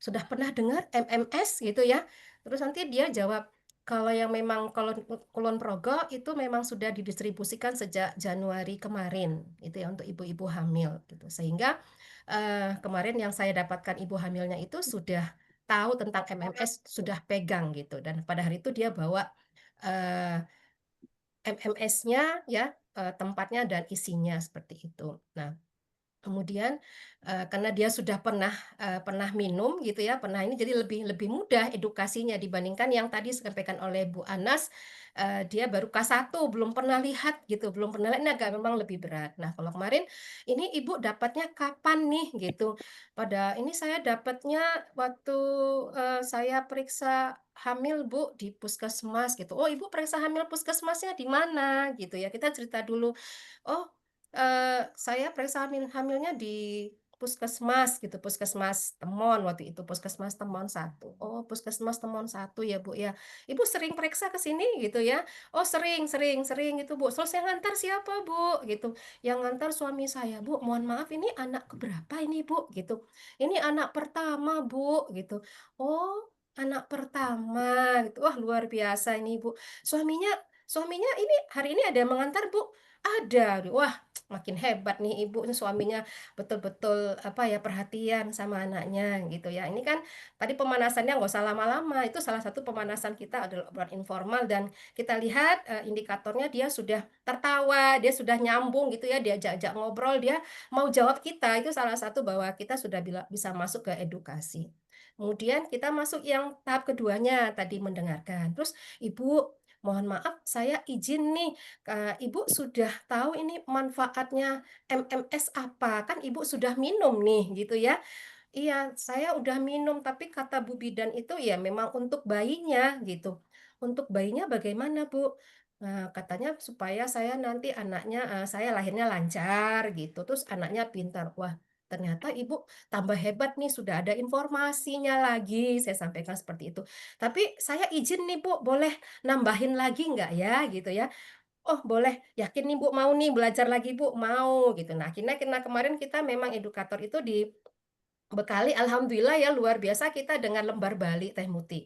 S4: sudah pernah dengar MMS gitu ya. Terus nanti dia jawab, kalau yang memang Kulon Progo itu memang sudah didistribusikan sejak Januari kemarin, itu ya untuk ibu-ibu hamil gitu. Sehingga kemarin yang saya dapatkan ibu hamilnya itu sudah tahu tentang MMS, sudah pegang gitu. Dan pada hari itu dia bawa eh, MMS-nya ya, tempatnya dan isinya seperti itu. Nah, kemudian karena dia sudah pernah minum gitu ya, pernah ini jadi lebih lebih mudah edukasinya dibandingkan yang tadi disampaikan oleh Bu Anas, dia baru K1 belum pernah lihat gitu, belum pernah lihat, ini agak memang lebih berat. Nah, kalau kemarin ini Ibu dapatnya kapan nih gitu. Pada ini saya dapatnya waktu saya periksa hamil Bu di puskesmas gitu. Oh, Ibu periksa hamil puskesmasnya di mana gitu ya. Kita cerita dulu. Oh, saya periksa hamilnya di puskesmas gitu, puskesmas Temon waktu itu, puskesmas Temon 1. Oh, puskesmas Temon 1 ya, Bu ya. Ibu sering periksa ke sini gitu ya. Oh, sering, sering, sering gitu, Bu. Terus yang ngantar siapa, Bu? Gitu. Yang ngantar suami saya, Bu. Mohon maaf, ini anak keberapa ini, Bu? Gitu. Ini anak pertama, Bu, gitu. Oh, anak pertama gitu. Wah, luar biasa ini, Bu. Suaminya suaminya ini hari ini ada yang mengantar, Bu? Ada. Wah, makin hebat nih ibu, ini suaminya betul-betul apa ya, perhatian sama anaknya gitu ya. Ini kan tadi pemanasannya nggak usah lama-lama, itu salah satu pemanasan kita adalah obrolan informal, dan kita lihat indikatornya dia sudah tertawa, dia sudah nyambung gitu ya, dia ajak ngobrol, dia mau jawab kita, itu salah satu bahwa kita sudah bisa masuk ke edukasi. Kemudian kita masuk yang tahap keduanya tadi mendengarkan. Terus ibu, mohon maaf saya izin nih, Ibu sudah tahu ini manfaatnya MMS apa? Kan Ibu sudah minum nih gitu ya. Iya, saya udah minum, tapi kata Bu Bidan itu ya memang untuk bayinya gitu. Untuk bayinya bagaimana, Bu? Katanya supaya saya nanti anaknya, saya lahirnya lancar gitu, terus anaknya pintar. Wah, ternyata Ibu tambah hebat nih, sudah ada informasinya lagi, saya sampaikan seperti itu. Tapi saya izin nih Bu, boleh nambahin lagi nggak ya gitu ya. Oh boleh, yakin nih Bu mau nih belajar lagi Bu, mau gitu. Nah akhirnya karena kemarin kita memang edukator itu dibekali, alhamdulillah ya luar biasa kita dengan lembar balik Teh Muti.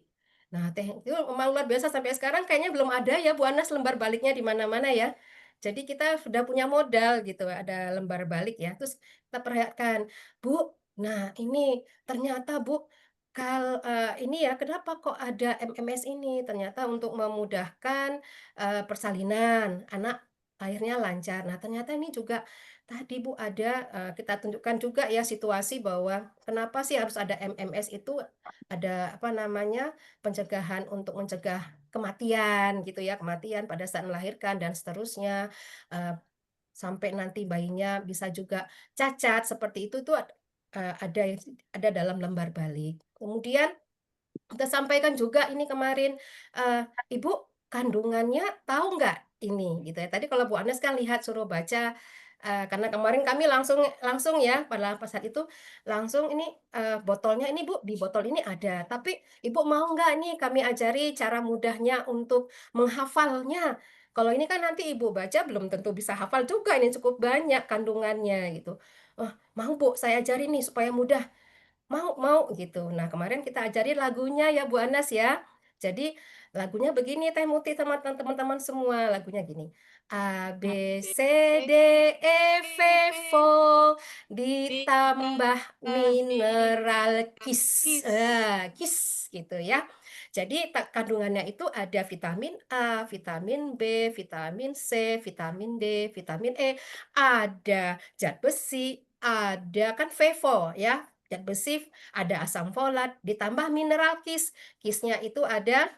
S4: Nah teh itu memang luar biasa, sampai sekarang kayaknya belum ada ya Bu Anas lembar baliknya di mana-mana ya. Jadi kita sudah punya modal gitu, ada lembar balik ya. Terus kita perlihatkan, Bu, nah ini ternyata Bu, ini ya kenapa kok ada MMS ini? Ternyata untuk memudahkan persalinan, anak akhirnya lancar. Nah, ternyata ini juga tadi Bu ada, kita tunjukkan juga ya situasi bahwa kenapa sih harus ada MMS itu, ada apa namanya, pencegahan untuk mencegah kematian gitu ya, kematian pada saat melahirkan dan seterusnya, eee, sampai nanti bayinya bisa juga cacat seperti itu tuh, ada dalam lembar balik. Kemudian kita sampaikan juga ini kemarin, Ibu kandungannya tahu nggak ini gitu ya. Tadi kalau Bu Anes kan lihat suruh baca, karena kemarin kami langsung langsung ya pada pas saat itu langsung ini, botolnya ini Bu, di botol ini ada, tapi Ibu mau nggak nih kami ajari cara mudahnya untuk menghafalnya. Kalau ini kan nanti Ibu baca belum tentu bisa hafal juga, ini cukup banyak kandungannya gitu. "Oh, mau Bu, saya ajarin nih supaya mudah." Mau mau, gitu. Nah, kemarin kita ajarin lagunya ya, Bu Anas ya. Jadi lagunya begini Teh Muti sama teman-teman semua, lagunya gini. A, B, C, D, E, F, Fo, ditambah mineral KIS. KIS gitu ya. Jadi kandungannya itu ada vitamin A, vitamin B, vitamin C, vitamin D, vitamin E, ada zat besi, ada kan FeFo ya, zat besi, ada asam folat, ditambah mineral KIS. KIS-nya itu ada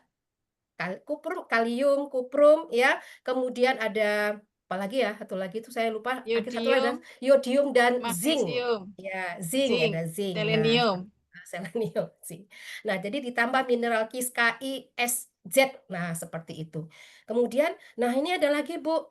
S4: kuprum, kalium, kuprum ya. Kemudian ada apalagi ya? Satu lagi itu saya lupa. Akhir satu ada
S6: Yodium,
S4: yodium dan zinc.
S6: magnesium,
S4: Ya, zinc
S6: zinc,
S4: ada zinc. Nah,
S6: selenium.
S4: selenium zinc. Nah, jadi ditambah mineral KIS KISZ. Nah, seperti itu. Kemudian, nah ini ada lagi Bu.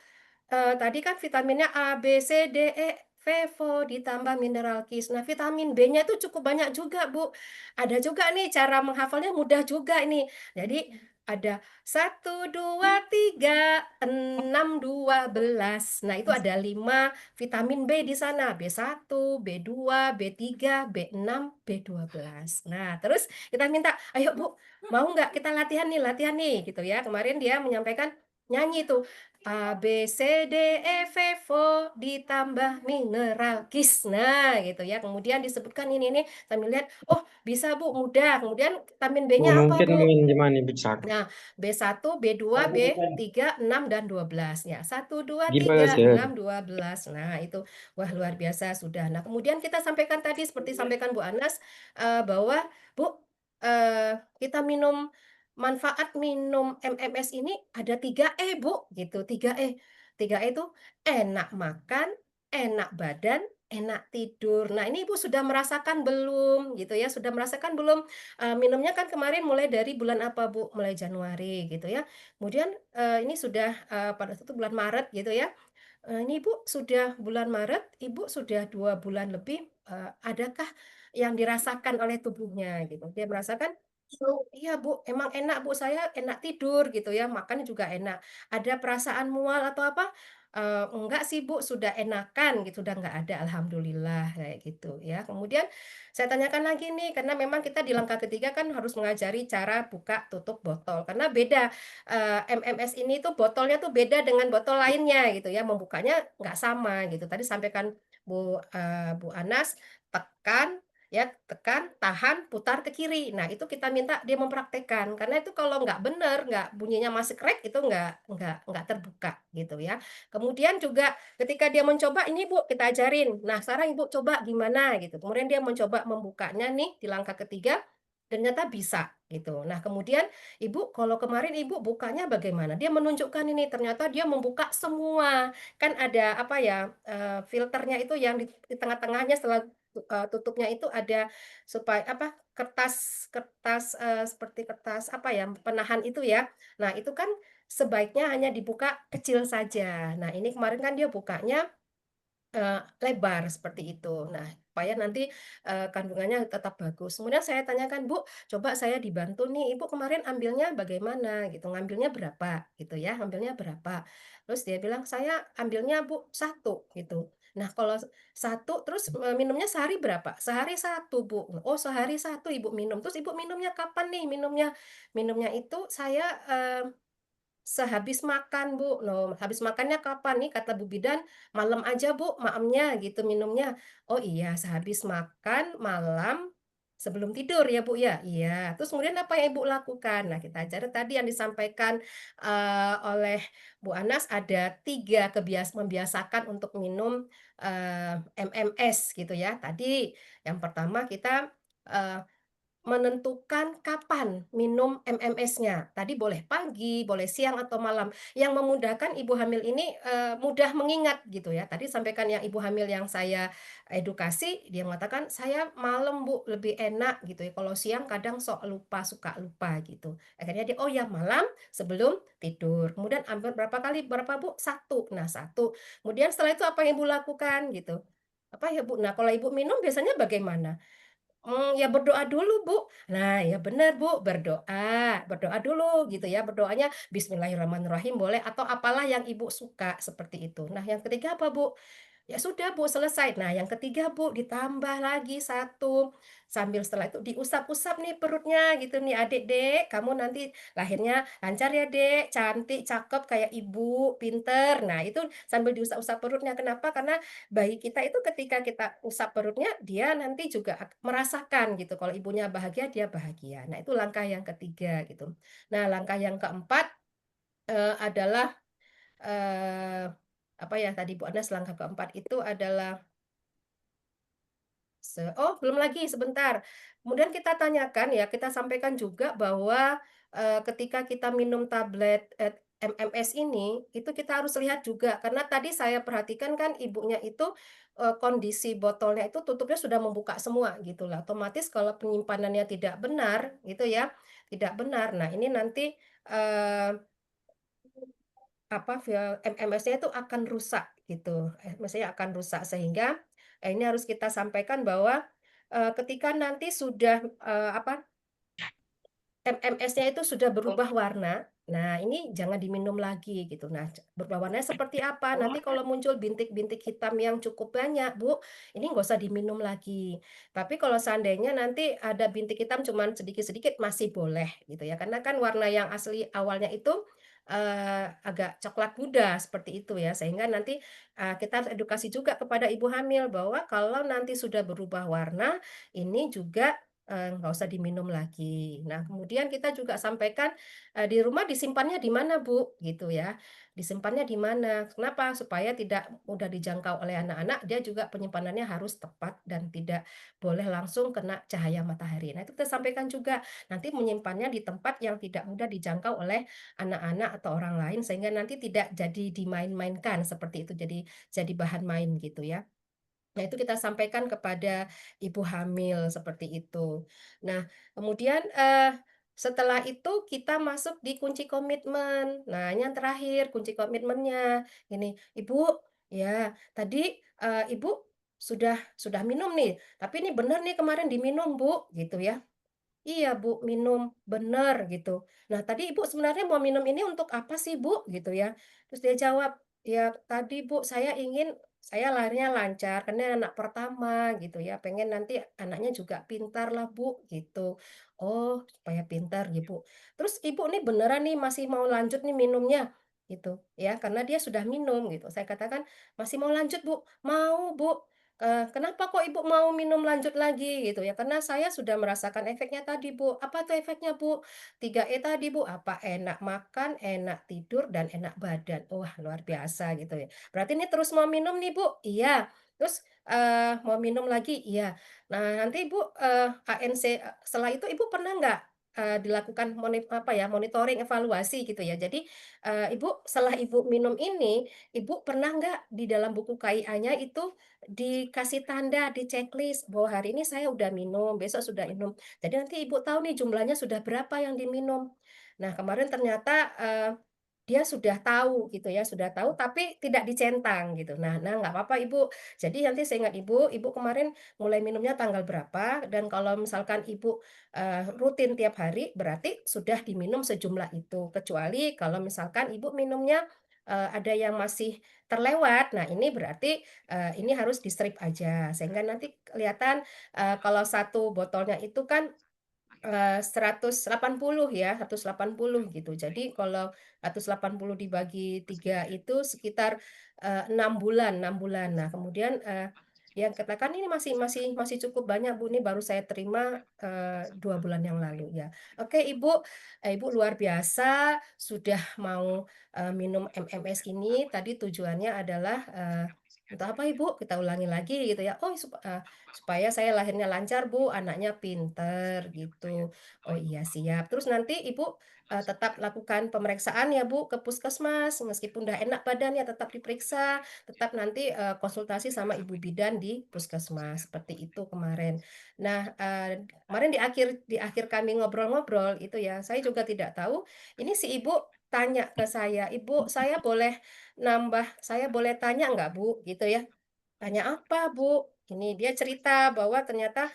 S4: Tadi kan vitaminnya A, B, C, D, E, Fefo ditambah mineral KIS. Nah, vitamin B-nya itu cukup banyak juga, Bu. Ada juga nih cara menghafalnya mudah juga ini. Jadi ada 1, 2, 3, 6, 12. Nah, itu ada 5 vitamin B di sana. B1, B2, B3, B6, B12. Nah, terus kita minta, ayo Bu, mau nggak kita latihan nih, gitu ya. Kemarin dia menyampaikan nyanyi tuh. A, B, C, D, E, F, F, ditambah mineral KIS. Nah, gitu ya. Kemudian disebutkan ini sambil lihat, oh bisa Bu, mudah. Kemudian vitamin B-nya apa
S7: mungkin
S4: Bu?
S7: gimana bisa
S4: Nah, B1, B2, B3, 6, dan 12. Ya, 1, 2,
S7: gimana
S4: 3,
S7: sih
S4: 6, 12. Nah, itu wah luar biasa sudah. Nah, kemudian kita sampaikan tadi seperti sampaikan Bu Anas bahwa Bu kita manfaat minum MMS ini ada 3E Bu, gitu. 3E. 3E itu enak makan, enak badan, enak tidur. Nah, ini Ibu sudah merasakan belum gitu ya? Sudah merasakan belum? Minumnya kan kemarin mulai dari bulan apa, Bu? Mulai Januari gitu ya. Kemudian, ini sudah, pada saat itu bulan Maret gitu ya. Ini Ibu sudah bulan Maret, Ibu sudah 2 bulan lebih, adakah yang dirasakan oleh tubuhnya gitu? Dia merasakan, "Oh iya Bu, emang enak Bu, saya enak tidur," gitu ya, makan juga enak. Ada perasaan mual atau apa? Enggak sih Bu, sudah enakan gitu, udah nggak ada alhamdulillah, kayak gitu ya. Kemudian saya tanyakan lagi nih, karena memang kita di langkah ketiga kan harus mengajari cara buka tutup botol, karena beda, MMS ini tuh botolnya tuh beda dengan botol lainnya gitu ya, membukanya nggak sama gitu. Tadi sampaikan Bu Anas, tekan ya, tekan, tahan, putar ke kiri. Nah, itu kita minta dia mempraktekkan, karena itu kalau nggak bener, nggak bunyinya masih krek, itu nggak terbuka gitu ya. Kemudian juga ketika dia mencoba, "Ini Bu, kita ajarin. Nah, sekarang Ibu coba gimana?" Gitu. Kemudian dia mencoba membukanya nih di langkah ketiga, dan ternyata bisa gitu. Nah, kemudian, "Ibu, kalau kemarin Ibu bukanya bagaimana?" Dia menunjukkan ini, ternyata dia membuka semua. Kan ada apa ya, filternya itu yang di tengah-tengahnya setelah tutupnya itu ada supaya apa, kertas kertas, seperti kertas apa ya, penahan itu ya. Nah, itu kan sebaiknya hanya dibuka kecil saja. Nah, ini kemarin kan dia bukanya lebar seperti itu. Nah, supaya nanti, kandungannya tetap bagus. Kemudian saya tanyakan, "Bu, coba saya dibantu nih, Ibu kemarin ambilnya bagaimana?" Gitu, "Ngambilnya berapa?" Gitu ya, "Ngambilnya berapa?" Terus dia bilang, "Saya ambilnya Bu, 1," gitu. Nah, kalau 1 terus, minumnya sehari berapa? "Sehari 1 Bu." "Oh, sehari 1 Ibu minum. Terus Ibu minumnya kapan nih minumnya?" "Minumnya itu saya, sehabis makan, Bu." Loh, "Habis makannya kapan?" Nih kata Bu Bidan, "Malam aja, Bu, maemnya gitu minumnya." "Oh iya, sehabis makan malam sebelum tidur ya, Bu, ya?" "Iya." "Terus kemudian apa yang Ibu lakukan?" Nah, kita ajarin tadi yang disampaikan, oleh Bu Anas ada 3 membiasakan untuk minum, MMS gitu ya. Tadi yang pertama kita, eee menentukan kapan minum MMS-nya. Tadi boleh pagi, boleh siang atau malam. Yang memudahkan ibu hamil ini, mudah mengingat gitu ya. Tadi sampaikan yang ibu hamil yang saya edukasi, dia mengatakan, "Saya malam Bu, lebih enak," gitu ya. "Kalau siang kadang suka lupa," gitu. Akhirnya dia, "Oh ya malam sebelum tidur." Kemudian ambil berapa kali, berapa Bu? 1. Nah 1. Kemudian setelah itu apa yang Ibu lakukan gitu? Apa ya Bu? Nah kalau Ibu minum biasanya bagaimana? Ya berdoa dulu, Bu. Nah, ya benar, Bu, berdoa dulu gitu ya, berdoanya bismillahirrahmanirrahim boleh atau apalah yang Ibu suka, seperti itu. Nah, yang ketiga apa, Bu? Ya sudah, Bu, selesai. Nah, yang ketiga, Bu, ditambah lagi 1, sambil setelah itu diusap-usap nih perutnya gitu nih, "Adik, Dek, kamu nanti lahirnya lancar ya, Dek, cantik, cakep kayak Ibu, pinter." Nah, itu sambil diusap-usap perutnya. Kenapa? Karena bayi kita itu ketika kita usap perutnya, dia nanti juga merasakan gitu, kalau ibunya bahagia, dia bahagia. Nah, itu langkah yang ketiga gitu. Nah, langkah yang keempat, adalah, eee, apa ya tadi Bu Anas langkah keempat itu adalah oh belum lagi, sebentar. Kemudian kita tanyakan ya, kita sampaikan juga bahwa, ketika kita minum tablet, MMS ini, itu kita harus lihat juga, karena tadi saya perhatikan kan ibunya itu, kondisi botolnya itu tutupnya sudah membuka semua gitu lah, otomatis kalau penyimpanannya tidak benar gitu ya, tidak benar. Nah ini nanti, eee apa, MMS-nya itu akan rusak gitu, MMS-nya akan rusak sehingga, ini harus kita sampaikan bahwa, ketika nanti sudah, apa MMS-nya itu sudah berubah warna, nah ini jangan diminum lagi gitu. Nah, berubah warnanya seperti apa? Nanti kalau muncul bintik-bintik hitam yang cukup banyak, Bu, ini nggak usah diminum lagi. Tapi kalau seandainya nanti ada bintik hitam cuman sedikit-sedikit masih boleh gitu ya. Karena kan warna yang asli awalnya itu agak coklat muda seperti itu ya. Sehingga nanti kita harus edukasi juga kepada ibu hamil bahwa kalau nanti sudah berubah warna, ini juga nggak usah diminum lagi. Nah, kemudian kita juga sampaikan, di rumah disimpannya di mana, Bu? Gitu ya. Disimpannya di mana? Kenapa? Supaya tidak mudah dijangkau oleh anak-anak, dia juga penyimpanannya harus tepat dan tidak boleh langsung kena cahaya matahari. Nah, itu kita sampaikan juga, nanti menyimpannya di tempat yang tidak mudah dijangkau oleh anak-anak atau orang lain, sehingga nanti tidak jadi dimain-mainkan seperti itu, jadi bahan main gitu ya. Nah, itu kita sampaikan kepada ibu hamil seperti itu. Nah, kemudian setelah itu kita masuk di kunci komitmen. Nah, ini yang terakhir kunci komitmennya. Ini, Ibu, ya tadi Ibu sudah minum nih, tapi ini benar nih kemarin diminum, Bu, gitu ya. Iya Bu, minum, bener gitu. Nah tadi Ibu sebenarnya mau minum ini untuk apa sih Bu? Gitu ya. Terus dia jawab, ya tadi Bu saya lahirnya lancar, karena anak pertama gitu ya, pengen nanti anaknya juga pintar lah Bu, gitu. Oh, supaya pintar gitu. Terus Ibu nih beneran nih masih mau lanjut nih minumnya? Gitu ya, karena dia sudah minum gitu. Saya katakan, masih mau lanjut Bu? Mau Bu. Kenapa kok Ibu mau minum lanjut lagi gitu ya? Karena saya sudah merasakan efeknya tadi Bu. Apa tuh efeknya Bu? 3E tadi Bu, apa? Enak makan, enak tidur, dan enak badan. Wah, luar biasa gitu ya. Berarti ini terus mau minum nih Bu? Iya. Terus mau minum lagi? Iya. Nah, nanti Ibu ANC setelah itu Ibu pernah nggak dilakukan monitoring evaluasi gitu ya. Jadi Ibu setelah Ibu minum ini, Ibu pernah nggak di dalam buku KIA-nya itu dikasih tanda di checklist bahwa hari ini saya udah minum, besok sudah minum. Jadi nanti Ibu tahu nih jumlahnya sudah berapa yang diminum. Nah, kemarin ternyata dia sudah tahu gitu ya, sudah tahu tapi tidak dicentang gitu. Nah nggak apa-apa Ibu. Jadi nanti saya ingat Ibu, Ibu kemarin mulai minumnya tanggal berapa dan kalau misalkan Ibu rutin tiap hari berarti sudah diminum sejumlah itu. Kecuali kalau misalkan Ibu minumnya ada yang masih terlewat. Nah, ini berarti ini harus di-strip aja sehingga nanti kelihatan kalau satu botolnya itu kan 180 ya, 180 gitu. Jadi kalau 180 dibagi 3 itu sekitar 6 bulan, 6 bulan. Nah, kemudian yang katakan ini masih cukup banyak Bu, ini baru saya terima 2 bulan yang lalu ya. Oke Ibu, Ibu luar biasa sudah mau minum MMS ini. Tadi tujuannya adalah untuk apa Ibu? Kita ulangi lagi gitu ya. Oh, supaya saya lahirnya lancar Bu, anaknya pinter gitu. Oh iya siap. Terus nanti Ibu tetap lakukan pemeriksaan ya Bu ke puskesmas, meskipun udah enak badannya tetap diperiksa, tetap nanti konsultasi sama ibu bidan di puskesmas seperti itu kemarin. Nah kemarin di akhir kami ngobrol-ngobrol itu ya, saya juga tidak tahu. Ini si Ibu tanya ke saya, Ibu saya boleh tanya nggak Bu gitu ya. Tanya apa, Bu? Ini dia cerita bahwa ternyata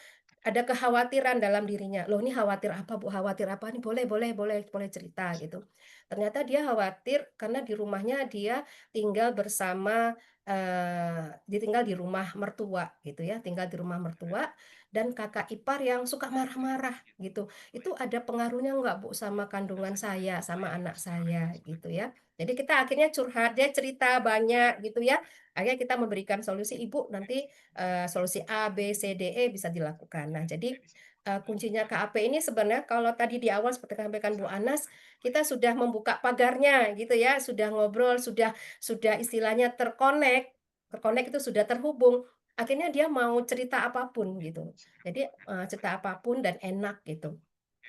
S4: ada kekhawatiran dalam dirinya. Loh, ini khawatir apa, Bu? Khawatir apa nih? Boleh cerita gitu. Ternyata dia khawatir karena di rumahnya dia tinggal bersama ditinggal di rumah mertua gitu ya, tinggal di rumah mertua dan kakak ipar yang suka marah-marah gitu. Itu ada pengaruhnya nggak, Bu, sama kandungan saya, sama anak saya gitu ya. Jadi kita akhirnya curhat, dia cerita banyak gitu ya. Akhirnya kita memberikan solusi, Ibu nanti solusi A, B, C, D, E bisa dilakukan. Nah, jadi kuncinya KAP ini sebenarnya kalau tadi di awal seperti sampaikan Bu Anas, kita sudah membuka pagarnya gitu ya, sudah ngobrol, sudah istilahnya terkonek itu sudah terhubung. Akhirnya dia mau cerita apapun gitu. Jadi cerita apapun dan enak gitu.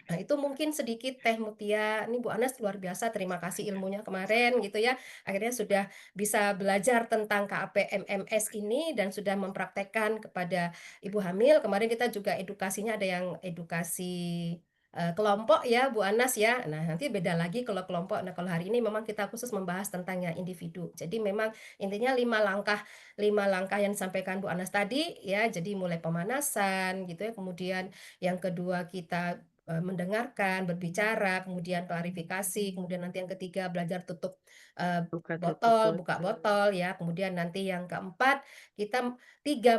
S4: Nah, itu mungkin sedikit Teh Mutia. Ini Bu Anas luar biasa, terima kasih ilmunya kemarin gitu ya. Akhirnya sudah bisa belajar tentang KAP MMS ini dan sudah mempraktekkan kepada ibu hamil. Kemarin kita juga edukasinya ada yang edukasi kelompok ya Bu Anas ya. Nah, nanti beda lagi kalau kelompok. Nah, kalau hari ini memang kita khusus membahas tentang yang individu. Jadi memang intinya 5 langkah yang disampaikan Bu Anas tadi ya. Jadi mulai pemanasan gitu ya. Kemudian yang kedua kita mendengarkan, berbicara, kemudian klarifikasi, kemudian nanti yang ketiga belajar tutup
S1: Buka tutup
S4: buka
S1: botol.
S4: botol ya. Kemudian nanti yang keempat kita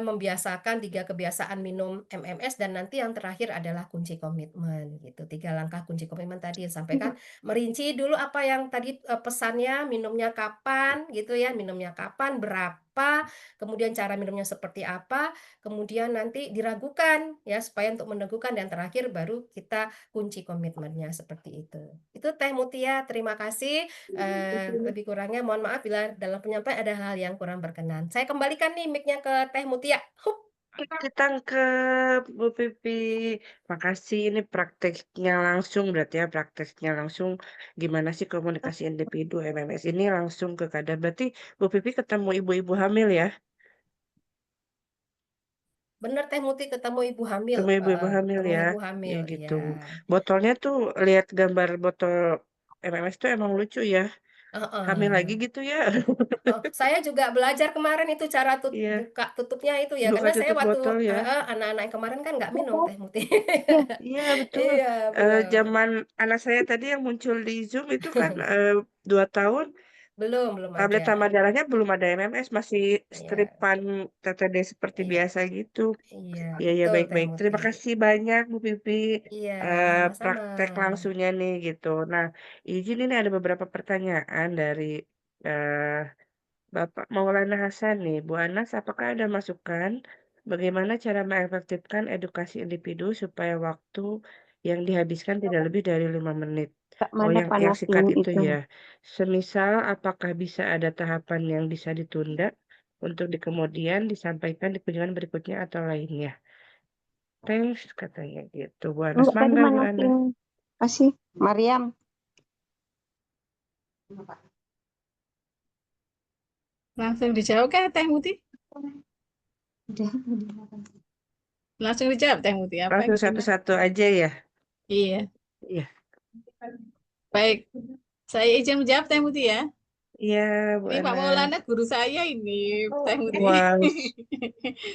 S4: membiasakan 3 kebiasaan minum MMS, dan nanti yang terakhir adalah kunci komitmen gitu. 3 langkah kunci komitmen tadi yang sampaikan, merinci dulu apa yang tadi pesannya, minumnya kapan gitu ya, minumnya kapan, berapa, kemudian cara minumnya seperti apa, kemudian nanti diragukan ya supaya untuk meneguhkan, dan terakhir baru kita kunci komitmennya seperti itu. Itu Teh Mutia, terima kasih. Lebih kurangnya mohon maaf bila dalam penyampaian ada hal yang kurang berkenan. Saya kembalikan nih mic-nya ke Teh Mutia.
S1: Kita ke Bu Pipi. Makasih, ini prakteknya langsung berarti ya, prakteknya langsung gimana sih komunikasi individu MMS ini langsung ke kadar. Berarti Bu Pipi ketemu ibu-ibu hamil ya?
S4: Bener Teh Muti, ketemu ibu hamil.
S1: Ketemu ibu-ibu hamil
S4: Ketemu
S1: ya?
S4: ibu
S1: Ya
S4: hamil,
S1: gitu.
S4: ya.
S1: Botolnya tuh lihat gambar botol MMS tuh emang lucu ya. Hamil lagi gitu ya.
S4: Oh, saya juga belajar kemarin itu cara
S1: Iya,
S4: buka tutupnya itu ya,
S1: buka
S4: karena saya
S1: tutup
S4: waktu
S1: botol ya.
S4: anak-anak yang kemarin kan nggak minum Teh Muti.
S1: Iya betul.
S4: Iya, benar.
S1: Zaman anak saya tadi yang muncul di Zoom itu kan 2 tahun,
S4: Belum
S1: tablet
S4: ada.
S1: tambah darahnya belum ada MMS, masih
S4: Iya,
S1: stripan TTD seperti
S4: iya,
S1: biasa gitu.
S4: iya,
S1: Iya ya,
S4: betul Teh
S1: baik-baik.
S4: Muti.
S1: Terima kasih banyak Bu Pipi,
S4: Iya, sama-sama.
S1: praktek langsungnya nih gitu. Nah, izin ini ada beberapa pertanyaan dari eh, Bapak Maulana Hasan nih. Bu Anas, apakah ada masukan bagaimana cara mengefektifkan edukasi individu supaya waktu yang dihabiskan tidak lebih dari 5 menit?
S2: Kak,
S1: Oh,
S2: mana
S1: yang singkat
S2: panasin
S1: itu
S2: itu?
S1: ya. Semisal, apakah bisa ada tahapan yang bisa ditunda untuk di kemudian disampaikan di kunjungan berikutnya atau lainnya? Thanks, katanya gitu. Bu Anas,
S2: Enggak, tadi
S1: mangga Bu
S2: manasin.
S1: Anas.
S2: Kasih, Mariam.
S6: Langsung dijawab kan Teh Muti?
S2: Udah.
S6: Langsung dijawab Teh Muti apa
S1: Langsung
S6: gimana?
S1: satu-satu aja ya.
S6: Iya,
S1: Iya,
S6: baik. Saya izin menjawab Teh Muti ya.
S1: iya Bu
S6: Ini Pak
S1: Anas.
S6: Maulana guru saya ini, Teh Muti.
S1: Wow,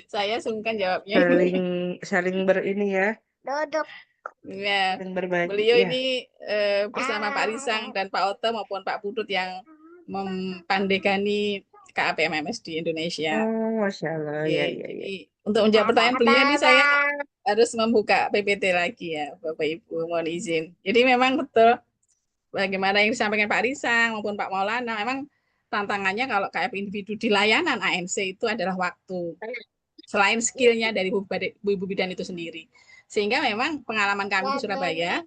S6: Saya sungkan jawabnya
S1: saling
S6: ini.
S1: saling berini ya,
S6: Ya,
S1: saling berbagi
S6: beliau
S1: ya.
S6: ini bersama Pak Risang dan Pak Oto maupun Pak Putut yang mempandegani KAP MMS di Indonesia.
S1: Oh, Masya Allah, ya,
S6: Oke,
S1: ya, ya.
S6: jadi untuk menjawab pertanyaan beliau ini saya harus membuka PPT lagi ya, Bapak Ibu, mohon izin. Jadi memang betul bagaimana yang disampaikan Pak Risang maupun Pak Maulana, memang tantangannya kalau KAP individu di layanan ANC itu adalah waktu. Selain skillnya dari ibu bidan itu sendiri. Sehingga memang pengalaman kami di Surabaya,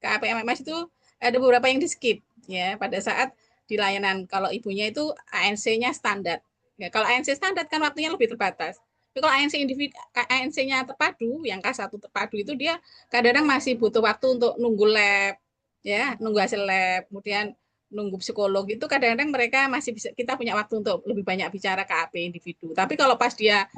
S6: KAP MMS itu ada beberapa yang di skip ya pada saat di layanan. Kalau ibunya itu ANC-nya standar. Ya, kalau ANC standar kan waktunya lebih terbatas. Tapi kalau ANC individu, ANC-nya terpadu, yang K1 terpadu itu dia kadang-kadang masih butuh waktu untuk nunggu lab, ya, nunggu hasil lab, kemudian nunggu psikolog itu kadang-kadang mereka masih bisa, kita punya waktu untuk lebih banyak bicara KAP individu. Tapi kalau pas dia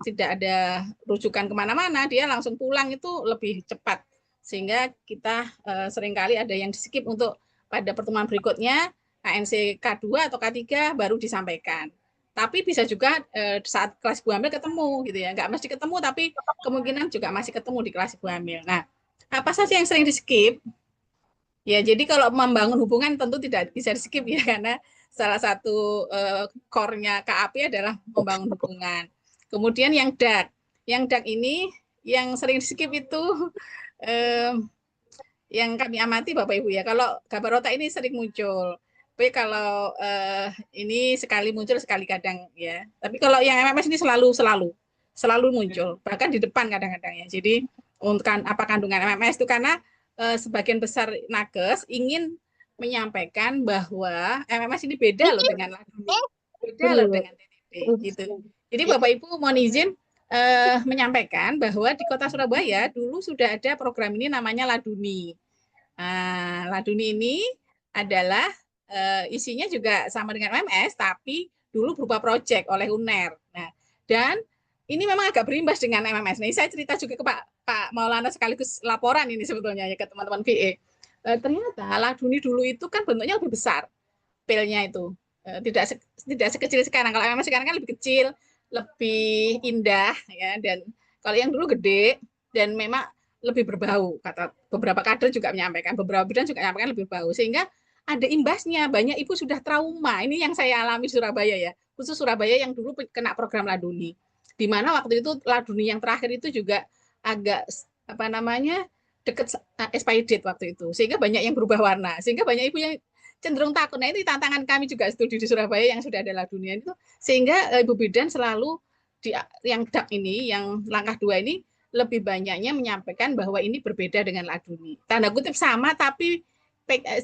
S6: tidak ada rujukan kemana-mana, dia langsung pulang itu lebih cepat. Sehingga kita seringkali ada yang di skip untuk pada pertemuan berikutnya ANC K2 atau K3 baru disampaikan. Tapi bisa juga saat kelas ibu hamil ketemu gitu ya, nggak mesti ketemu tapi kemungkinan juga masih ketemu di kelas ibu hamil. Nah, apa saja yang sering di skip? Ya, jadi kalau membangun hubungan tentu tidak bisa di skip ya, karena salah satu core-nya KAP adalah membangun hubungan. Kemudian yang DAG. Yang DAG ini yang sering di skip itu yang kami amati Bapak Ibu ya, kalau gambar otak ini sering muncul. Tapi kalau ini sekali muncul sekali kadang ya. Tapi kalau yang MMS ini selalu muncul, bahkan di depan kadang-kadang ya. Jadi untuk apa kandungan MMS itu karena sebagian besar nakes ingin menyampaikan bahwa MMS ini beda loh dengan laduni, beda loh dengan TTD gitu. Jadi Bapak Ibu mohon izin menyampaikan bahwa di Kota Surabaya dulu sudah ada program ini namanya Laduni. Nah, Laduni ini adalah isinya juga sama dengan MMS, tapi dulu berupa proyek oleh UNER. Nah, dan ini memang agak berimbas dengan MMS. Nah, saya cerita juga ke Pak Maulana sekaligus laporan ini sebetulnya ya ke teman-teman VE. Ternyata Laduni dulu itu kan bentuknya lebih besar, pilnya itu. Tidak sekecil sekarang. Kalau MMS sekarang kan lebih kecil, lebih indah ya, dan kalau yang dulu gede dan memang lebih berbau, kata beberapa kader juga menyampaikan, beberapa bidan juga menyampaikan lebih berbau, sehingga ada imbasnya, banyak ibu sudah trauma. Ini yang saya alami di Surabaya ya, khusus Surabaya yang dulu kena program Laduni, di mana waktu itu Laduni yang terakhir itu juga agak apa namanya dekat expired date waktu itu, sehingga banyak yang berubah warna, sehingga banyak ibu yang cenderung takut. Nah, ini tantangan kami juga studi di Surabaya yang sudah ada Laduni itu, sehingga ibu bidan selalu di yang DAP ini, yang langkah 2 ini lebih banyaknya menyampaikan bahwa ini berbeda dengan Laduni. Tanda kutip sama tapi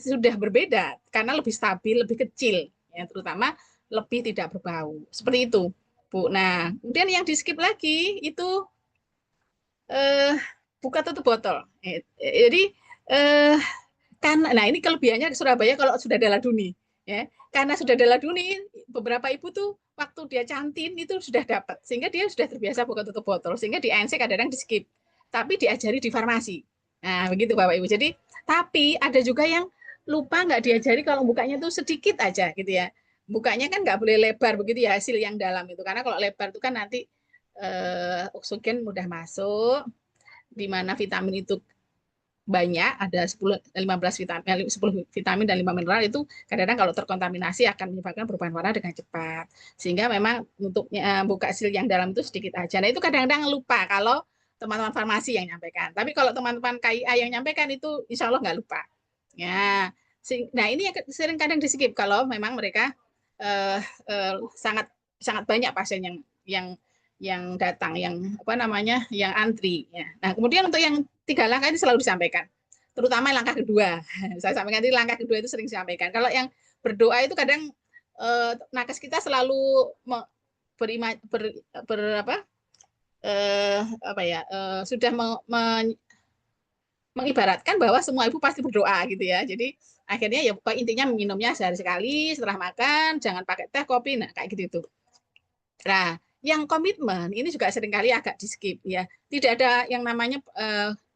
S6: sudah berbeda karena lebih stabil, lebih kecil, ya, terutama lebih tidak berbau. Seperti itu, Bu. Nah, kemudian yang di skip lagi itu buka tutup botol. Jadi karena, nah ini kelebihannya di Surabaya kalau sudah ada Laduni, ya. Karena sudah ada Laduni, beberapa ibu tuh waktu dia cantin itu sudah dapat, sehingga dia sudah terbiasa buka tutup botol, sehingga di ANC kadang-kadang di skip, tapi diajari di farmasi. Nah, begitu Bapak Ibu. Jadi, tapi ada juga yang lupa nggak diajari kalau bukanya tuh sedikit aja gitu ya. Bukanya kan nggak boleh lebar begitu ya, hasil yang dalam itu. Karena kalau lebar itu kan nanti oksigen mudah masuk, di mana vitamin itu banyak, ada 10-15 vitamin, 10 vitamin dan 5 mineral itu kadang-kadang kalau terkontaminasi akan menyebabkan perubahan warna dengan cepat. Sehingga memang untuk buka sil yang dalam itu sedikit aja. Nah, itu kadang-kadang lupa kalau teman-teman farmasi yang nyampaikan. Tapi kalau teman-teman KIA yang nyampaikan itu insya Allah nggak lupa. Ya, nah ini yang sering kadang di skip kalau memang mereka sangat sangat banyak pasien yang datang, yang apa namanya, yang antri. Ya. Nah, kemudian untuk yang 3 langkah ini selalu disampaikan, terutama langkah kedua. Saya sampaikan tadi langkah kedua itu sering disampaikan. Kalau yang berdoa itu kadang nakes kita selalu sudah mengibaratkan bahwa semua ibu pasti berdoa gitu ya. Jadi akhirnya ya intinya minumnya sehari sekali setelah makan, jangan pakai teh, kopi, nah kayak gitu tuh. Nah, yang komitmen ini juga seringkali agak di skip ya. Tidak ada yang namanya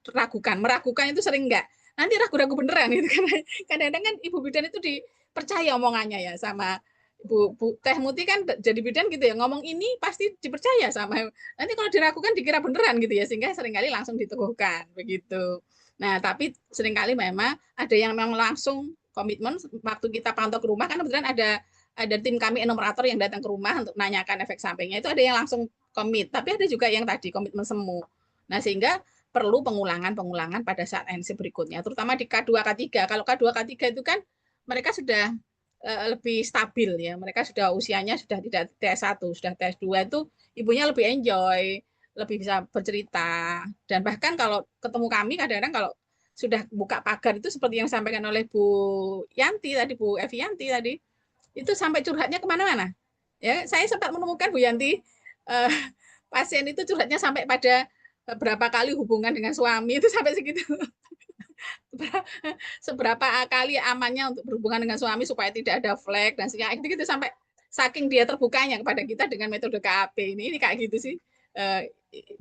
S6: meragukan itu sering enggak. Nanti ragu-ragu beneran itu karena kadang-kadang kan ibu bidan itu dipercaya omongannya ya sama Bu Teh Muti kan jadi bidan gitu ya, ngomong ini pasti dipercaya sama. Nanti kalau diragukan dikira beneran gitu ya, sehingga seringkali langsung diteguhkan begitu. Nah, tapi seringkali memang ada yang memang langsung komitmen waktu kita pantau ke rumah kan kebetulan ada tim kami enumerator yang datang ke rumah untuk nanyakan efek sampingnya, itu ada yang langsung komit, tapi ada juga yang tadi komitmen semu. Nah, sehingga perlu pengulangan pada saat ANC berikutnya, terutama di K2, K3. Kalau K2, K3 itu kan mereka sudah lebih stabil ya, mereka sudah usianya sudah tidak TS1, sudah TS2 itu ibunya lebih enjoy, lebih bisa bercerita, dan bahkan kalau ketemu kami kadang-kadang kalau sudah buka pagar itu seperti yang disampaikan oleh Bu Yanti tadi, Bu Evi Yanti tadi, itu sampai curhatnya kemana-mana. Ya, saya sempat menemukan Bu Yanti, pasien itu curhatnya sampai pada berapa kali hubungan dengan suami itu sampai segitu. Seberapa kali amannya untuk berhubungan dengan suami supaya tidak ada flek dan sebagainya. Gitu sampai saking dia terbukanya kepada kita dengan metode KAP ini kayak gitu sih.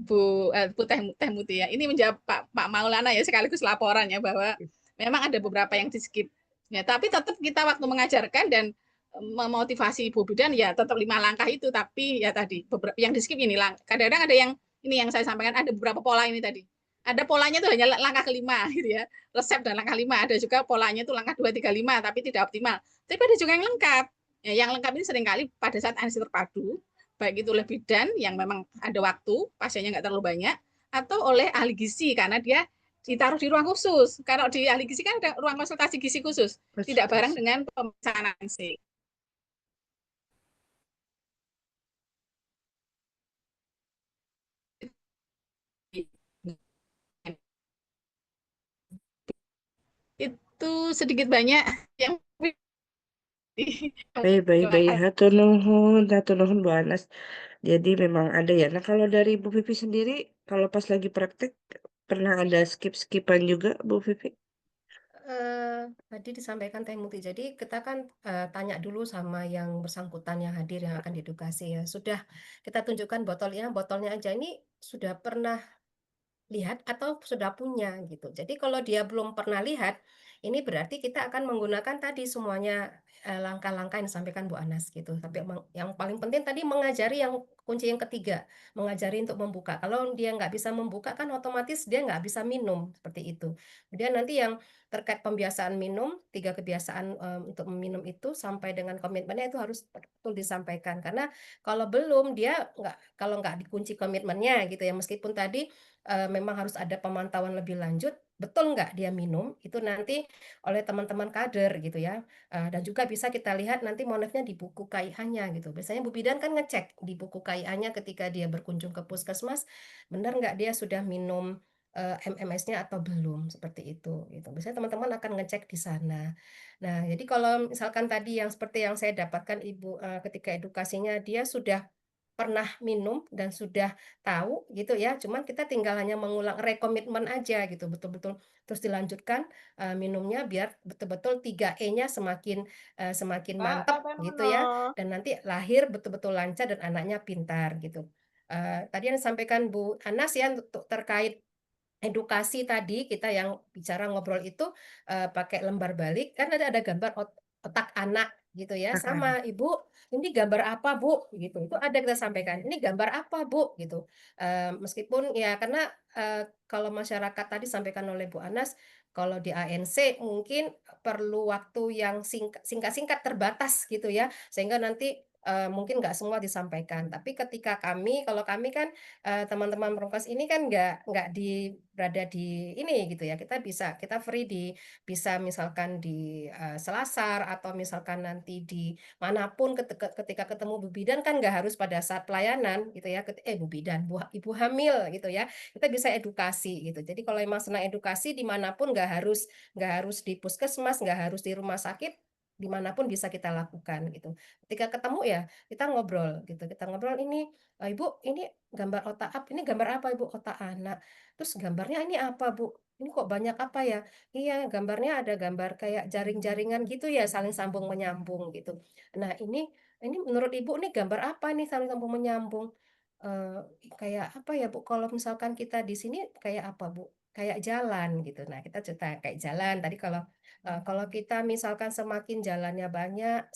S6: Bu Teh Muti ya. Ini menjawab Pak Maulana ya sekaligus laporan ya bahwa memang ada beberapa yang di skip. Ya, tapi tetap kita waktu mengajarkan dan memotivasi ibu bidan ya tetap 5 langkah itu, tapi ya tadi beberapa yang di skip ini kadang-kadang ada yang ini yang saya sampaikan, ada beberapa pola ini tadi. Ada polanya itu hanya langkah kelima gitu ya. Resep dan langkah 5, ada juga polanya itu langkah 2, 3, 5 tapi tidak optimal. Tapi ada juga yang lengkap. Ya, yang lengkap ini seringkali pada saat ANC terpadu, baik itu oleh bidan yang memang ada waktu, pasiennya nggak terlalu banyak, atau oleh ahli gizi karena dia ditaruh di ruang khusus. Kalau di ahli gizi kan ada ruang konsultasi gizi khusus, tidak bareng dengan pemeriksaan ANC. Itu sedikit banyak yang
S1: Baik, hatur nuhun Bu Anas. Jadi memang ada ya. Nah, kalau dari Bu Vivi sendiri, kalau pas lagi praktek pernah ada skip-skipan juga Bu Vivi?
S4: Tadi disampaikan Teh Muti. Jadi kita kan tanya dulu sama yang bersangkutan yang hadir yang akan diedukasi ya. Sudah kita tunjukkan botolnya aja ini sudah pernah lihat atau sudah punya gitu. Jadi kalau dia belum pernah lihat, ini berarti kita akan menggunakan tadi semuanya langkah-langkah yang disampaikan Bu Anas gitu. Tapi yang paling penting tadi mengajari yang kunci yang ketiga, mengajari untuk membuka. Kalau dia nggak bisa membuka kan otomatis dia nggak bisa minum seperti itu. Kemudian nanti yang terkait pembiasaan minum, 3 kebiasaan untuk meminum itu sampai dengan komitmennya itu harus betul disampaikan. Karena kalau belum dia kalau nggak dikunci komitmennya gitu ya, meskipun tadi memang harus ada pemantauan lebih lanjut, betul nggak dia minum, itu nanti oleh teman-teman kader gitu ya. Dan juga bisa kita lihat nanti monefnya di buku KIH-nya gitu. Biasanya Bu Bidan kan ngecek di buku KIH-nya ketika dia berkunjung ke puskesmas, benar nggak dia sudah minum MMS-nya atau belum, seperti itu gitu. Biasanya teman-teman akan ngecek di sana. Nah, jadi kalau misalkan tadi yang seperti yang saya dapatkan Ibu ketika edukasinya dia sudah pernah minum dan sudah tahu gitu ya, cuman kita tinggal hanya mengulang rekomitmen aja gitu, betul-betul terus dilanjutkan minumnya biar betul-betul 3E-nya semakin mantap gitu ya, dan nanti lahir betul-betul lancar dan anaknya pintar gitu. Tadi yang disampaikan Bu Anas ya untuk terkait edukasi tadi kita yang bicara ngobrol itu pakai lembar balik kan ada gambar otak anak gitu ya, sama Ibu ini gambar apa Bu gitu, itu ada kita sampaikan ini gambar apa Bu gitu. Meskipun ya karena kalau masyarakat tadi sampaikan oleh Bu Anas, kalau di ANC mungkin perlu waktu yang singkat-singkat terbatas gitu ya, sehingga nanti mungkin nggak semua disampaikan. Tapi ketika kalau kami kan teman-teman Prokes ini kan nggak berada di ini gitu ya, kita free bisa misalkan di Selasar atau misalkan nanti di manapun ketika ketemu Bu Bidan kan nggak harus pada saat pelayanan gitu ya, Bu Bidan, Ibu hamil gitu ya, kita bisa edukasi gitu. Jadi kalau memang senang edukasi dimanapun nggak harus di puskesmas, nggak harus di rumah sakit, dimanapun bisa kita lakukan gitu. Ketika ketemu ya kita ngobrol gitu, kita ngobrol ini Ibu ini gambar otak apa? Ini gambar apa Ibu? Otak anak. Terus gambarnya ini apa Bu? Ini kok banyak apa ya? Iya, gambarnya ada gambar kayak jaring-jaringan gitu ya, saling sambung menyambung gitu. Nah, ini menurut Ibu nih gambar apa nih saling sambung menyambung? Eh, Kayak apa ya Bu? Kalau misalkan kita di sini kayak apa Bu? Kayak jalan gitu. Nah, kita cerita kayak jalan. Tadi kalau kita misalkan semakin jalannya banyak,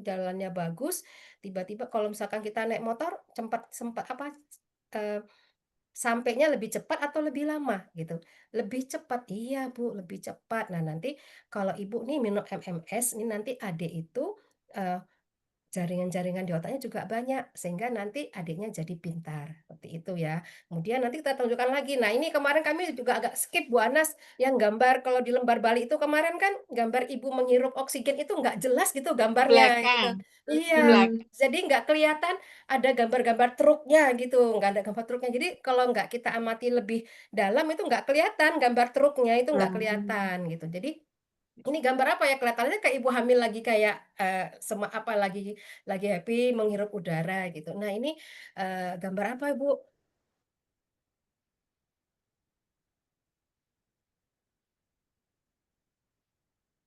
S4: jalannya bagus, tiba-tiba kalau misalkan kita naik motor sempat apa eh, sampainya lebih cepat atau lebih lama gitu. Lebih cepat, iya Bu, lebih cepat. Nah, nanti kalau Ibu nih minum MMS, ini nanti adik itu eh, jaringan-jaringan di otaknya juga banyak sehingga nanti adiknya jadi pintar seperti itu ya. Kemudian nanti kita tunjukkan lagi. Nah, ini kemarin kami juga agak skip Bu Anas yang gambar kalau di lembar balik itu kemarin kan gambar ibu menghirup oksigen itu nggak jelas gitu gambarnya gitu.
S6: Belakang, di
S4: Iya,
S6: belakang.
S4: jadi nggak kelihatan ada gambar-gambar truknya gitu, nggak ada gambar truknya. Jadi kalau nggak kita amati lebih dalam itu nggak kelihatan gambar truknya itu nggak kelihatan gitu. Jadi ini gambar apa ya? Kelihatannya kayak ibu hamil lagi kayak lagi happy menghirup udara gitu. Nah, ini gambar apa, Ibu?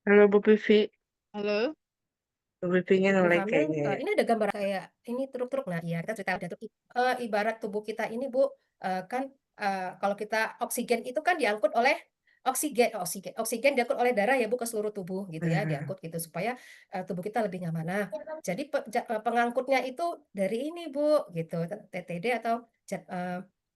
S1: Halo Bu Vivi,
S6: Halo.
S1: Bu Vivinya
S4: Ibu
S1: noleh
S4: hamil,
S1: kayaknya ya.
S4: ini ada gambar kayak ini truk-truk. Nah, ya kita cerita ada truk. Ibarat tubuh kita ini, Bu, kan kalau kita oksigen itu kan diangkut oleh oksigen diangkut oleh darah ya Bu ke seluruh tubuh gitu ya, diangkut gitu supaya tubuh kita lebih nyaman. Nah, jadi pengangkutnya itu dari ini Bu gitu, TTD atau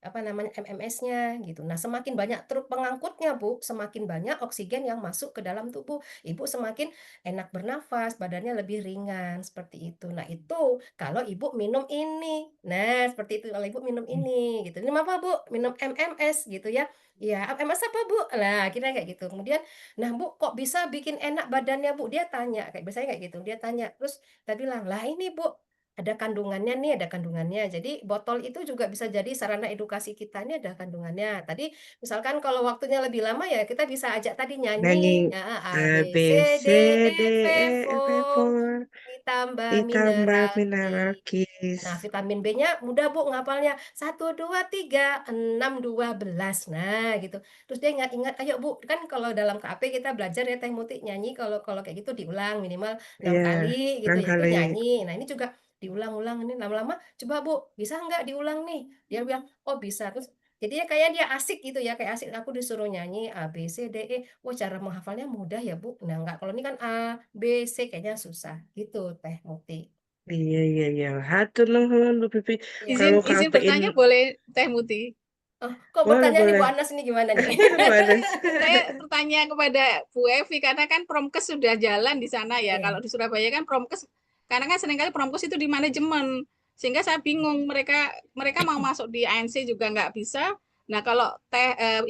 S4: apa namanya MMS-nya gitu. Nah, semakin banyak truk pengangkutnya Bu, semakin banyak oksigen yang masuk ke dalam tubuh. Ibu semakin enak bernafas, badannya lebih ringan seperti itu. Nah, itu kalau Ibu minum ini. Nah, seperti itu kalau Ibu minum ini gitu. Ini apa, Bu? Minum MMS gitu ya. Iya, MMS apa, Bu? Nah, kira kayak gitu. Kemudian, nah, Bu, kok bisa bikin enak badannya, Bu? Dia tanya, kayak biasanya kayak gitu. Dia tanya. Terus kita bilang, "Lah, ini, Bu, ada kandungannya nih, ada kandungannya." Jadi botol itu juga bisa jadi sarana edukasi kita ini ada kandungannya. Tadi misalkan kalau waktunya lebih lama ya kita bisa ajak tadi
S1: Nyanyi
S4: nyanyi A
S1: A
S4: B
S1: B
S4: C
S1: C
S4: D
S1: D
S4: E F
S1: E F F
S4: O
S1: O
S4: ditambah
S1: ditambah
S4: mineral
S1: mineral
S4: K.
S1: kiss.
S4: Nah, vitamin B-nya mudah Bu ngapalnya. 1, 2, 3, 6, 12. Nah, gitu. Terus dia ingat-ingat, ayo Bu, kan kalau dalam KP kita belajar ya Teh Muti nyanyi kalau kalau kayak gitu diulang minimal 6
S1: Iya,
S4: kali gitu
S1: 6
S4: ya. Itu
S1: kali.
S4: nyanyi. Nah, ini juga diulang-ulang ini lama-lama coba Bu, bisa nggak diulang nih? Dia bilang, "Oh, bisa." Terus Jadinya kayak dia asik gitu ya, kayak asik aku disuruh nyanyi A, B, C, D, E. Oh, cara menghafalnya mudah ya, Bu. Nah, enggak. Kalau ini kan A, B, C kayaknya susah. Gitu, Teh Muti.
S1: Iya, iya, iya. Hatur nuhun, Bu Pipi.
S4: Ya.
S6: Izin
S1: Kalau
S6: izin
S1: KPIN,
S6: bertanya boleh Teh Muti?
S4: Oh, kok
S1: boleh,
S4: bertanya nih Bu
S1: boleh.
S4: Anas ini gimana nih?
S1: Bu Anas.
S6: Saya bertanya kepada Bu Evi karena kan Promkes sudah jalan di sana ya.
S4: Iya.
S6: Kalau di Surabaya kan Promkes, karena kan seringkali Promkes itu di manajemen, sehingga saya bingung mereka mau masuk di ANC juga nggak bisa. Nah kalau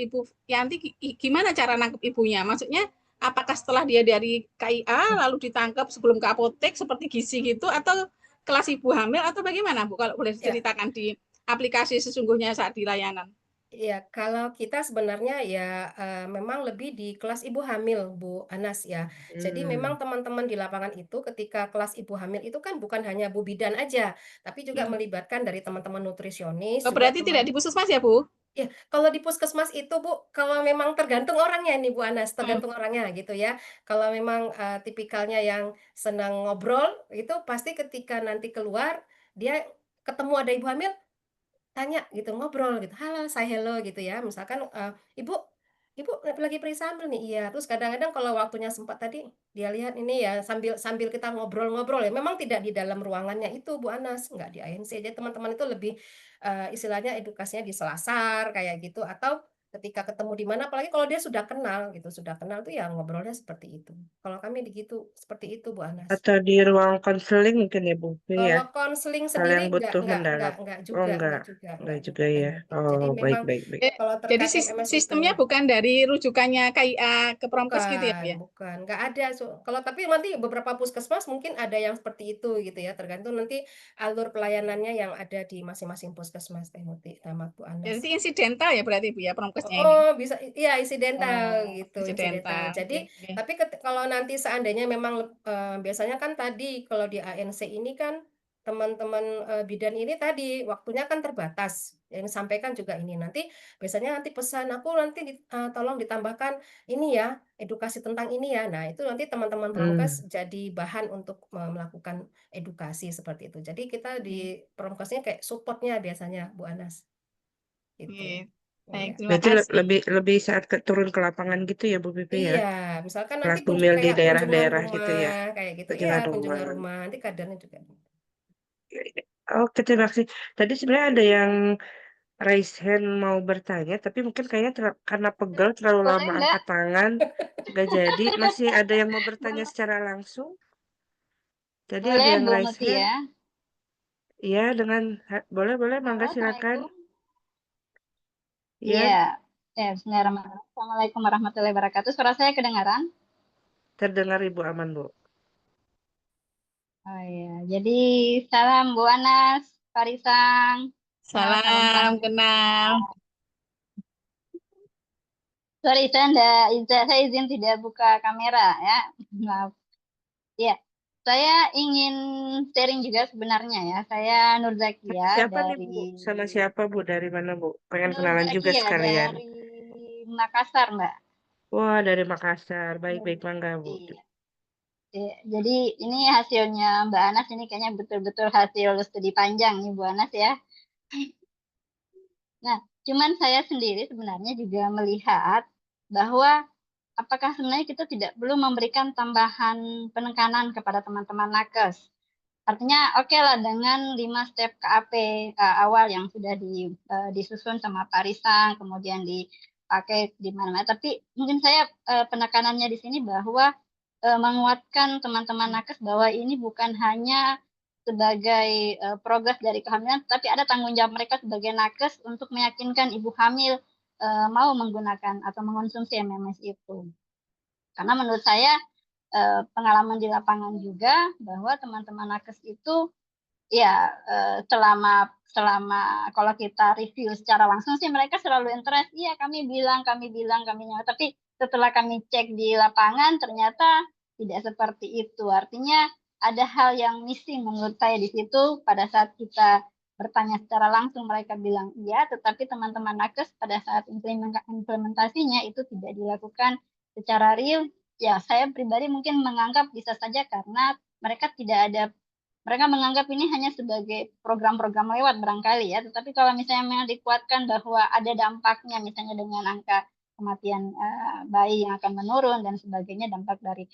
S6: Ibu Yanti gimana cara nangkep ibunya? Maksudnya apakah setelah dia dari KIA lalu ditangkap sebelum ke apotek seperti gizi gitu, atau kelas ibu hamil, atau bagaimana Bu? Kalau boleh
S4: Ya.
S6: diceritakan di aplikasi sesungguhnya saat di layanan.
S4: Ya, kalau kita sebenarnya ya memang lebih di kelas ibu hamil, Bu Anas ya. Jadi memang teman-teman di lapangan itu ketika kelas ibu hamil itu kan bukan hanya Bu Bidan aja, tapi juga melibatkan dari teman-teman nutrisionis,
S6: Oh,
S4: juga
S6: berarti tidak
S4: teman.
S6: di puskesmas ya Bu?
S4: Ya, kalau di puskesmas itu Bu, kalau memang tergantung orangnya nih Bu Anas, tergantung orangnya gitu ya. Kalau memang tipikalnya yang senang ngobrol, itu pasti ketika nanti keluar dia ketemu ada ibu hamil, tanya gitu, ngobrol gitu, halo, say hello gitu ya. Misalkan, "Ibu Ibu lagi periksa hamil nih?" "Iya." Terus kadang-kadang kalau waktunya sempat tadi, dia lihat ini ya sambil sambil kita ngobrol-ngobrol ya, memang tidak di dalam ruangannya itu Bu Anas, nggak di ANC. Jadi teman-teman itu lebih, istilahnya edukasinya di selasar kayak gitu, atau ketika ketemu di mana, apalagi kalau dia sudah kenal tuh ya ngobrolnya seperti itu. Kalau kami begitu, seperti itu Bu Anas.
S1: Atau di ruang konseling mungkin ya, Bu Pi ya.
S4: Kalau konseling
S1: Hal yang
S4: sendiri
S1: butuh mendalam. Oh,
S4: enggak
S1: enggak juga
S4: juga Teh
S1: ya.
S4: Muti. Jadi
S1: Oh, baik,
S4: memang
S1: baik, baik.
S4: kalau
S6: Jadi
S4: terkait MMS itu
S6: sistemnya bukan dari rujukannya KIA ke Promkes gitu ya, Bu ya?
S4: bukan, nggak ada. Kalau tapi nanti beberapa puskesmas mungkin ada yang seperti itu gitu ya, tergantung nanti alur pelayanannya yang ada di masing-masing puskesmas Teh Muti sama Bu Anas.
S6: Jadi insidental ya berarti Bu ya Promkesnya ini.
S4: Oh, bisa iya insidental
S6: Oh,
S4: gitu, insidental.
S6: insidental.
S4: Jadi,
S6: Oke, oke.
S4: tapi kalau nanti seandainya memang biasanya kan tadi kalau di ANC ini kan teman-teman bidan ini tadi waktunya kan terbatas. Yang disampaikan juga ini nanti biasanya nanti pesan aku nanti tolong ditambahkan ini ya, edukasi tentang ini ya. Nah, itu nanti teman-teman Promkes jadi bahan untuk melakukan edukasi seperti itu. Jadi kita di Promkesnya kayak supportnya biasanya Bu Anas. Gitu.
S6: Oke. Baik,
S4: Iya.
S6: terima
S1: Berarti
S6: kasih.
S1: lebih saat turun ke lapangan gitu ya, Bu Pipi ya.
S4: Iya, misalkan nanti
S1: Pelaku mil di
S4: kayak kunjungan
S1: daerah-daerah gitu ya.
S4: rumah, kayak gitu. Iya,
S1: Kunjungan rumah.
S4: kunjungan rumah. Nanti kadarnya juga.
S1: Oke, terima kasih. Tadi sebenarnya ada yang raise hand mau bertanya, tapi mungkin kayaknya karena pegel terlalu
S2: Boleh,
S1: lama
S2: Mbak?
S1: angkat tangan, nggak jadi. Masih ada yang mau bertanya secara langsung. Tadi ada
S2: Boleh,
S1: yang
S2: Bu
S1: raise
S2: Muti
S1: hand.
S2: ya.
S1: Iya, boleh, mangga
S2: Halo,
S1: silakan.
S2: Assalamualaikum.
S1: Iya,
S2: Iya. Bismillahirrahmanirrahim. Assalamualaikum warahmatullahi wabarakatuh. Suara saya kedengaran?
S1: terdengar Ibu aman, Bu.
S2: Oh iya. Jadi salam Bu Anas, Parisang.
S6: Salam kenal.
S2: Sorry, saya izin tidak buka kamera ya. Maaf. Ya, saya ingin sharing juga sebenarnya ya. Saya Nur Zakia
S1: Siapa nih,
S2: dari
S1: Bu? Sama siapa, Bu? Dari mana, Bu? Pengen
S2: Nur
S1: kenalan juga
S2: Zakia
S1: sekalian.
S2: dari Makassar, Mbak.
S1: Wah, dari Makassar. Baik, mangga, Bu.
S2: Iya. Jadi ini hasilnya Mbak Anas ini kayaknya betul-betul hasil studi panjang nih Bu Anas ya. Nah, cuman saya sendiri sebenarnya juga melihat bahwa apakah sebenarnya kita tidak perlu memberikan tambahan penekanan kepada teman-teman nakes. Artinya oke lah dengan 5 step KAP awal yang sudah disusun sama Pak Risang, kemudian dipakai di mana-mana. Tapi mungkin saya penekanannya di sini bahwa menguatkan teman-teman nakes bahwa ini bukan hanya sebagai progres dari kehamilan, tapi ada tanggung jawab mereka sebagai nakes untuk meyakinkan ibu hamil mau menggunakan atau mengonsumsi MMS itu. Karena menurut saya pengalaman di lapangan juga bahwa teman-teman nakes itu ya selama kalau kita review secara langsung sih mereka selalu interest. Iya kami bilang, tapi setelah kami cek di lapangan ternyata tidak seperti itu. Artinya ada hal yang missing menurut saya di situ. Pada saat kita bertanya secara langsung mereka bilang iya, tetapi teman-teman nakes pada saat implementasinya itu tidak dilakukan secara real. Ya saya pribadi mungkin menganggap bisa saja karena mereka tidak ada mereka menganggap ini hanya sebagai program-program lewat barangkali ya, tetapi kalau misalnya memang dikuatkan bahwa ada dampaknya misalnya dengan angka kematian bayi yang akan menurun dan sebagainya, dampak dari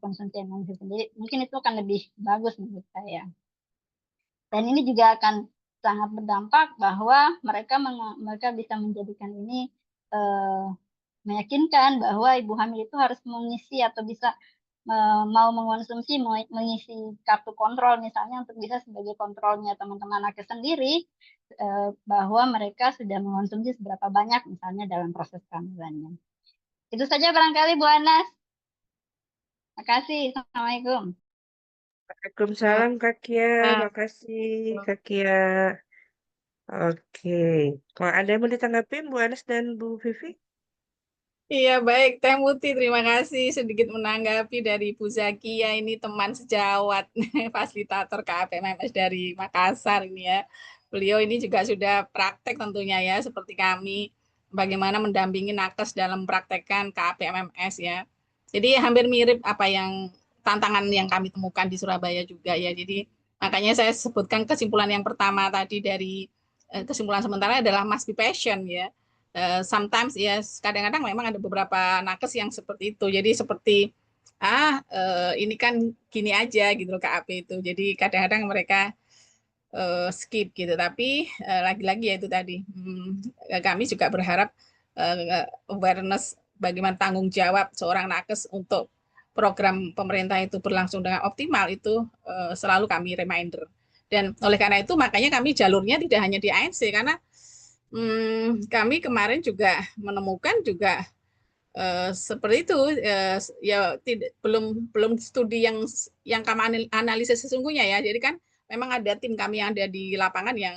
S2: konsumsi energi sendiri, mungkin itu akan lebih bagus menurut saya. Dan ini juga akan sangat berdampak bahwa mereka bisa menjadikan ini meyakinkan bahwa ibu hamil itu harus mengisi atau bisa mau mengisi kartu kontrol misalnya untuk bisa sebagai kontrolnya teman-teman nakes sendiri bahwa mereka sudah mengonsumsi seberapa banyak misalnya dalam proses kehamilannya. Itu saja barangkali Bu Anas. Terima kasih. Assalamualaikum.
S1: Waalaikumsalam Kak Kia, makasih Kak Kia. Oke, kalau ada yang mau ditanggapi Bu Anas dan Bu Vivi?
S6: Iya, baik. Teh Muti, terima kasih sedikit menanggapi dari Bu Zakia, ini teman sejawat, fasilitator KAPMMS dari Makassar ini ya. Beliau ini juga sudah praktek tentunya ya, seperti kami, bagaimana mendampingi nakes dalam praktekkan KAPMMS ya. Jadi hampir mirip apa yang tantangan yang kami temukan di Surabaya juga ya. Jadi makanya saya sebutkan kesimpulan yang pertama tadi dari kesimpulan sementara adalah must be passion ya. Sometimes ya kadang-kadang memang ada beberapa nakes yang seperti itu. Jadi seperti ini kan gini aja gitu loh KAP itu. Jadi kadang-kadang mereka skip gitu. Tapi lagi-lagi ya itu tadi kami juga berharap awareness bagaimana tanggung jawab seorang nakes untuk program pemerintah itu berlangsung dengan optimal itu selalu kami reminder. Dan oleh karena itu makanya kami jalurnya tidak hanya di ANC karena kami kemarin juga menemukan juga seperti itu ya belum studi yang kami analisis sesungguhnya ya. Jadi kan memang ada tim kami yang ada di lapangan yang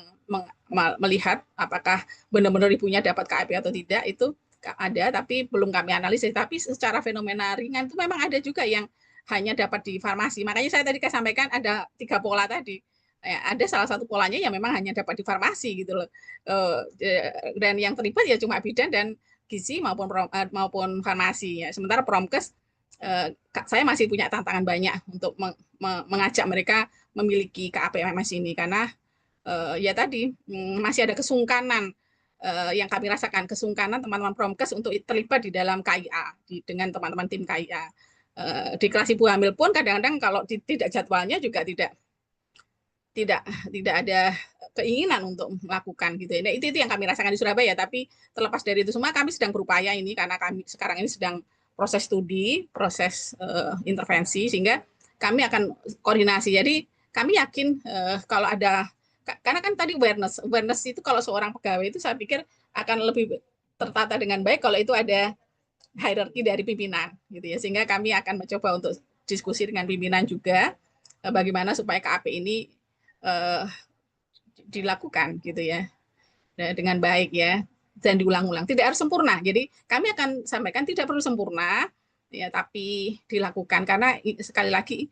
S6: melihat apakah benar-benar ibunya dapat KAP atau tidak, itu ada tapi belum kami analisis. Tapi secara fenomena ringan itu memang ada juga yang hanya dapat di farmasi. Makanya saya tadi sampaikan ada 3 pola tadi. Ada salah satu polanya yang memang hanya dapat di farmasi gitu loh. Dan yang terlibat ya cuma bidan dan gizi maupun farmasi ya. Sementara Promkes saya masih punya tantangan banyak untuk mengajak mereka memiliki KAPMMS ini karena ya tadi masih ada kesungkanan yang kami rasakan, kesungkanan teman-teman Promkes untuk terlibat di dalam KIA dengan teman-teman tim KIA. Di kelas ibu hamil pun kadang-kadang kalau tidak jadwalnya juga tidak ada keinginan untuk melakukan gitu. Nah, itu yang kami rasakan di Surabaya. Tapi terlepas dari itu semua, kami sedang berupaya ini karena kami sekarang ini sedang proses studi, proses intervensi, sehingga kami akan koordinasi. Jadi kami yakin kalau ada, karena kan tadi awareness itu kalau seorang pegawai itu saya pikir akan lebih tertata dengan baik kalau itu ada hierarki dari pimpinan gitu ya. Sehingga kami akan mencoba untuk diskusi dengan pimpinan juga bagaimana supaya KAP ini dilakukan gitu ya dengan baik ya dan diulang-ulang. Tidak harus sempurna. Jadi kami akan sampaikan tidak perlu sempurna ya, tapi dilakukan karena sekali lagi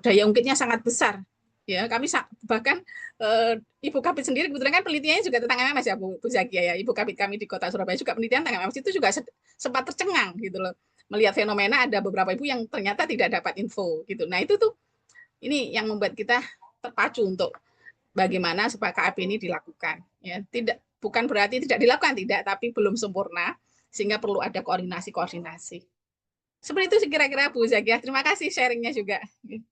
S6: daya ungkitnya sangat besar. Ya, kami bahkan Ibu Kabit sendiri kebetulan kan penelitiannya juga tentang MMS ya Bu Zakia ya. Ibu Kabit kami di Kota Surabaya juga penelitian tentang MMS itu juga sempat tercengang gitu loh. Melihat fenomena ada beberapa ibu yang ternyata tidak dapat info gitu. Nah, itu tuh ini yang membuat kita terpacu untuk bagaimana supaya KAP ini dilakukan. Ya, bukan berarti tidak dilakukan, tidak, tapi belum sempurna sehingga perlu ada koordinasi. Seperti itu kira-kira Bu Zakia. Terima kasih sharingnya juga.
S2: Terima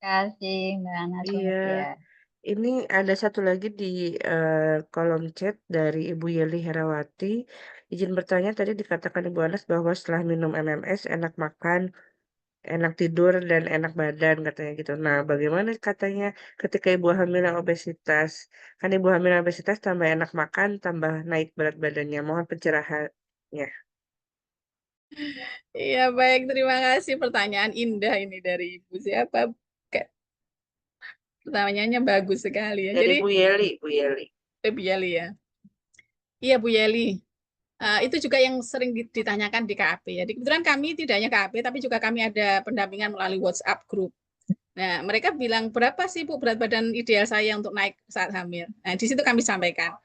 S2: kasih Mbak Anas.
S1: Iya, ini ada satu lagi di kolom chat dari Ibu Yeli Herawati. Izin bertanya, tadi dikatakan Ibu Anas bahwa setelah minum MMS enak makan, enak tidur, dan enak badan katanya gitu. Nah, bagaimana katanya ketika ibu hamil yang obesitas? Kan ibu hamil yang obesitas tambah enak makan, tambah naik berat badannya. Mohon pencerahannya.
S6: Iya, baik. Terima kasih pertanyaan indah ini dari Ibu siapa? Pertanyaannya bagus sekali ya.
S1: Dari
S6: Jadi
S1: Bu Yeli, Bu Yeli.
S6: Bu Yeli ya. Iya Bu Yeli. Itu juga yang sering ditanyakan di KAP ya. Kebetulan kami tidak hanya KAP, tapi juga kami ada pendampingan melalui WhatsApp group. Nah, mereka bilang berapa sih Bu berat badan ideal saya untuk naik saat hamil. Nah, di situ kami sampaikan.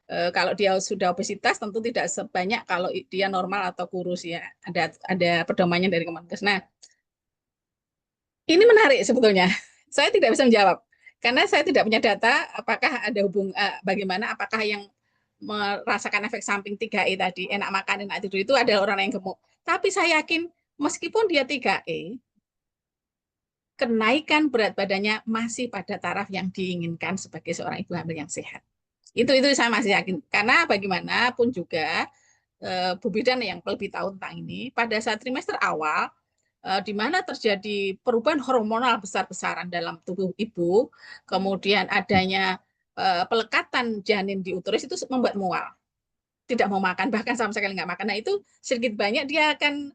S6: Kalau dia sudah obesitas tentu tidak sebanyak kalau dia normal atau kurus ya. Ada pedomannya dari Kemenkes. Nah, ini menarik sebetulnya. Saya tidak bisa menjawab karena saya tidak punya data apakah ada bagaimana apakah yang merasakan efek samping 3E tadi, enak makan, enak tidur itu ada orang yang gemuk. Tapi saya yakin meskipun dia 3E, kenaikan berat badannya masih pada taraf yang diinginkan sebagai seorang ibu hamil yang sehat. Itu saya masih yakin. Karena bagaimanapun juga Bu Bidan yang lebih tahu tentang ini, pada saat trimester awal di mana terjadi perubahan hormonal besar-besaran dalam tubuh ibu, kemudian adanya pelekatan janin di uterus itu membuat mual, tidak mau makan, bahkan sama sekali nggak makan. Nah itu sedikit banyak dia akan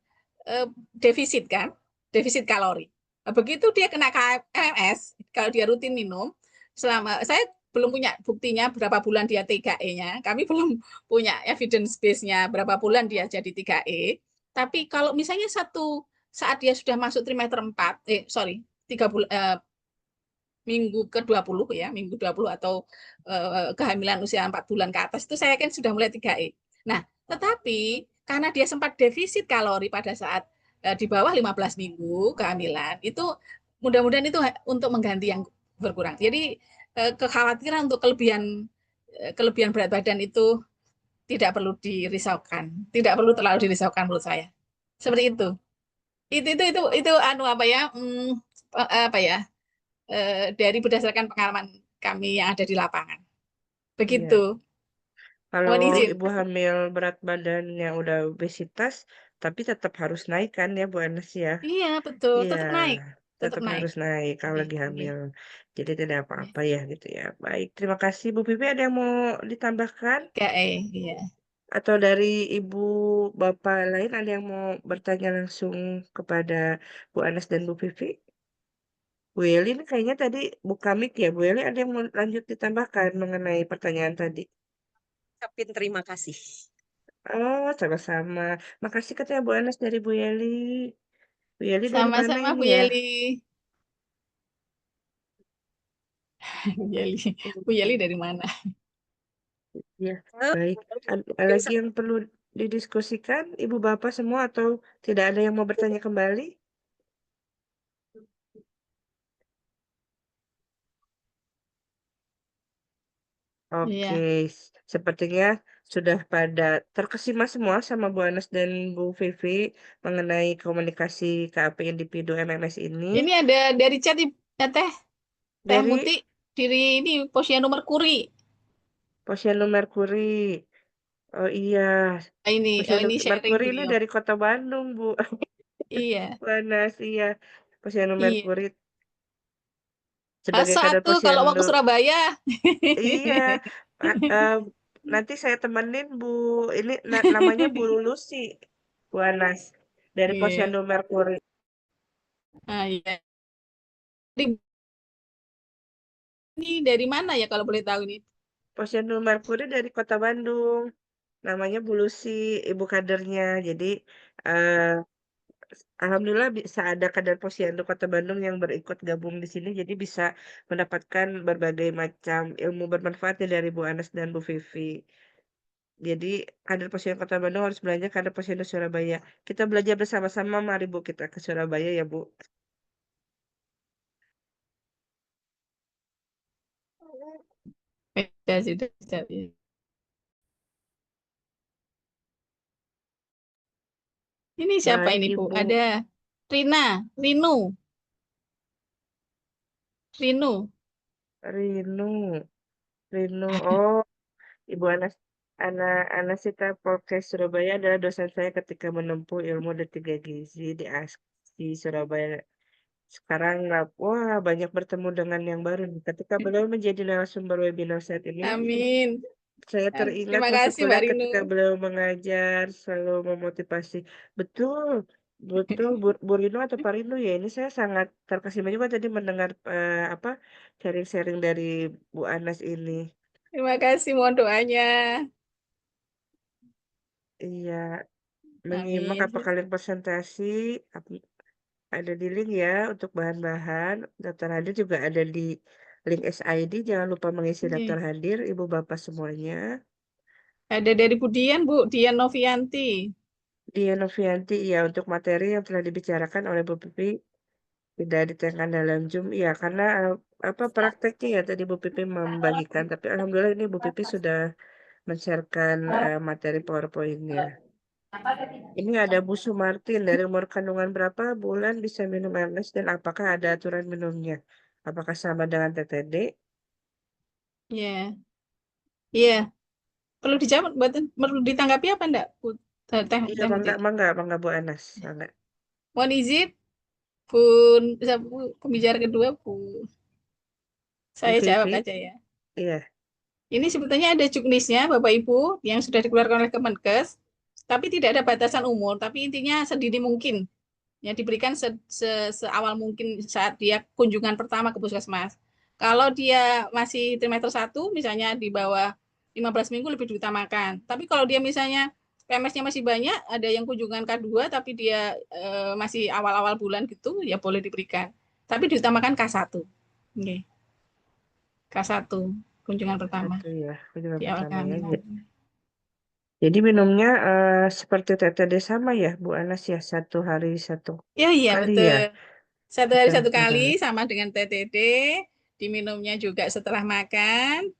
S6: defisit kan, defisit kalori. Begitu dia kena KMS, kalau dia rutin minum, selama saya belum punya buktinya berapa bulan dia 3E-nya, kami belum punya evidence base-nya berapa bulan dia jadi 3E. Tapi kalau misalnya saat dia sudah masuk trimester 4, 3 bulan, minggu ke-20 ya, minggu 20 atau kehamilan usia 4 bulan ke atas, itu saya yakin sudah mulai 3E. Nah, tetapi karena dia sempat defisit kalori pada saat di bawah 15 minggu kehamilan, itu mudah-mudahan itu untuk mengganti yang berkurang. Jadi kekhawatiran untuk kelebihan berat badan itu tidak perlu dirisaukan, tidak perlu terlalu dirisaukan menurut saya. Seperti itu. Itu apa ya? Dari berdasarkan pengalaman kami yang ada di lapangan. Begitu.
S1: Kalau
S6: Mohon izin.
S1: ibu hamil berat badannya udah obesitas, tapi tetap harus naik kan ya Bu Anes ya?
S6: Iya, betul.
S1: Iya,
S6: Tetap naik.
S1: tetap harus naik kalau lagi
S6: Iya.
S1: hamil. Jadi tidak apa-apa ya gitu ya. Baik, terima kasih Bu Pipi. Ada yang mau ditambahkan?
S6: Iya.
S1: Atau dari ibu bapak lain ada yang mau bertanya langsung kepada Bu Anes dan Bu Pipi? Bu Yeli ini kayaknya tadi buka mic ya. Bu Yeli ada yang mau lanjut ditambahkan mengenai pertanyaan tadi?
S7: Ucapin terima kasih.
S1: Oh, sama-sama. Makasih katanya Bu Anes dari Bu Yeli. Bu Yeli dari mana
S6: Sama-sama
S1: ini
S6: Bu
S1: ya?
S6: Yeli. Bu Yeli dari mana?
S1: Ya, baik. Ada lagi yang perlu didiskusikan, Ibu Bapak semua atau tidak ada yang mau bertanya kembali? Oke, sepertinya sudah pada terkesima semua sama Bu Anes dan Bu Vivi mengenai komunikasi KAP Individu MMS ini.
S6: Ini ada dari chat Teh
S1: Dari
S6: Muti diri ini Posyandu Merkuri.
S1: Posyandu Merkuri. Oh iya, Posyandu
S6: Ini sharing
S1: Merkuri ini
S6: beliau.
S1: dari Kota Bandung, Bu.
S6: Iya.
S1: Bu Anes, iya. Posyandu
S6: Iya.
S1: Merkuri sebagai kader
S6: Satu kalau mau ke
S1: Posyandu.
S6: Surabaya.
S1: Iya, nanti saya temenin Bu. Ini namanya Bu Lulusi, Bu Anas dari Posyandu Merkuri.
S6: Iya. Ini dari mana ya kalau boleh tahu ini?
S1: Posyandu Merkuri dari Kota Bandung. Namanya Bu Lucy, ibu kadernya. Jadi alhamdulillah bisa ada kader Posyandu Kota Bandung yang berikut gabung di sini. Jadi bisa mendapatkan berbagai macam ilmu bermanfaat dari Bu Anas dan Bu Vivi. Jadi kader Posyandu Kota Bandung harus belajar kader Posyandu Surabaya. Kita belajar bersama-sama, mari Bu kita ke Surabaya ya Bu.
S6: Sudah. Ini siapa
S1: Baik,
S6: ini Bu?
S1: Ibu.
S6: Ada Rinu.
S1: Oh, Ibu Anasita Polkes Surabaya adalah dosen saya ketika menempuh ilmu D3 Gizi di ASKI Surabaya. Sekarang, wah banyak bertemu dengan yang baru. Ketika beliau menjadi narasumber webinar saat ini,
S6: Amin.
S1: saya teringat
S6: Terima
S1: masa
S6: kasih Mbak
S1: kuliah
S6: Rinu.
S1: ketika beliau mengajar, selalu memotivasi. Betul, Bu Rino atau Pak Rino ya. Ini saya sangat terkesima juga tadi mendengar sharing-sharing dari Bu Anas ini.
S6: Terima kasih, mohon doanya.
S1: Iya, menyimak apa kalian presentasi ada di link ya untuk bahan-bahan. Daftar hadir juga ada di link SID. Jangan lupa mengisi daftar hadir, Ibu Bapak semuanya.
S6: Ada dari Bu Dian Novianti.
S1: Dian Novianti, ya untuk materi yang telah dibicarakan oleh Bu Pipi tidak ditayangkan dalam Zoom. Iya, karena apa prakteknya ya tadi Bu Pipi membagikan, tapi alhamdulillah ini Bu Pipi sudah men-sharekan materi PowerPoint-nya. Ini ada Bu Sumartin dari umur kandungan berapa bulan bisa minum MS dan apakah ada aturan minumnya? Apakah sama dengan TTD?
S6: Ya, iya. Perlu dijawab, perlu ditanggapi apa enggak, Bu? Teh
S1: Iya,
S6: Putih.
S1: mangga Bu Anas. Mangga.
S6: Mohon izin, Bu pembicara kedua, Bu. Saya
S1: Bu
S6: jawab
S1: Vivi?
S6: aja ya.
S1: Iya.
S6: Ini sebetulnya ada juknisnya, Bapak Ibu, yang sudah dikeluarkan oleh Kemenkes, tapi tidak ada batasan umur, tapi intinya sedini mungkin. Ya, diberikan seawal mungkin saat dia kunjungan pertama ke puskesmas. Kalau dia masih trimester 1, misalnya di bawah 15 minggu lebih diutamakan. Tapi kalau dia misalnya PMS-nya masih banyak, ada yang kunjungan K2, tapi dia masih awal-awal bulan gitu, ya boleh diberikan. Tapi diutamakan K1. Oke. K1, kunjungan pertama.
S1: Satu ya, kunjungan
S6: Di awal
S1: pertama ya.
S6: kehamilan.
S1: Jadi minumnya seperti TTD sama ya, Bu Anas ya, 1 hari 1
S6: Ya, iya,
S1: kali ya.
S6: betul. 1 hari 1 kali
S1: Betul.
S6: sama dengan TTD, diminumnya juga setelah makan.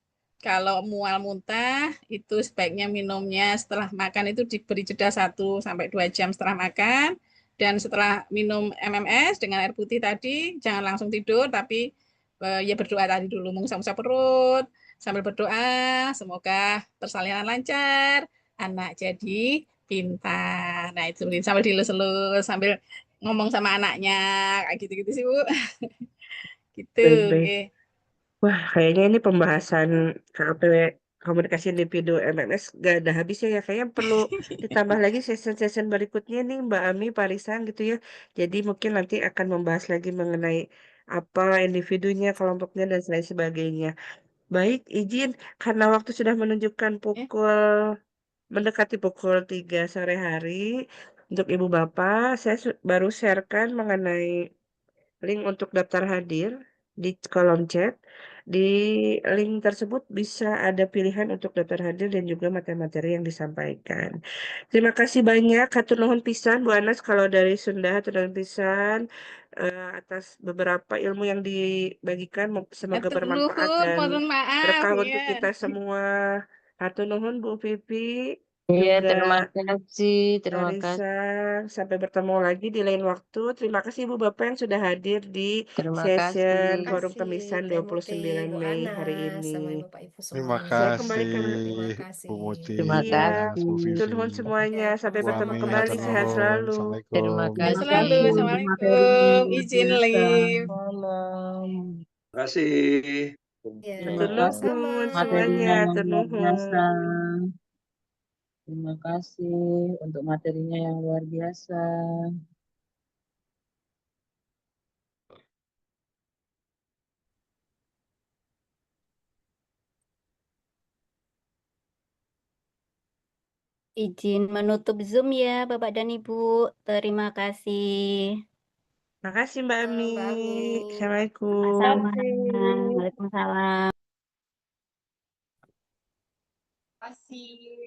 S6: Kalau mual muntah itu sebaiknya minumnya setelah makan itu diberi jeda 1 sampai 2 jam setelah makan. Dan setelah minum MMS dengan air putih tadi, jangan langsung tidur, tapi ya berdoa tadi dulu, mengusap-usap perut, sambil berdoa, semoga persalinan lancar, anak jadi pintar. Nah itu sambil dilus-lus, sambil ngomong sama anaknya, kayak gitu-gitu sih Bu. Gitu,
S1: Baik-baik.
S6: oke.
S1: Wah, kayaknya ini pembahasan KP komunikasi individu MMS gak ada habisnya ya. Kayaknya perlu ditambah lagi session-session berikutnya nih Mbak Ami, Pak Risang gitu ya. Jadi mungkin nanti akan membahas lagi mengenai apa individunya, kelompoknya, dan lain sebagainya. Baik, izin karena waktu sudah menunjukkan mendekati pukul 3 sore hari. Untuk Ibu Bapak, saya baru sharekan mengenai link untuk daftar hadir di kolom chat. Di link tersebut bisa ada pilihan untuk daftar hadir dan juga materi-materi yang disampaikan. Terima kasih banyak. Hatur nuhun pisan Bu Anas kalau dari Sunda, hatur nuhun pisan atas beberapa ilmu yang dibagikan. Semoga
S6: Atur
S1: bermanfaat
S6: nuhun,
S1: dan
S6: mohon maaf
S1: berkah
S6: ya.
S1: untuk kita semua. Hatur nuhun Bu Vivi,
S8: Iya,
S1: juga
S8: terima kasih, terima
S1: Larissa.
S8: kasih,
S1: Sampai bertemu lagi di lain waktu. Terima kasih Ibu Bapak yang sudah hadir di
S8: terima
S1: session
S8: kasih.
S1: Forum
S4: Kasih
S1: Kemisan
S4: Teh Muti,
S1: 29
S4: Bu
S1: Mei hari
S4: Anas,
S1: ini.
S4: sama Bapak Ibu
S3: Terima
S4: semuanya.
S1: Saya
S3: kasih
S1: kembalikan,
S4: Terima
S3: Bu
S4: kasih.
S3: Muti,
S8: Terima
S3: Bu
S1: iya,
S3: Anas, Bu
S8: kasih.
S1: hatur nuhun
S3: Vivi,
S1: semuanya.
S4: Ya,
S1: Sampai
S3: Bu
S1: bertemu
S3: Ami,
S4: sama-sama
S1: kembali,
S3: hatur
S4: ya.
S1: sehat
S3: nuhun.
S1: selalu.
S8: Terima
S3: Assalamualaikum.
S6: Sehat
S8: kasih
S6: selalu.
S8: untuk materinya
S6: Assalamualaikum.
S8: yang luar
S6: Izin
S8: biasa.
S6: live.
S8: Malam.
S9: Terima kasih.
S4: Ya,
S8: Terima
S1: Hatur
S8: kasih
S4: sama-sama.
S1: nuhun semuanya,
S8: materinya yang
S1: hatur
S8: luar biasa.
S1: nuhun.
S8: Terima kasih untuk materinya yang luar biasa.
S10: Izin menutup Zoom ya, Bapak dan Ibu. Terima kasih.
S1: Makasih Mbak Ami.
S4: Mbak Ami.
S1: Assalamualaikum.
S10: Sama-sama. Waalaikumsalam.
S6: Terima kasih.